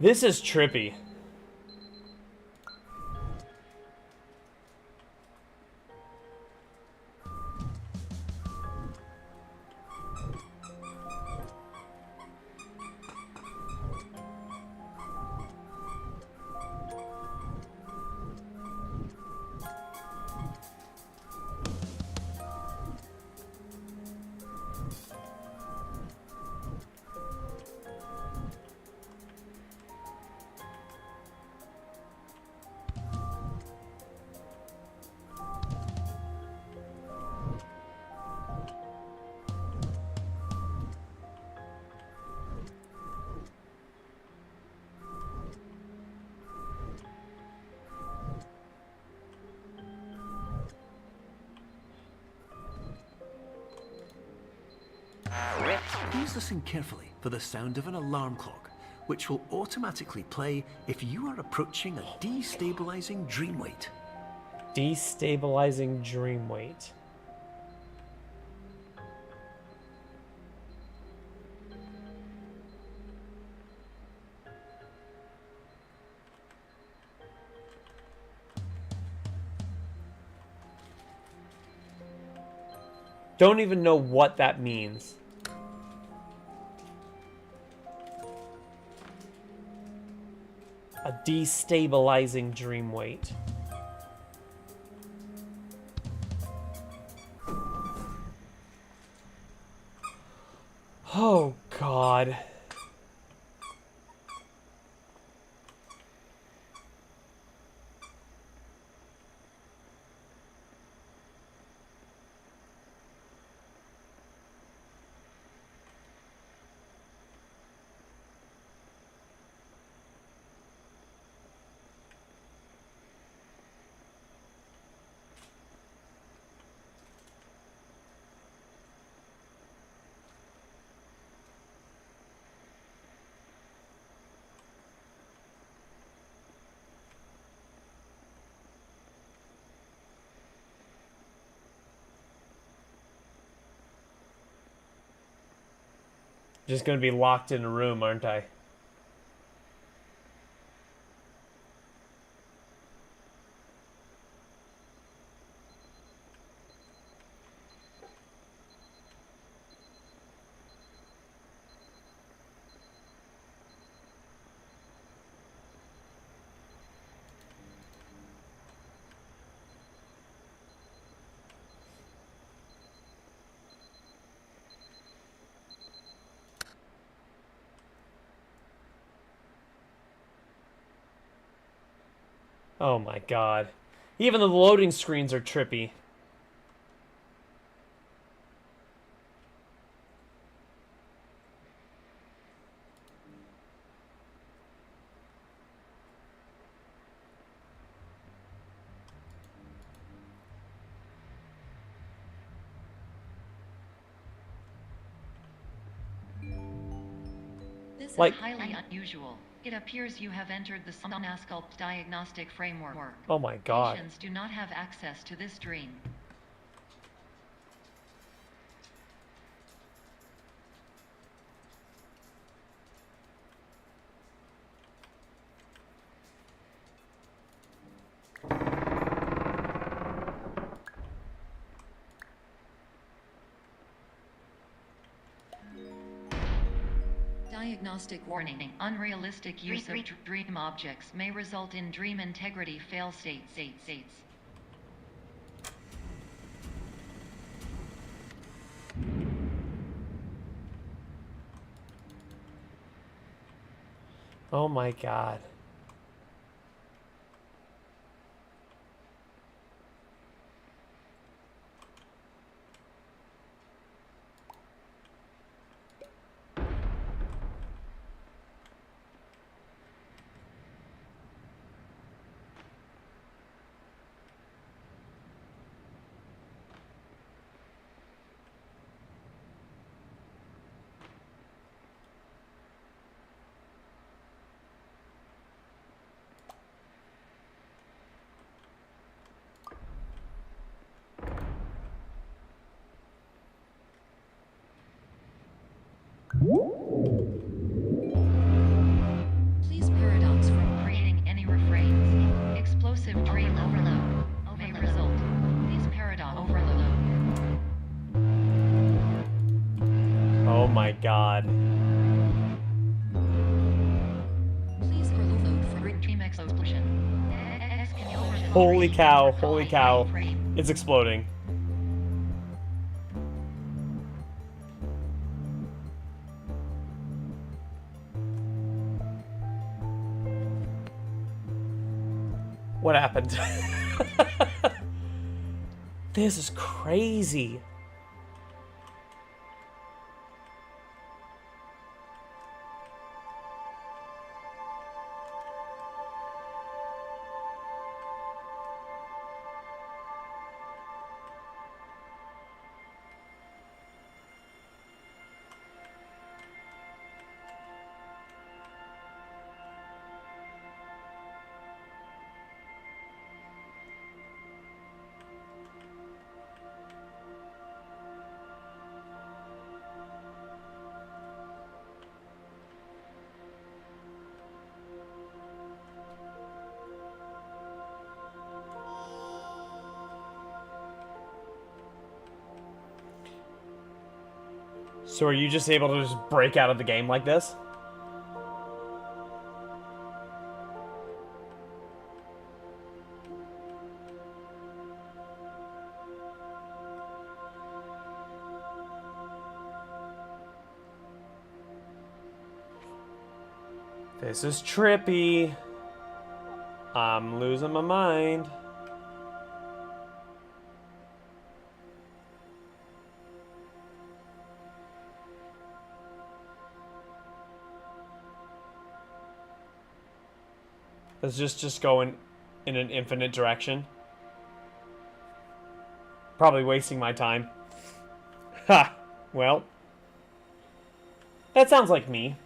This is trippy. Please listen carefully for the sound of an alarm clock, which will automatically play if you are approaching a destabilizing dream weight. Destabilizing dream weight. Don't even know what that means. A destabilizing dream weight. Oh, God. Just gonna be locked in a room, aren't I? Oh my god. Even the loading screens are trippy. This Like- is highly unusual. It appears you have entered the Somnasculpt diagnostic framework. Oh my god. Patients do not have access to this dream. Diagnostic warning. Unrealistic use of dream objects may result in dream integrity fail states. Oh my god. Please paradox from creating any refrains. Explosive dream overload may result. Please paradox overload. Oh my god. Please overload for dream explosion. Holy cow, holy cow. It's exploding. What happened? This is crazy. So are you just able to just break out of the game like this? This is trippy. I'm losing my mind. Let's just going in an infinite direction. Probably wasting my time. Ha! Well. That sounds like me.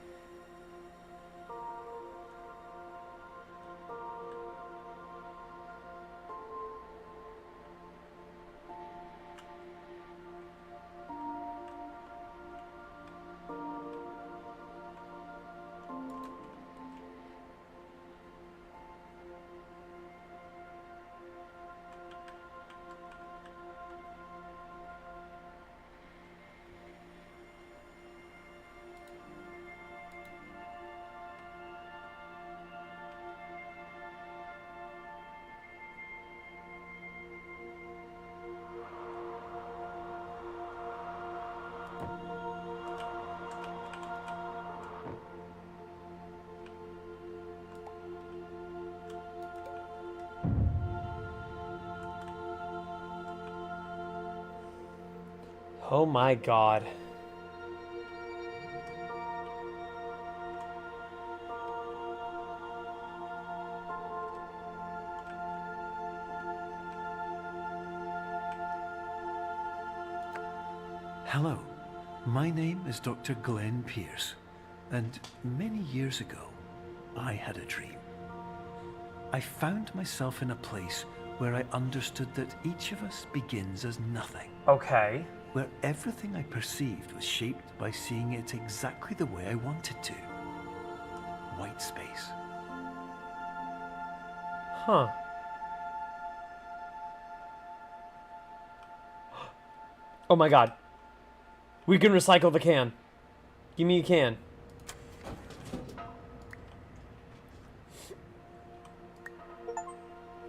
Oh my god. Hello, my name is Dr. Glenn Pierce, and many years ago, I had a dream. I found myself in a place where I understood that each of us begins as nothing, Okay. where everything I perceived was shaped by seeing it exactly the way I wanted to. White space. Huh. Oh my god. We can recycle the can. Give me a can.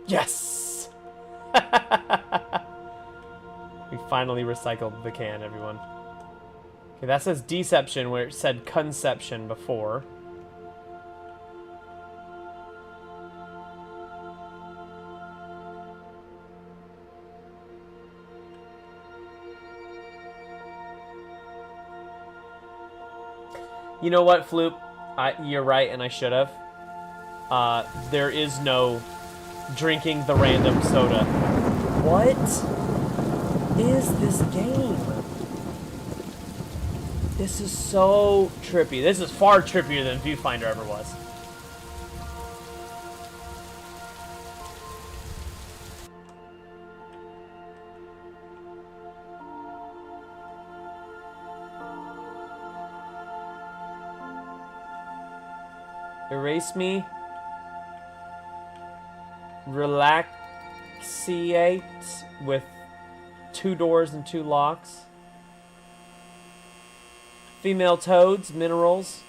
Yes! We finally recycled the can, everyone. Okay, that says deception where it said conception before. You know what, Floop? You're right, and I should have. There is no drinking the random soda. What is this game? This is so trippy. This is far trippier than Viewfinder ever was. Erase me. Relaxiate with 2 doors and 2 locks. Female toads, minerals.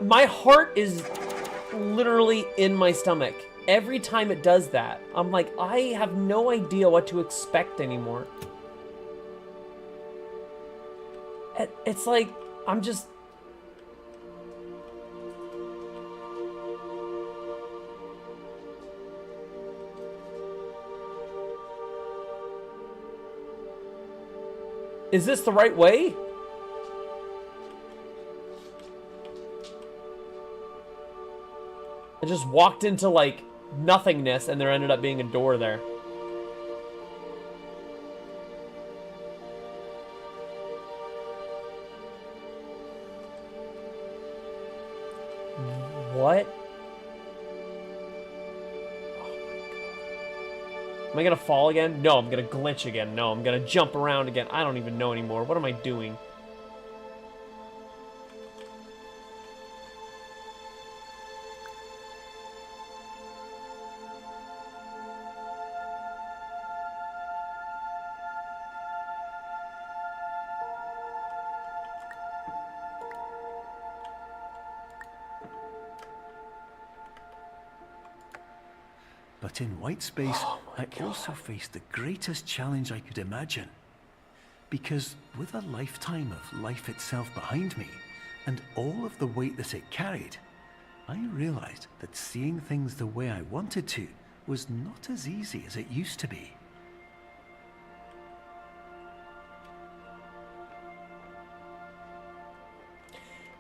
My heart is literally in my stomach. Every time it does that, I'm like, I have no idea what to expect anymore. It's like, I'm just... Is this the right way? I just walked into, like, nothingness, and there ended up being a door there. What? Am I gonna fall again? No, I'm gonna glitch again. No, I'm gonna jump around again. I don't even know anymore. What am I doing? But in white space, I also faced the greatest challenge I could imagine. Because with a lifetime of life itself behind me, and all of the weight that it carried, I realized that seeing things the way I wanted to was not as easy as it used to be.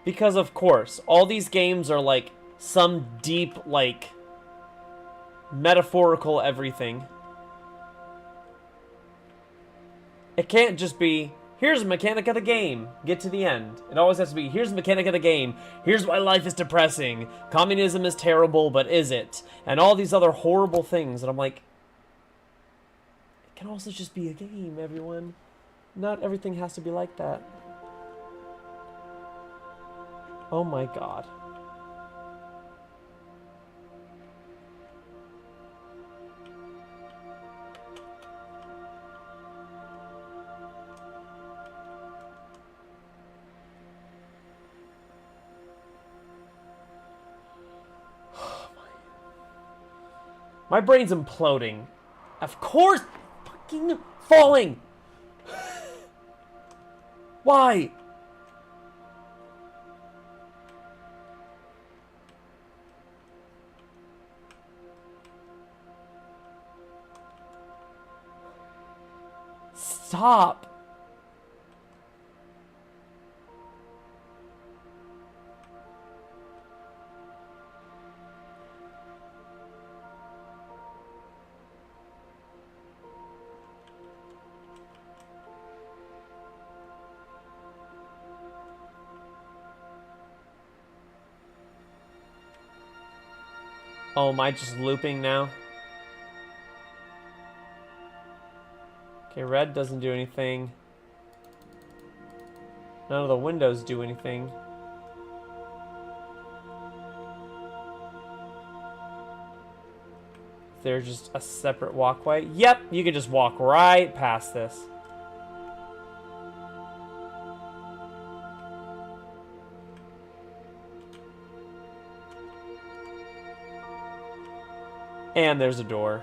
Because, of course, all these games are like some deep, like, metaphorical everything. It can't just be, here's the mechanic of the game, get to the end. It always has to be, here's the mechanic of the game, here's why life is depressing, communism is terrible, but is it? And all these other horrible things, and I'm like, it can also just be a game, everyone. Not everything has to be like that. Oh my god. My brain's imploding. Of course! Fucking falling! Why? top. Oh, am I just looping now? Okay, red doesn't do anything. None of the windows do anything. There's just a separate walkway. Yep, you can just walk right past this. And there's a door.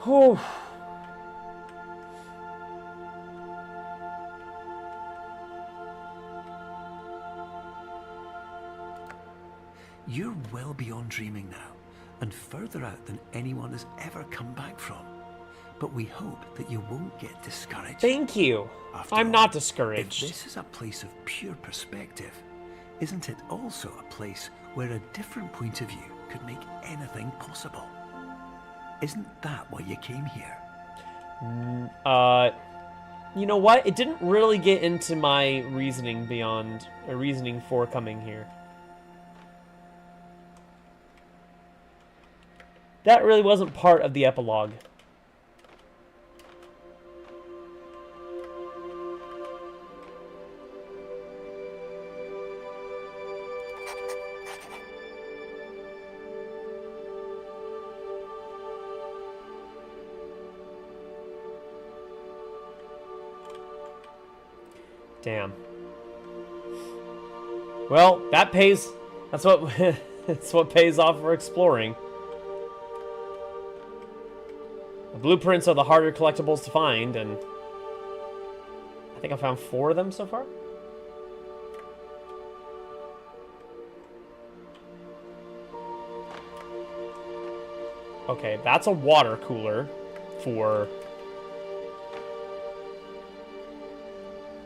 Whew. You're well beyond dreaming now, and further out than anyone has ever come back from. But we hope that you won't get discouraged. Thank you. After I'm all, not if discouraged. this is a place of pure perspective, isn't it also a place where a different point of view could make anything possible? Isn't that why you came here? You know what? It didn't really get into my reasoning reasoning for coming here. That really wasn't part of the epilogue. Damn. Well, that pays. That's what that's what pays off for exploring. The blueprints are the harder collectibles to find, and I think I found 4 of them so far. Okay, that's a water cooler for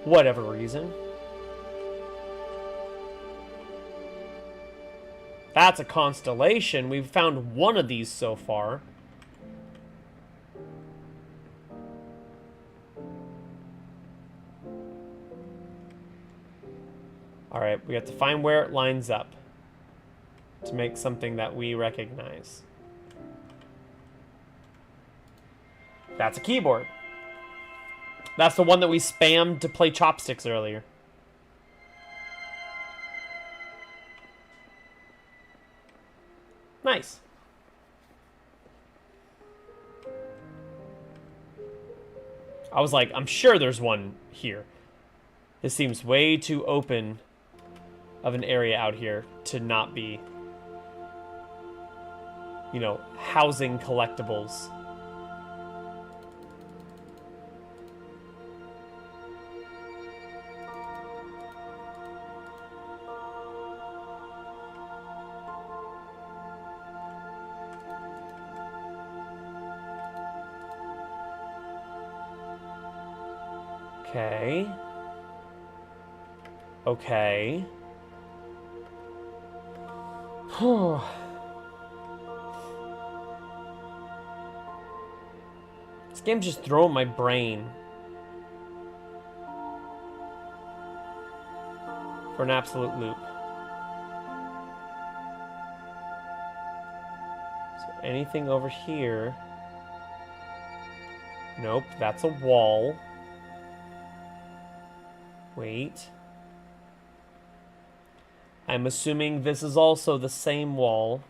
whatever reason. That's a constellation. We've found one of these so far. Alright, we have to find where it lines up to make something that we recognize. That's a keyboard. That's the one that we spammed to play chopsticks earlier. Nice. I was like, I'm sure there's one here. This seems way too open of an area out here to not be, you know, housing collectibles. Okay. Okay. This game's just throwing my brain for an absolute loop. So anything over here? Nope, that's a wall. Wait. I'm assuming this is also the same wall.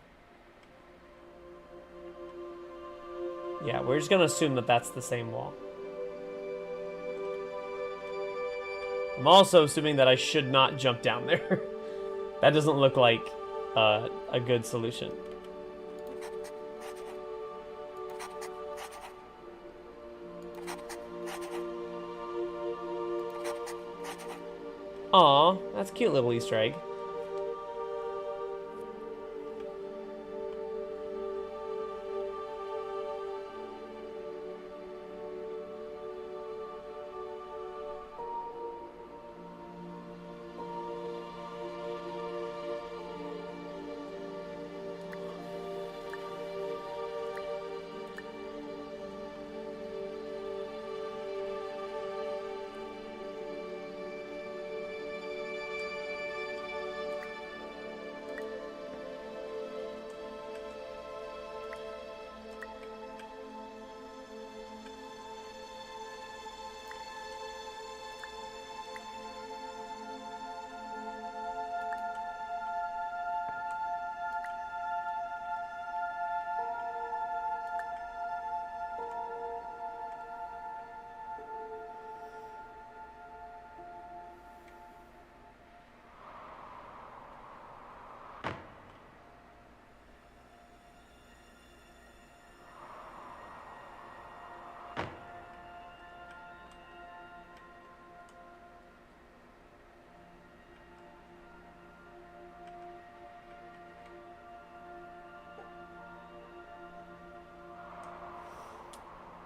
Yeah, we're just gonna assume that that's the same wall. I'm also assuming that I should not jump down there. That doesn't look like a good solution. Aw, that's a cute little Easter egg.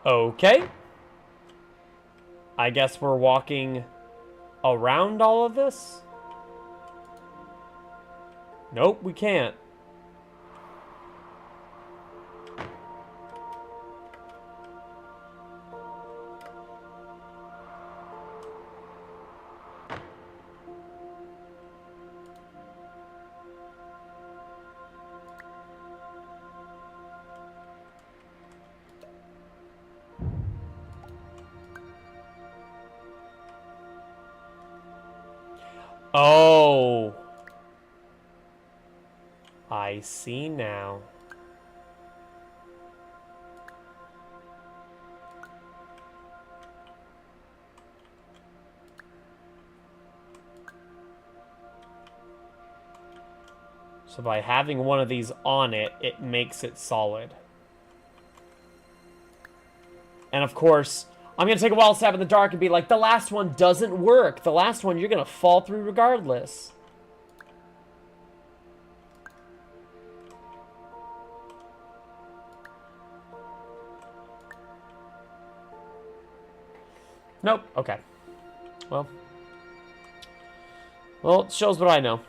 Okay. I guess we're walking around all of this? Nope, we can't. Oh. I see now. So by having one of these on it, it makes it solid. And of course, I'm going to take a wild stab in the dark and be like, the last one doesn't work. The last one, you're going to fall through regardless. Nope. Okay. Well, it shows what I know.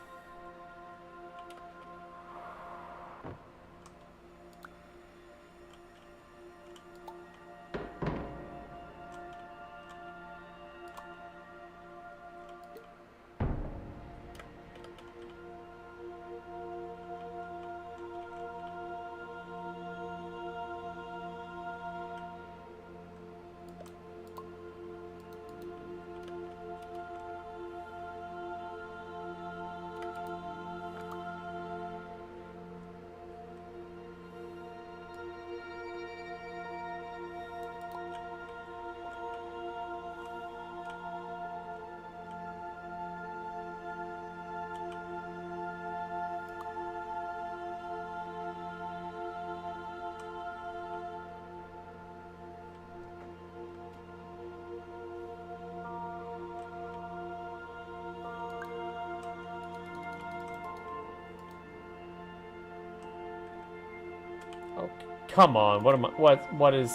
Oh, come on. What am I, what is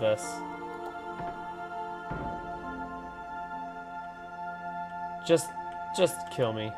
this? Just kill me.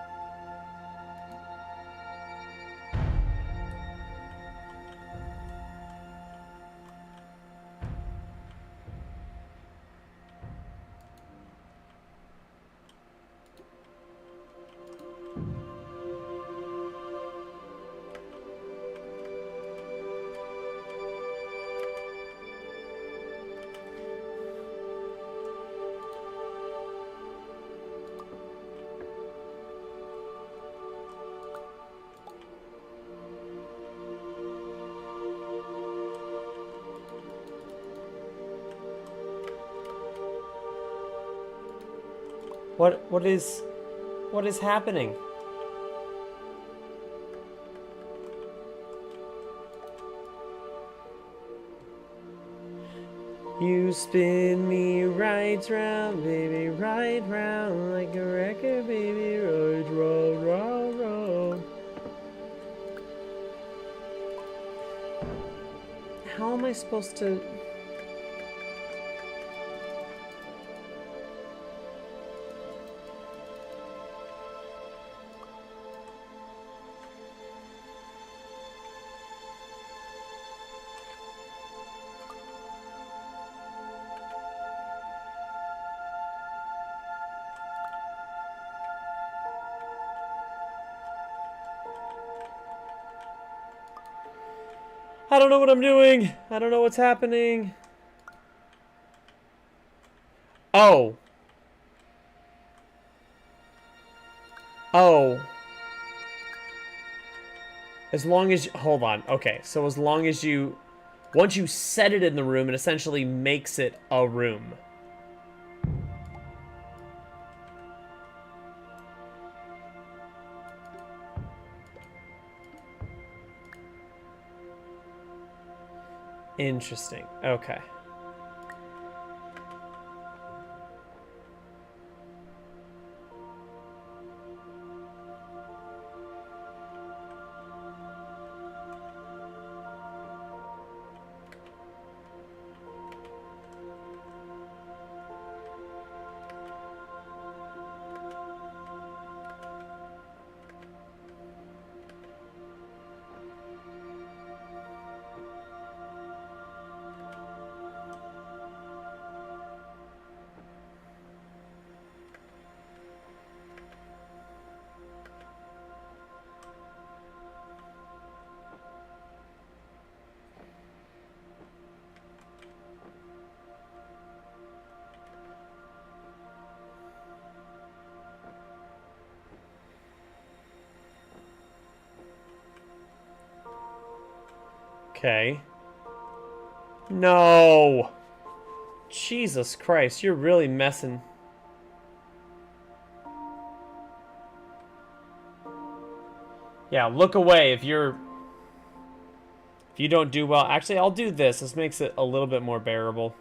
What is happening? You spin me right round, baby, right round like a record, baby, right round, round, round. How am I supposed to? I don't know what I'm doing. I don't know what's happening. Oh. Oh. As long as... Hold on. Okay, so as long as you... Once you set it in the room, it essentially makes it a room. Interesting. Okay. Okay. No! Jesus Christ, you're really messing. Yeah, look away if you don't do well. Actually, I'll do this. This makes it a little bit more bearable.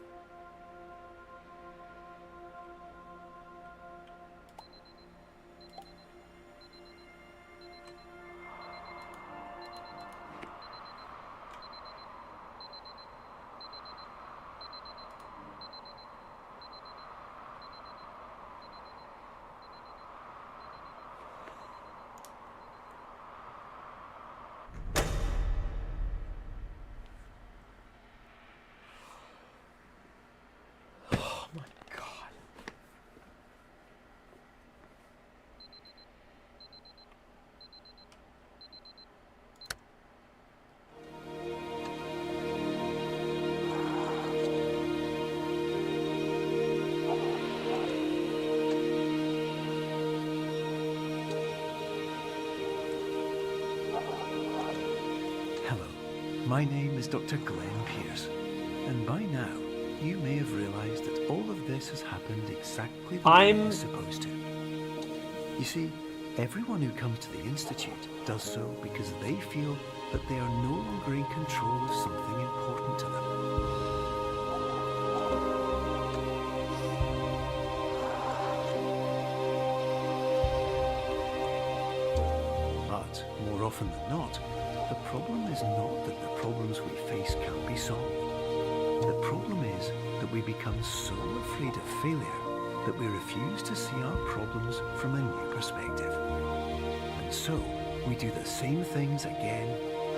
Hello, my name is Dr. Glenn Pierce, and by now you may have realized that all of this has happened exactly the way it was supposed to. You see, everyone who comes to the Institute does so because they feel that they are no longer in control of something important to them. But more often than not, the problem is not that the problems we face can't be solved. The problem is that we become so afraid of failure that we refuse to see our problems from a new perspective. And so, we do the same things again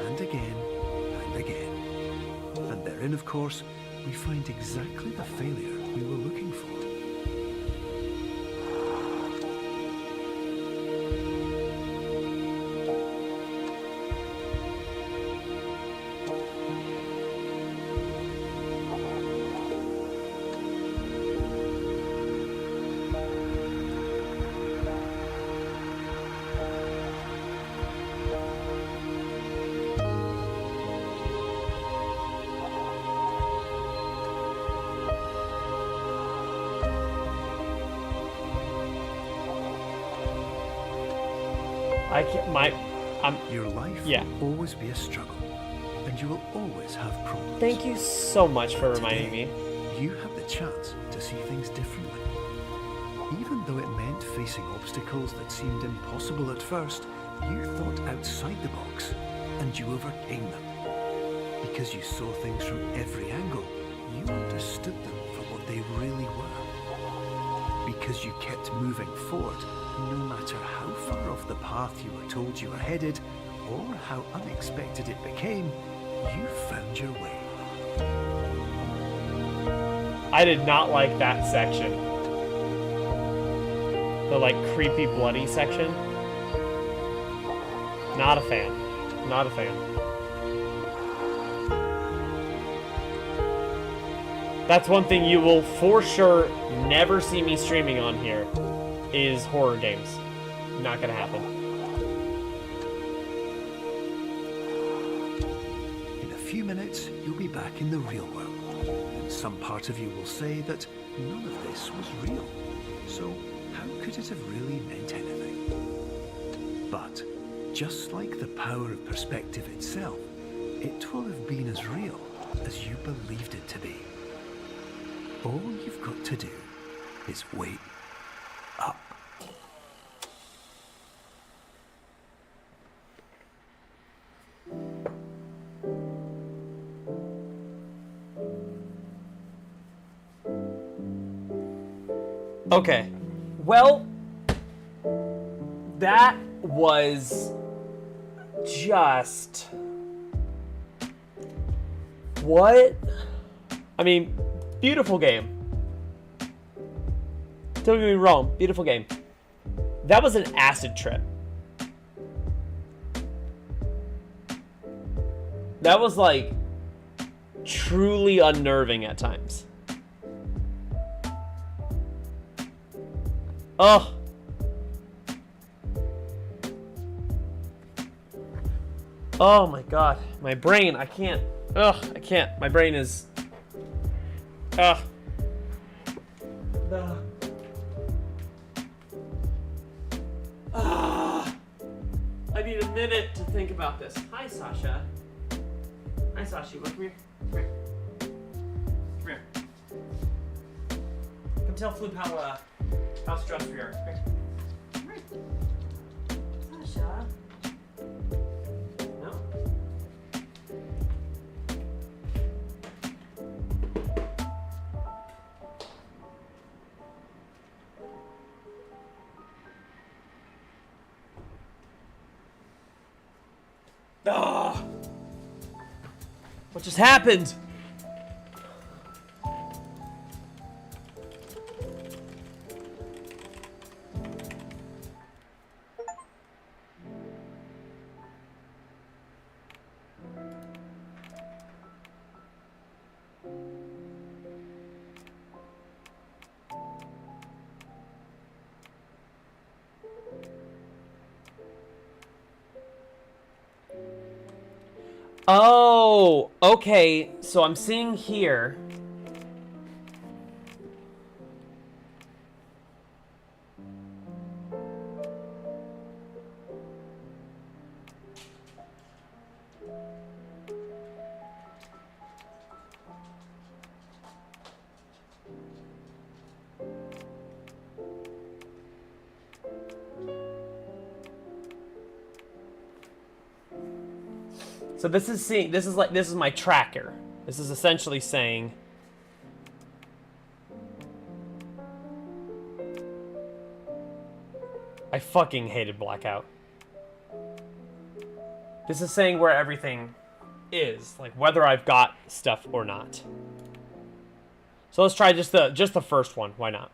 and again and again. And therein, of course, we find exactly the failure we were looking for. I can't. Your life Yeah. will always be a struggle, and you will always have problems. Thank you so much for reminding me. You have the chance to see things differently. Even though it meant facing obstacles that seemed impossible at first, you thought outside the box, and you overcame them. Because you saw things from every angle, you understood them for what they really were. Because you kept moving forward, no matter how far off the path you were told you were headed, or how unexpected it became, you found your way. I did not like that section. The, like, creepy, bloody section. Not a fan. Not a fan. That's one thing you will for sure never see me streaming on here, is horror games. Not gonna happen. In a few minutes, you'll be back in the real world. And some part of you will say that none of this was real. So how could it have really meant anything? But just like the power of perspective itself, it will have been as real as you believed it to be. All you've got to do is wait up. Okay. Well, that was just... What? I mean, beautiful game. Don't get me wrong, beautiful game. That was an acid trip. That was like truly unnerving at times. Oh. Oh my god. My brain, I can't. Ugh, I can't. My brain is... Ugh. I need a minute to think about this. Hi, Sasha. Hi, Sasha. Come here. Come here. Come here. Come tell Floop how stressed we are. Come here. Come here. Sasha. No? Ah! What just happened? Oh, okay. So I'm seeing here. So this is my tracker. This is essentially saying I fucking hated Blackout. This is saying where everything is, like whether I've got stuff or not. So let's try just the first one. Why not?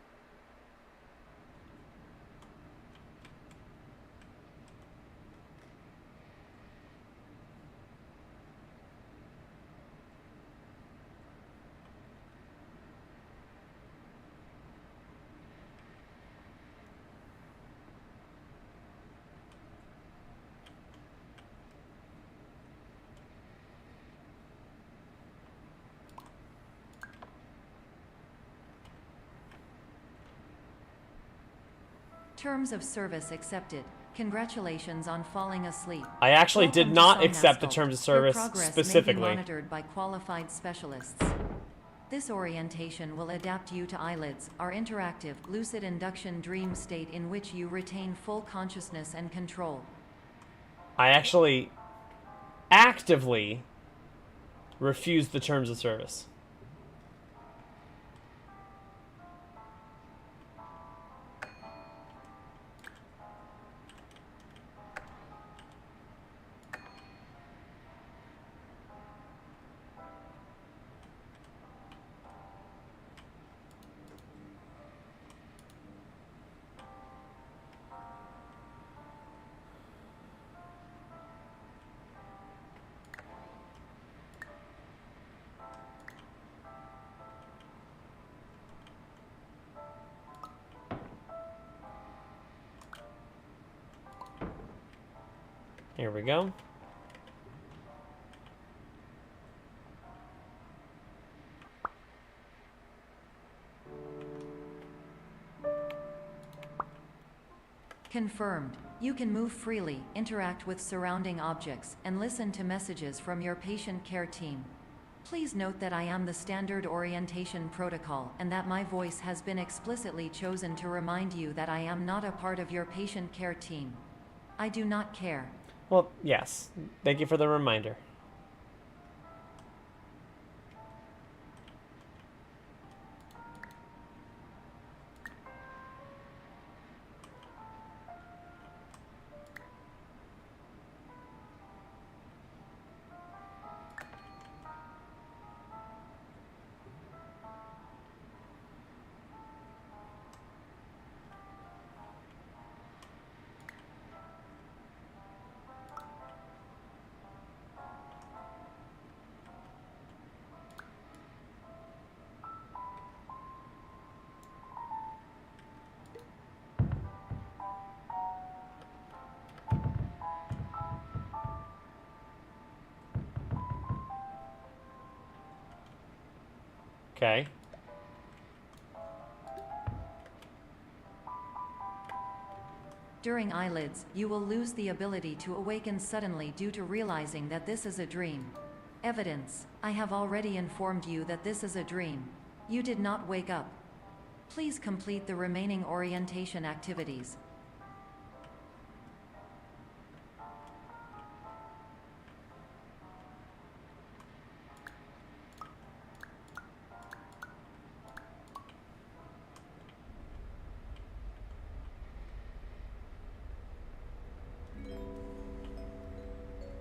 Terms of service accepted. Congratulations on falling asleep. I actually did Welcome not to accept the Somnasculpt. terms of Your service progress specifically. may be monitored by qualified specialists. This orientation will adapt you to eyelids, our interactive, lucid induction dream state in which you retain full consciousness and control. I actually actively refused the terms of service. Here we go. Confirmed. You can move freely, interact with surrounding objects, and listen to messages from your patient care team. Please note that I am the standard orientation protocol and that my voice has been explicitly chosen to remind you that I am not a part of your patient care team. I do not care. Well, yes. Thank you for the reminder. Okay. During eyelids, you will lose the ability to awaken suddenly due to realizing that this is a dream. Evidence: I have already informed you that this is a dream. You did not wake up. Please complete the remaining orientation activities.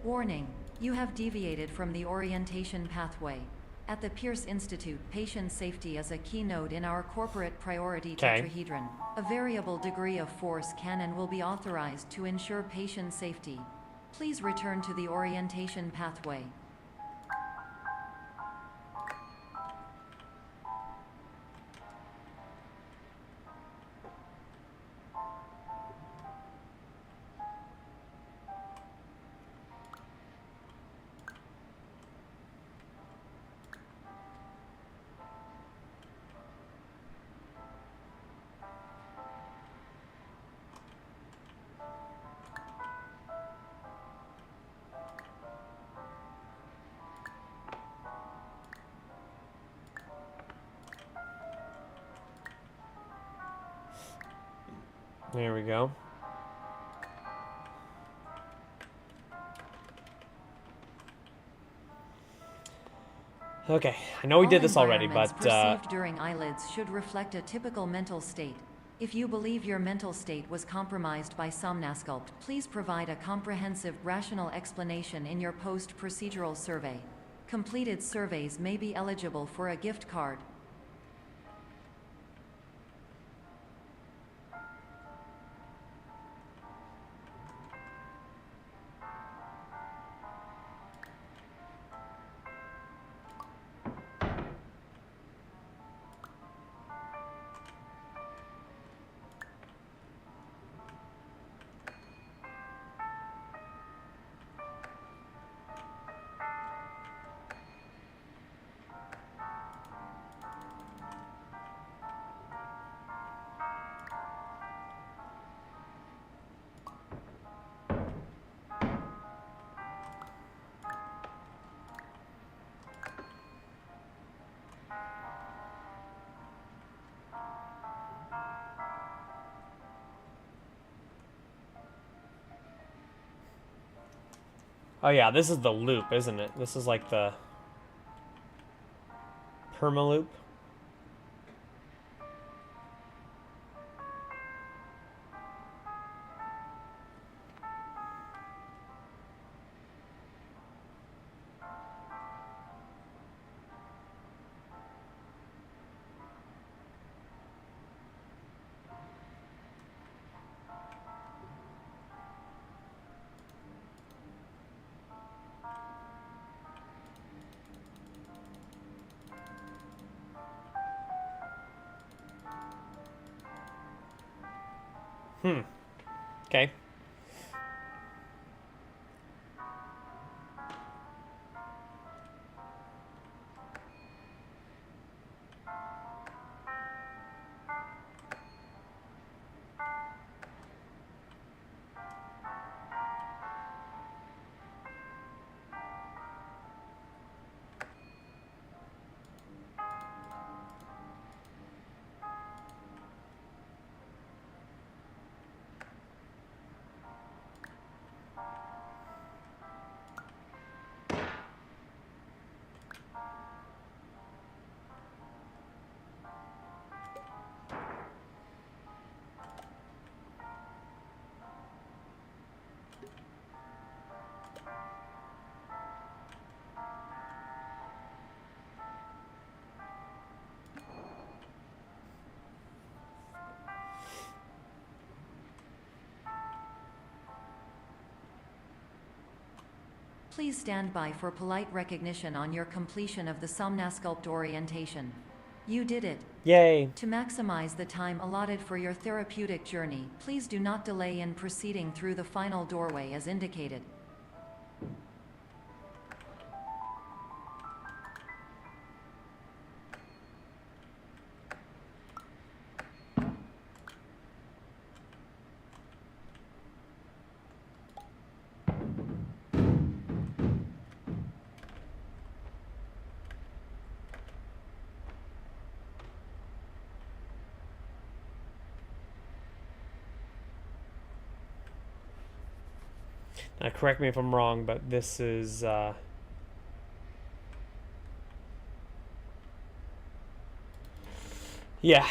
Warning: you have deviated from the orientation pathway. At the Pierce Institute, patient safety is a keynote in our corporate priority tetrahedron. A variable degree of force can and will be authorized to ensure patient safety. Please return to the orientation pathway. There we go. Okay, I know we did this already, but perceived during eyelids should reflect a typical mental state. If you believe your mental state was compromised by Somnasculpt, please provide a comprehensive, rational explanation in your post-procedural survey. Completed surveys may be eligible for a gift card. oh yeah, this is the loop, isn't it? This is like the perma-loop. Okay. Please stand by for polite recognition on your completion of the Somnasculpt orientation. You did it. Yay. To maximize the time allotted for your therapeutic journey, please do not delay in proceeding through the final doorway as indicated. Correct me if I'm wrong, but this is... Yeah.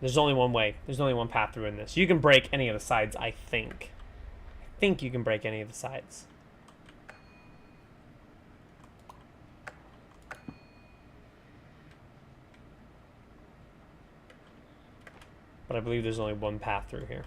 There's only one way. There's only one path through in this. You can break any of the sides, I think. I think you can break any of the sides. But I believe there's only one path through here.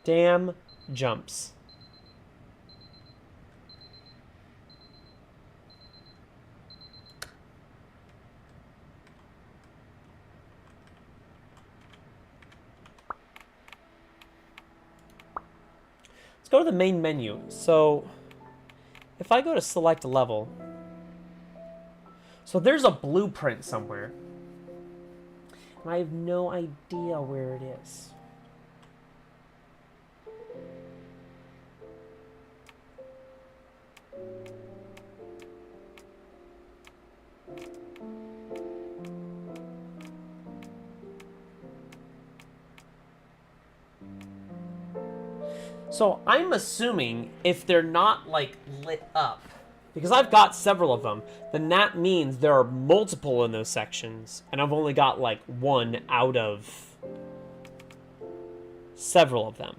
Damn jumps. Let's go to the main menu. So, if I go to select a level, so there's a blueprint somewhere, and I have no idea where it is. So I'm assuming if they're not like lit up, because I've got several of them, then that means there are multiple in those sections, and I've only got like one out of several of them.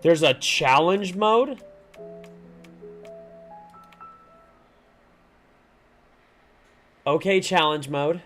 There's a challenge mode? Okay, challenge mode.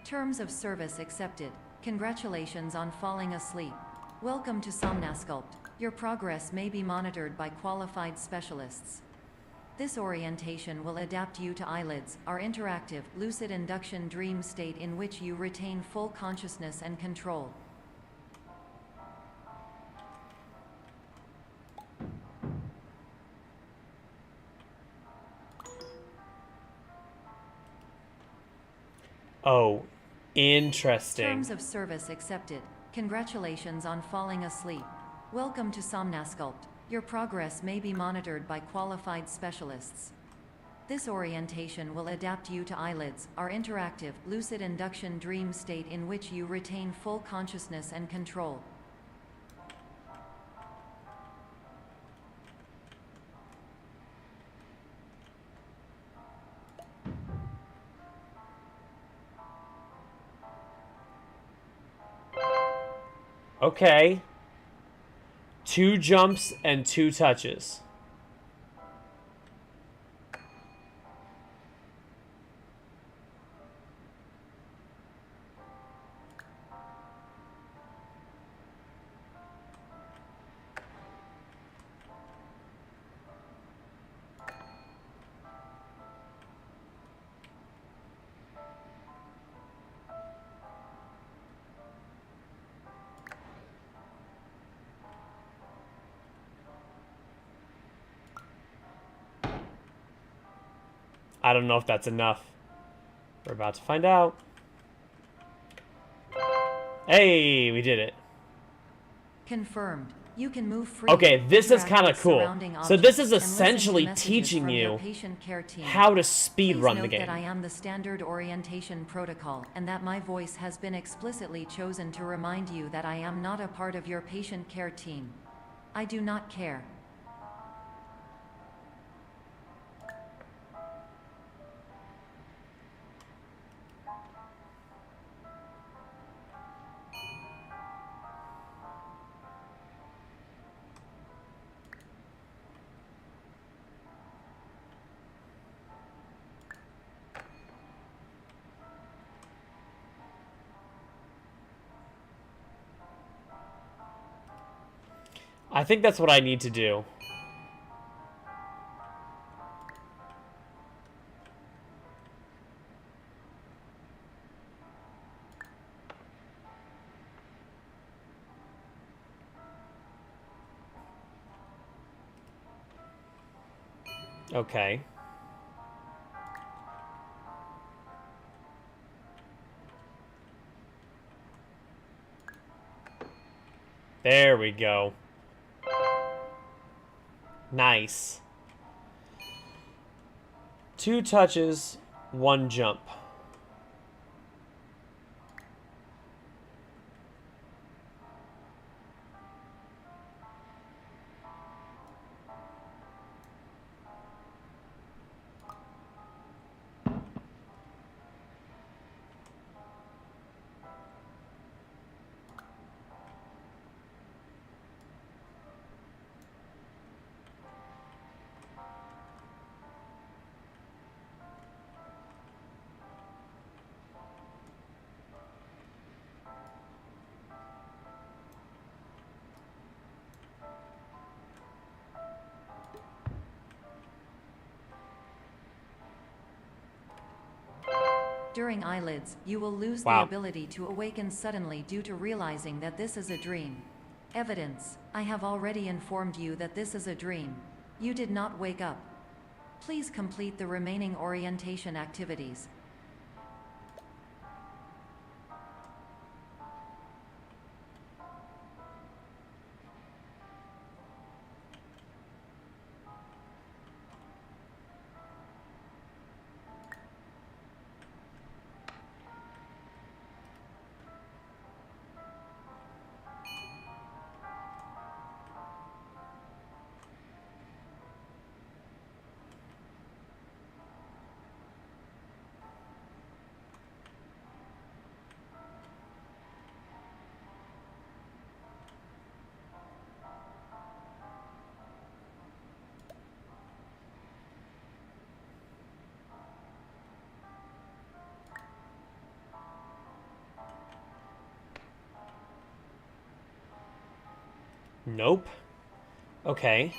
Terms of service accepted. Congratulations on falling asleep. Welcome to Somnasculpt. Your progress may be monitored by qualified specialists. This orientation will adapt you to eyelids, our interactive, lucid induction dream state in which you retain full consciousness and control. Oh, interesting. Terms of service accepted. Congratulations on falling asleep. Welcome to Somnasculpt. Your progress may be monitored by qualified specialists. This orientation will adapt you to eyelids, our interactive, lucid induction dream state in which you retain full consciousness and control. Okay. 2 jumps and 2 touches. I don't know if that's enough. We're about to find out. Hey, we did it. Confirmed. You can move freely, Okay, this is interact kind of with cool. surrounding So this objects, is and listen to essentially messages teaching from your you patient care team. how to speed Please run note the that I game. am the standard orientation protocol, and that my voice has been explicitly chosen to remind you that I am not a part of your patient care team. I do not care. I think that's what I need to do. Okay. There we go. Nice. 2 touches, 1 jump. During eyelids, you will lose the Wow. ability to awaken suddenly due to realizing that this is a dream. Evidence: I have already informed you that this is a dream. You did not wake up. Please complete the remaining orientation activities. Nope. Okay.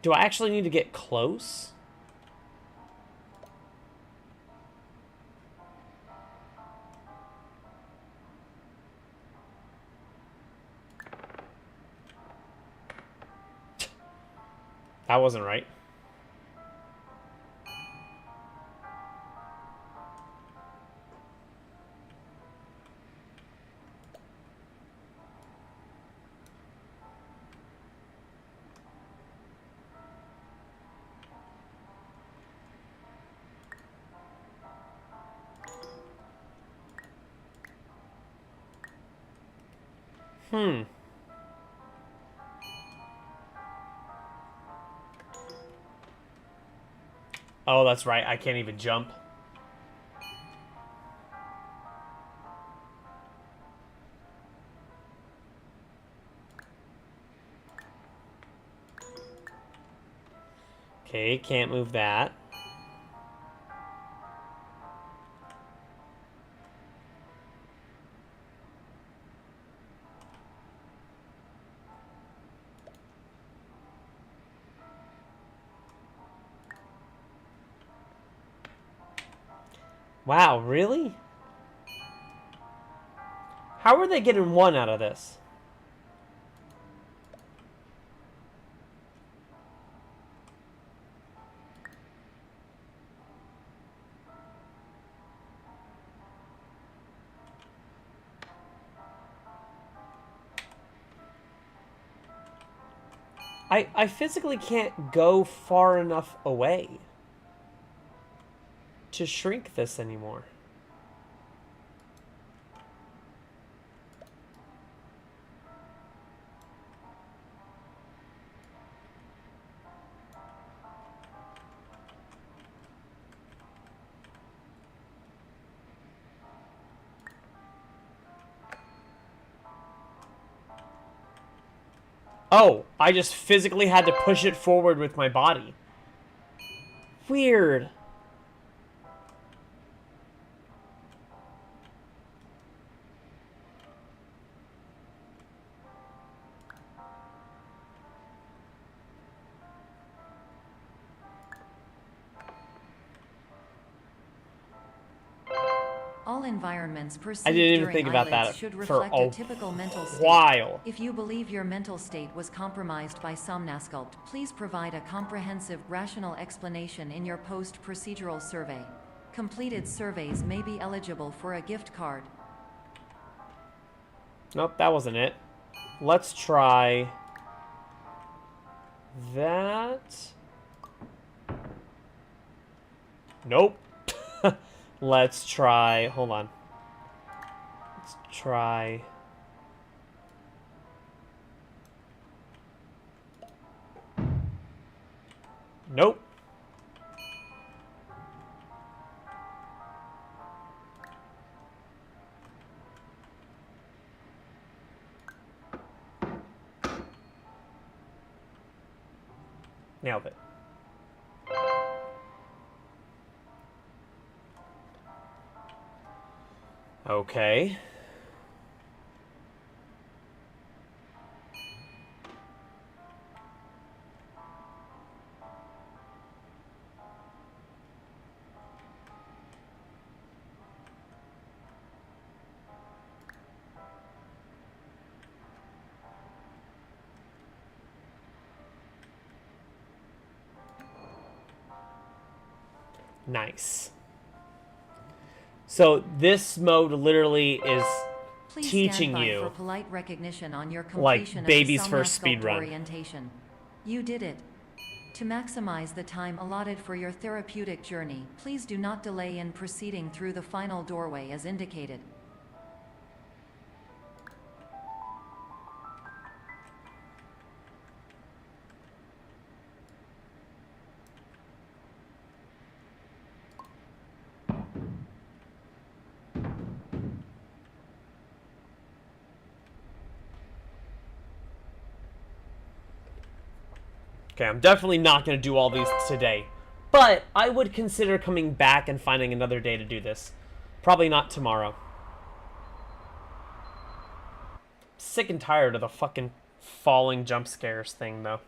Do I actually need to get close? That wasn't right. Oh, that's right. I can't even jump. Okay, can't move that. Wow, really? How are they getting one out of this? I physically can't go far enough away to shrink this anymore. Oh, I just physically had to push it forward with my body. Weird. All environments perceived I didn't even during think about eyelids that should for reflect a a typical mental state. while. If you believe your mental state was compromised by Somnasculpt, please provide a comprehensive, rational explanation in your post-procedural survey. Completed surveys may be eligible for a gift card. Nope, that wasn't it. Let's try that. Nope. Let's try, hold on. Let's try. Nope. Nailed it. Okay. Nice. So this mode literally is Please teaching stand by you for polite recognition on your like completion baby's of the first speed Somnasculpt run. orientation. You did it. To maximize the time allotted for your therapeutic journey, please do not delay in proceeding through the final doorway as indicated. Okay, I'm definitely not going to do all these today. But I would consider coming back and finding another day to do this. Probably not tomorrow. Sick and tired of the fucking falling jump scares thing, though.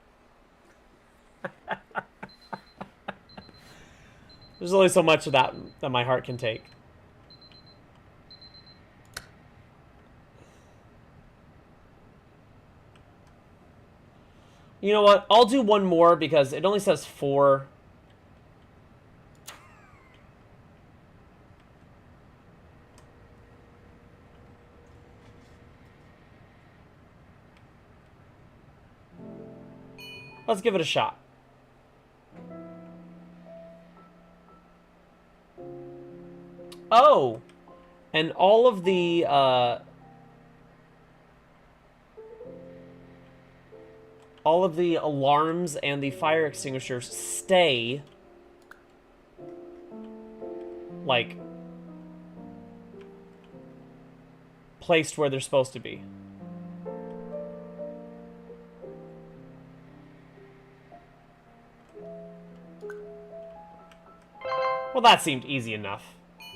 There's only so much of that my heart can take. You know what? I'll do one more because it only says 4. Let's give it a shot. Oh! And all of the, all of the alarms and the fire extinguishers stay, like, placed where they're supposed to be. Well, that seemed easy enough.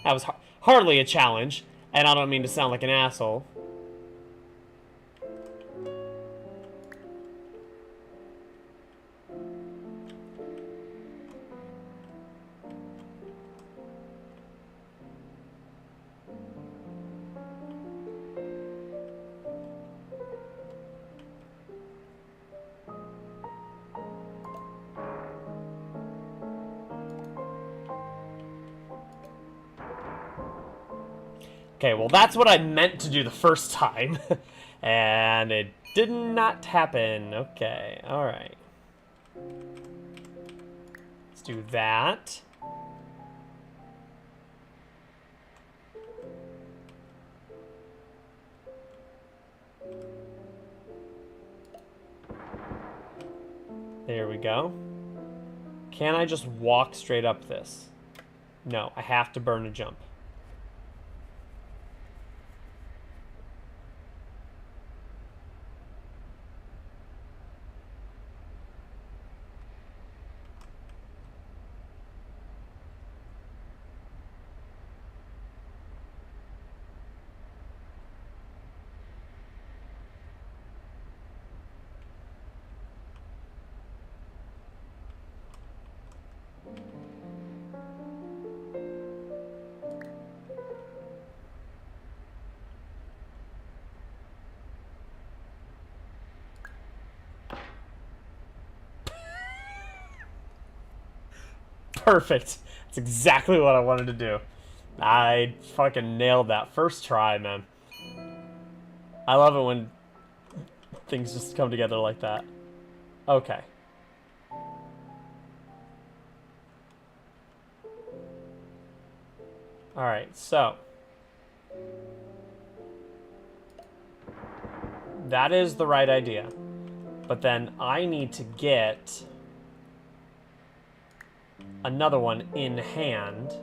That was hardly a challenge, and I don't mean to sound like an asshole. Okay, well that's what I meant to do the first time. And it did not happen. Okay, alright. Let's do that. There we go. Can I just walk straight up this? No, I have to burn a jump. Perfect. That's exactly what I wanted to do. I fucking nailed that first try, man. I love it when things just come together like that. Okay. Alright, so. That is the right idea. But then I need to get another one in hand.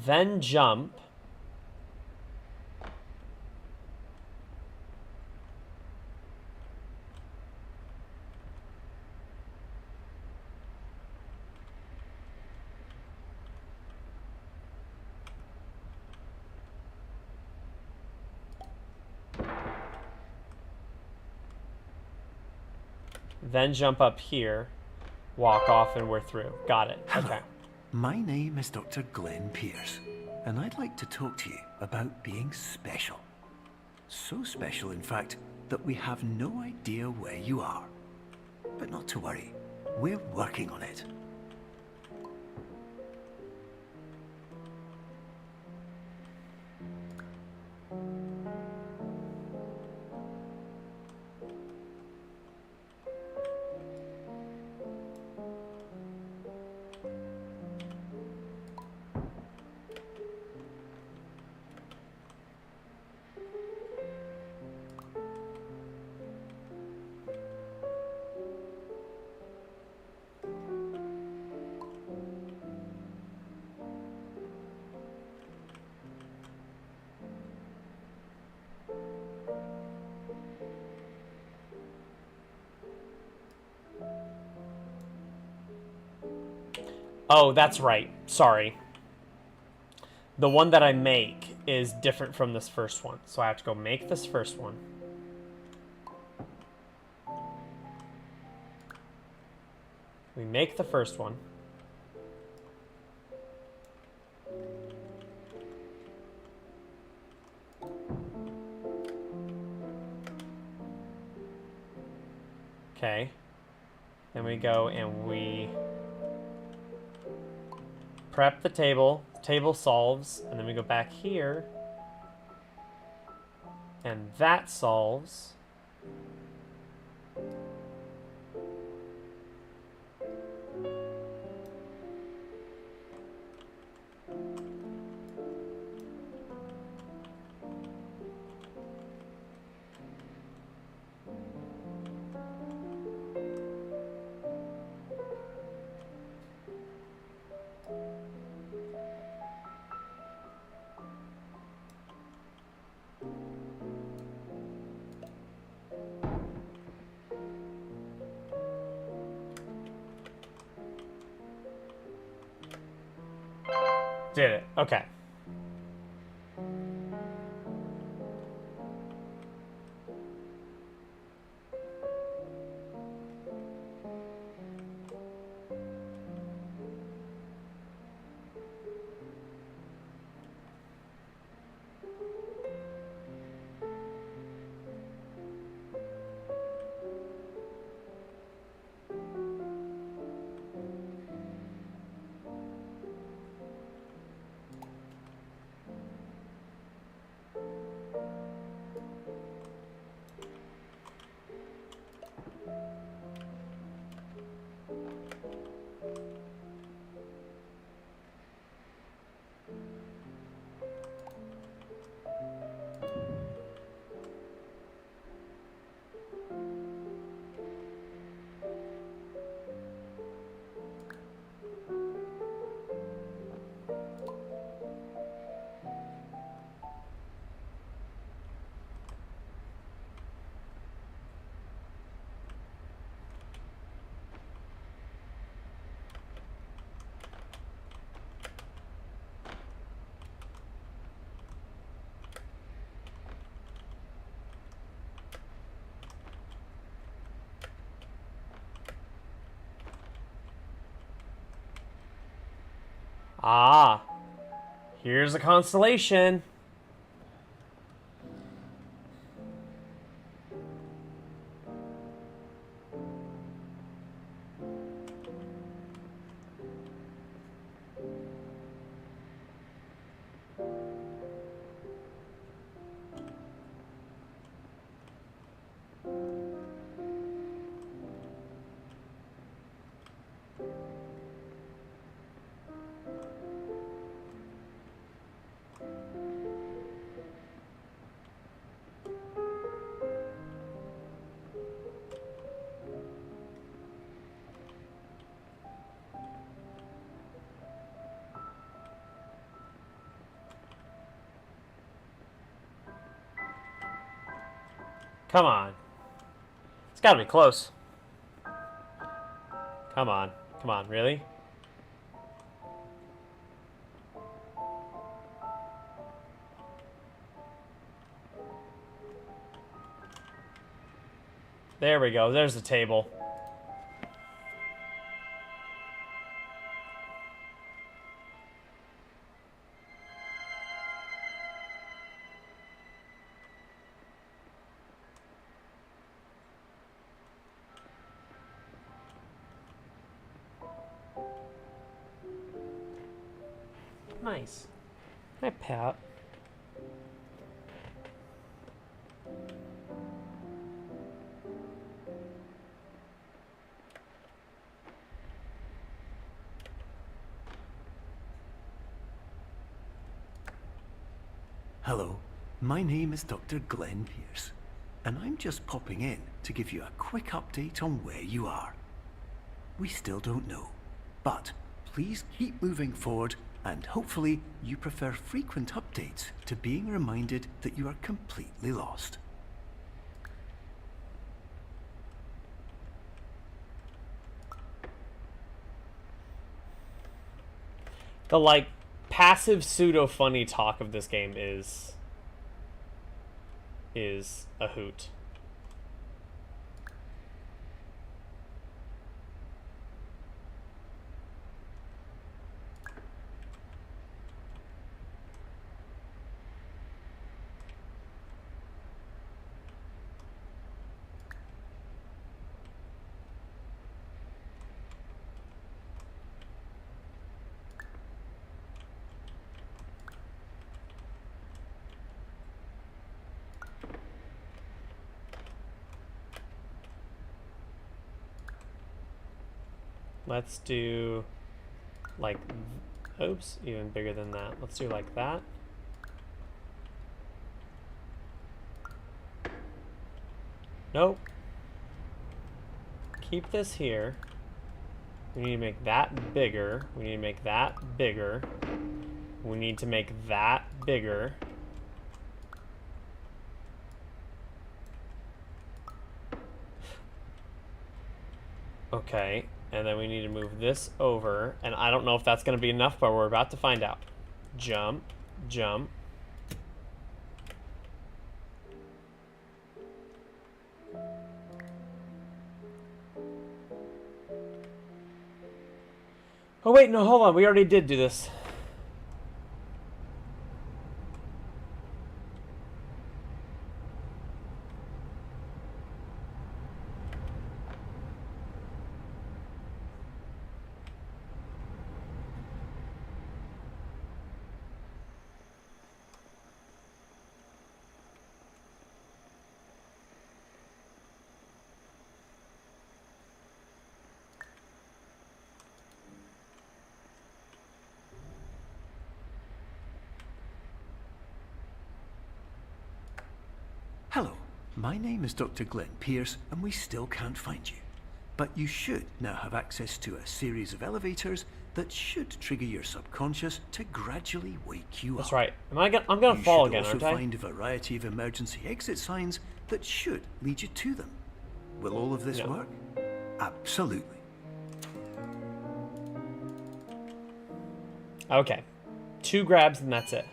Then jump. Then jump up here, walk off, and we're through. Got it. Okay. My name is Dr. Glenn Pierce, and I'd like to talk to you about being special. So special, in fact, that we have no idea where you are. But not to worry, we're working on it. Oh, that's right. Sorry. The one that I make is different from this first one. So I have to go make this first one. We make the first one. Okay. Then we go and we prep the table. Table solves, and then we go back here, and that solves. Did it. Okay. Ah, here's a constellation. Come on. It's gotta be close. Come on. Come on, really? There we go. There's the table. Nice. Hi, Pat. Hello, my name is Dr. Glenn Pierce, and I'm just popping in to give you a quick update on where you are. We still don't know, but please keep moving forward, and hopefully you prefer frequent updates to being reminded that you are completely lost. The, like, passive pseudo-funny talk of this game is a hoot. Let's do, like, oops, even bigger than that. Let's do like that. Nope. Keep this here. We need to make that bigger. We need to make that bigger. We need to make that bigger. Okay. And then we need to move this over, and I don't know if that's going to be enough, but we're about to find out. jump, jump. Oh wait, no, hold on. We already did do this. Hello, my name is Dr. Glenn Pierce, and we still can't find you. But you should now have access to a series of elevators that should trigger your subconscious to gradually wake you up. That's right. I'm gonna fall again, You aren't should also I? find a variety of emergency exit signs that should lead you to them. Will all of this No. work? Absolutely. Okay. 2 grabs and that's it.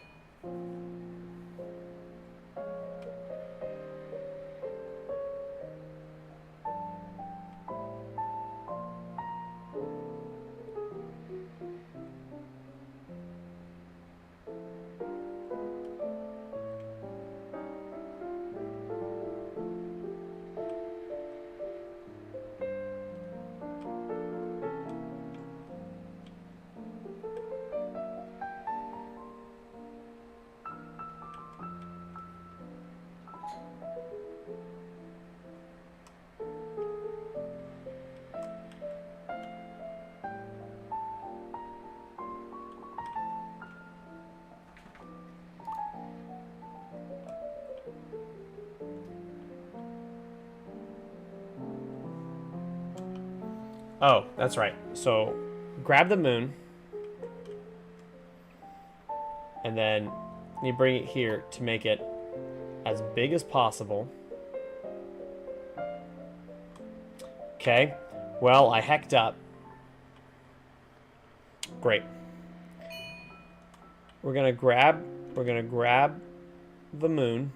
Oh, that's right. So, grab the moon. And then you bring it here to make it as big as possible. Okay. Well, I hecked up. Great. We're gonna grab the moon.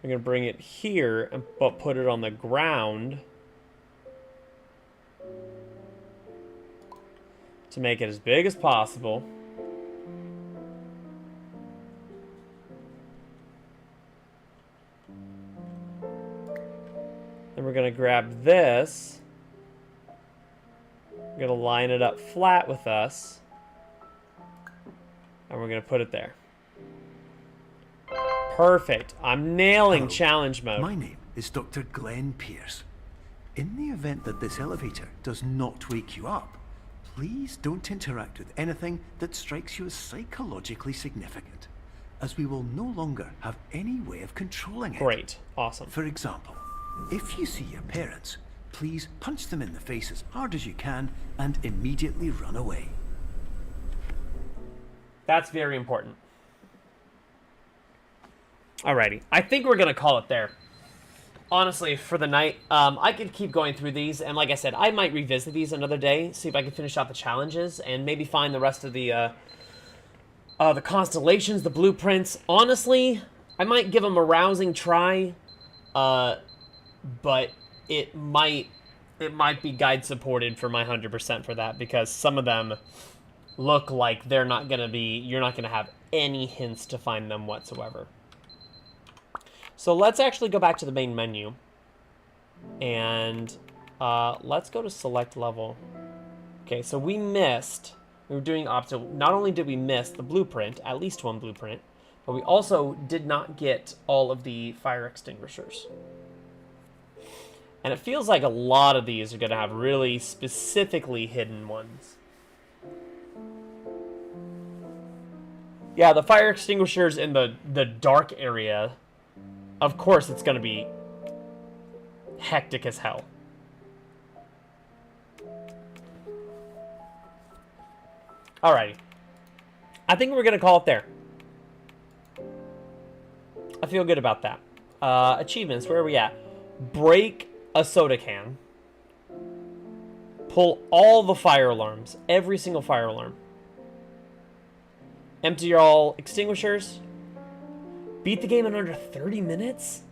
We're gonna bring it here and put it on the ground to make it as big as possible. Then we're gonna grab this. We're gonna line it up flat with us. And we're gonna put it there. Perfect. I'm nailing Hello. challenge mode. My name is Dr. Glenn Pierce. In the event that this elevator does not wake you up, please don't interact with anything that strikes you as psychologically significant, as we will no longer have any way of controlling it. Great. Awesome. For example, if you see your parents, please punch them in the face as hard as you can and immediately run away. That's very important. Alrighty. I think we're going to call it there. Honestly, for the night, I could keep going through these, and like I said, I might revisit these another day, see if I can finish out the challenges, and maybe find the rest of the constellations, the blueprints. Honestly, I might give them a rousing try, but it might be guide supported for my 100% for that, because some of them look like you're not gonna have any hints to find them whatsoever. So let's actually go back to the main menu, and let's go to select level. Okay, so we were doing opposite. Not only did we miss the blueprint, at least one blueprint, but we also did not get all of the fire extinguishers. And it feels like a lot of these are going to have really specifically hidden ones. Yeah, the fire extinguishers in the dark area, of course it's going to be hectic as hell. Alrighty. I think we're going to call it there. I feel good about that. Achievements, where are we at? Break a soda can. Pull all the fire alarms. Every single fire alarm. Empty all extinguishers. Beat the game in under 30 minutes?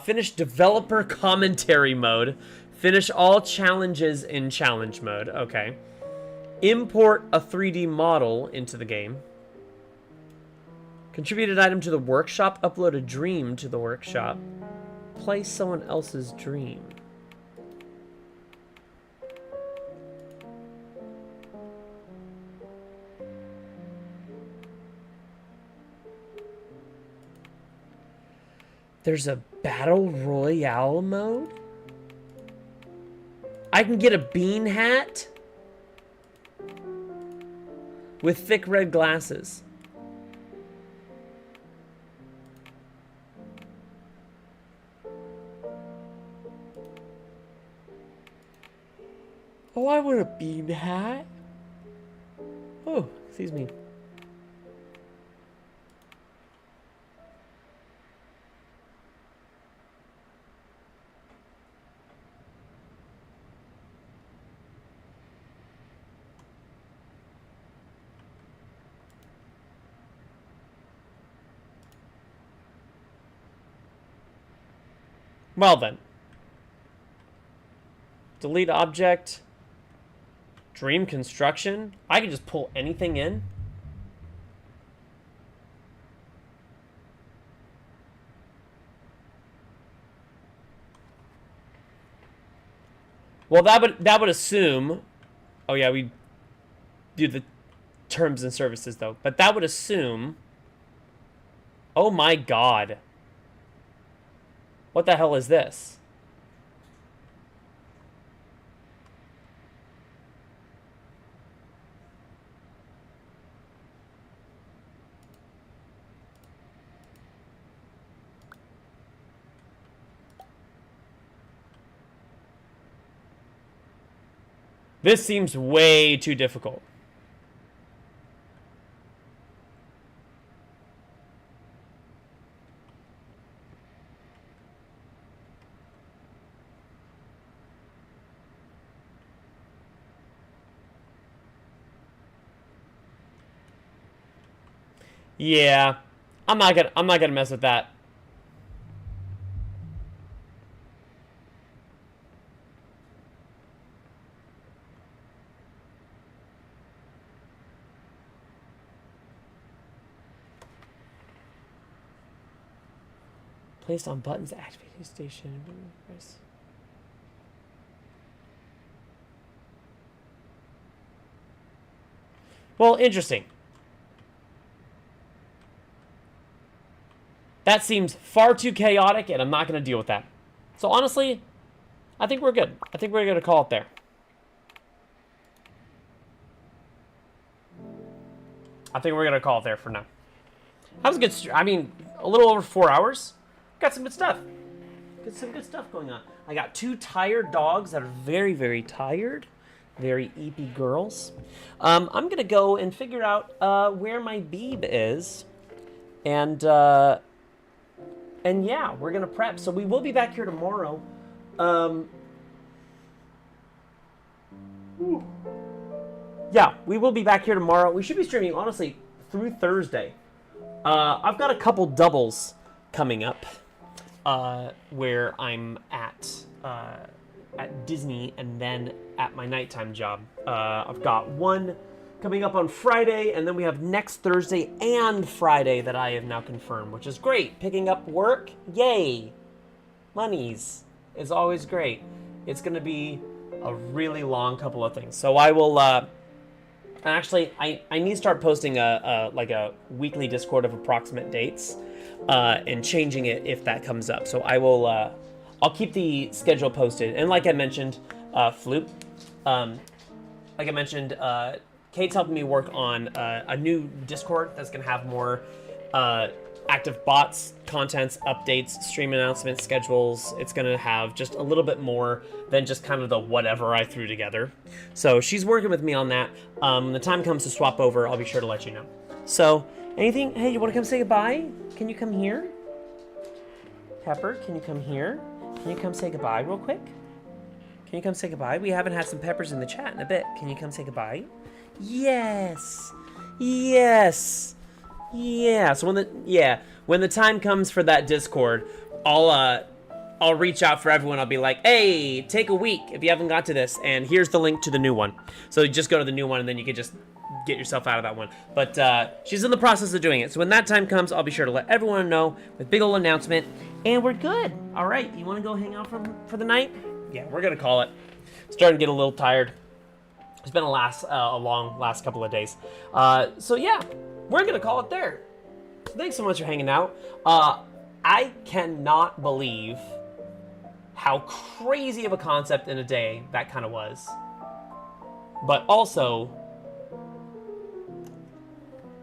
Finish developer commentary mode. Finish all challenges in challenge mode. Okay. Import a 3D model into the game. Contribute an item to the workshop. Upload a dream to the workshop. Play someone else's dream. There's a battle royale mode? I can get a bean hat with thick red glasses. Oh, I want a bean hat. Oh, excuse me. Well then. Delete object. Dream construction. I can just pull anything in. Well, that would assume. Oh yeah, we do the terms and services though. But that would assume. Oh my god. What the hell is this? This seems way too difficult. Yeah, I'm not gonna mess with that. Placed on buttons, activating station. Well, interesting. That seems far too chaotic, and I'm not going to deal with that. So honestly, I think we're good. I think we're going to call it there. I think we're going to call it there for now. That was a good, I mean, a little over 4 hours. Got some good stuff. Got some good stuff going on. I got 2 tired dogs that are very, very tired. Very eepy girls. I'm going to go and figure out where my beeb is. And yeah, we're going to prep. So we will be back here tomorrow. Yeah, we will be back here tomorrow. We should be streaming, honestly, through Thursday. I've got a couple doubles coming up where I'm at Disney and then at my nighttime job. I've got one coming up on Friday, and then we have next Thursday and Friday that I have now confirmed, which is great. Picking up work, yay! Monies is always great. It's going to be a really long couple of things. So I will, actually, I need to start posting like a weekly Discord of approximate dates, and changing it if that comes up. So I will, I'll keep the schedule posted. And like I mentioned, Floop, like I mentioned, Kate's helping me work on a new Discord that's going to have more active bots, contents, updates, stream announcements, schedules. It's going to have just a little bit more than just kind of the whatever I threw together. So she's working with me on that. When the time comes to swap over, I'll be sure to let you know. So anything? Hey, you want to come say goodbye? Can you come here? Pepper, can you come here? Can you come say goodbye real quick? Can you come say goodbye? We haven't had some peppers in the chat in a bit. Can you come say goodbye? Yes. Yes. Yeah. So when the time comes for that Discord, I'll reach out for everyone. I'll be like, hey, take a week if you haven't got to this, and here's the link to the new one. So you just go to the new one, and then you can just get yourself out of that one. But she's in the process of doing it. So when that time comes, I'll be sure to let everyone know with big ol' announcement, and we're good. All right, you want to go hang out for the night? Yeah, we're gonna call it. Starting to get a little tired. It's been a long last couple of days. So yeah, we're gonna call it there. So thanks so much for hanging out. I cannot believe how crazy of a concept in a day that kind of was. But also,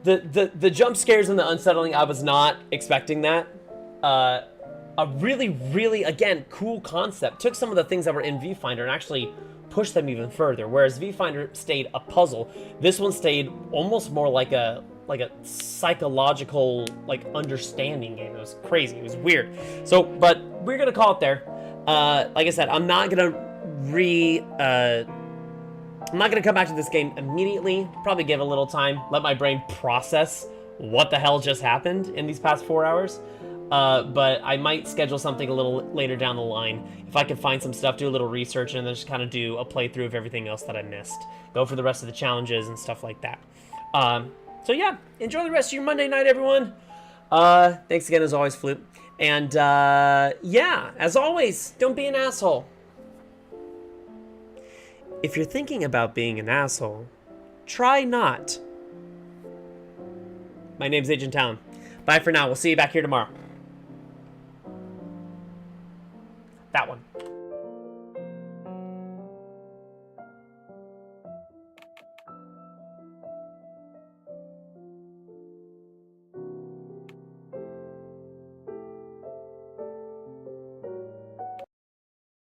the jump scares and the unsettling, I was not expecting that. A really, really, again, cool concept. Took some of the things that were in Viewfinder and actually pushed them even further. Whereas Viewfinder stayed a puzzle, this one stayed almost more like a psychological, like, understanding game. It was crazy. It was weird. So, but we're gonna call it there. Like I said, I'm not gonna come back to this game immediately. Probably give a little time, let my brain process what the hell just happened in these past 4 hours. But I might schedule something a little later down the line if I can find some stuff, do a little research, and then just kind of do a playthrough of everything else that I missed. Go for the rest of the challenges and stuff like that. So yeah, enjoy the rest of your Monday night, everyone. Thanks again, as always, Flute. And yeah, as always, don't be an asshole. If you're thinking about being an asshole, try not. My name's Agent Talyn. Bye for now. We'll see you back here tomorrow. That one.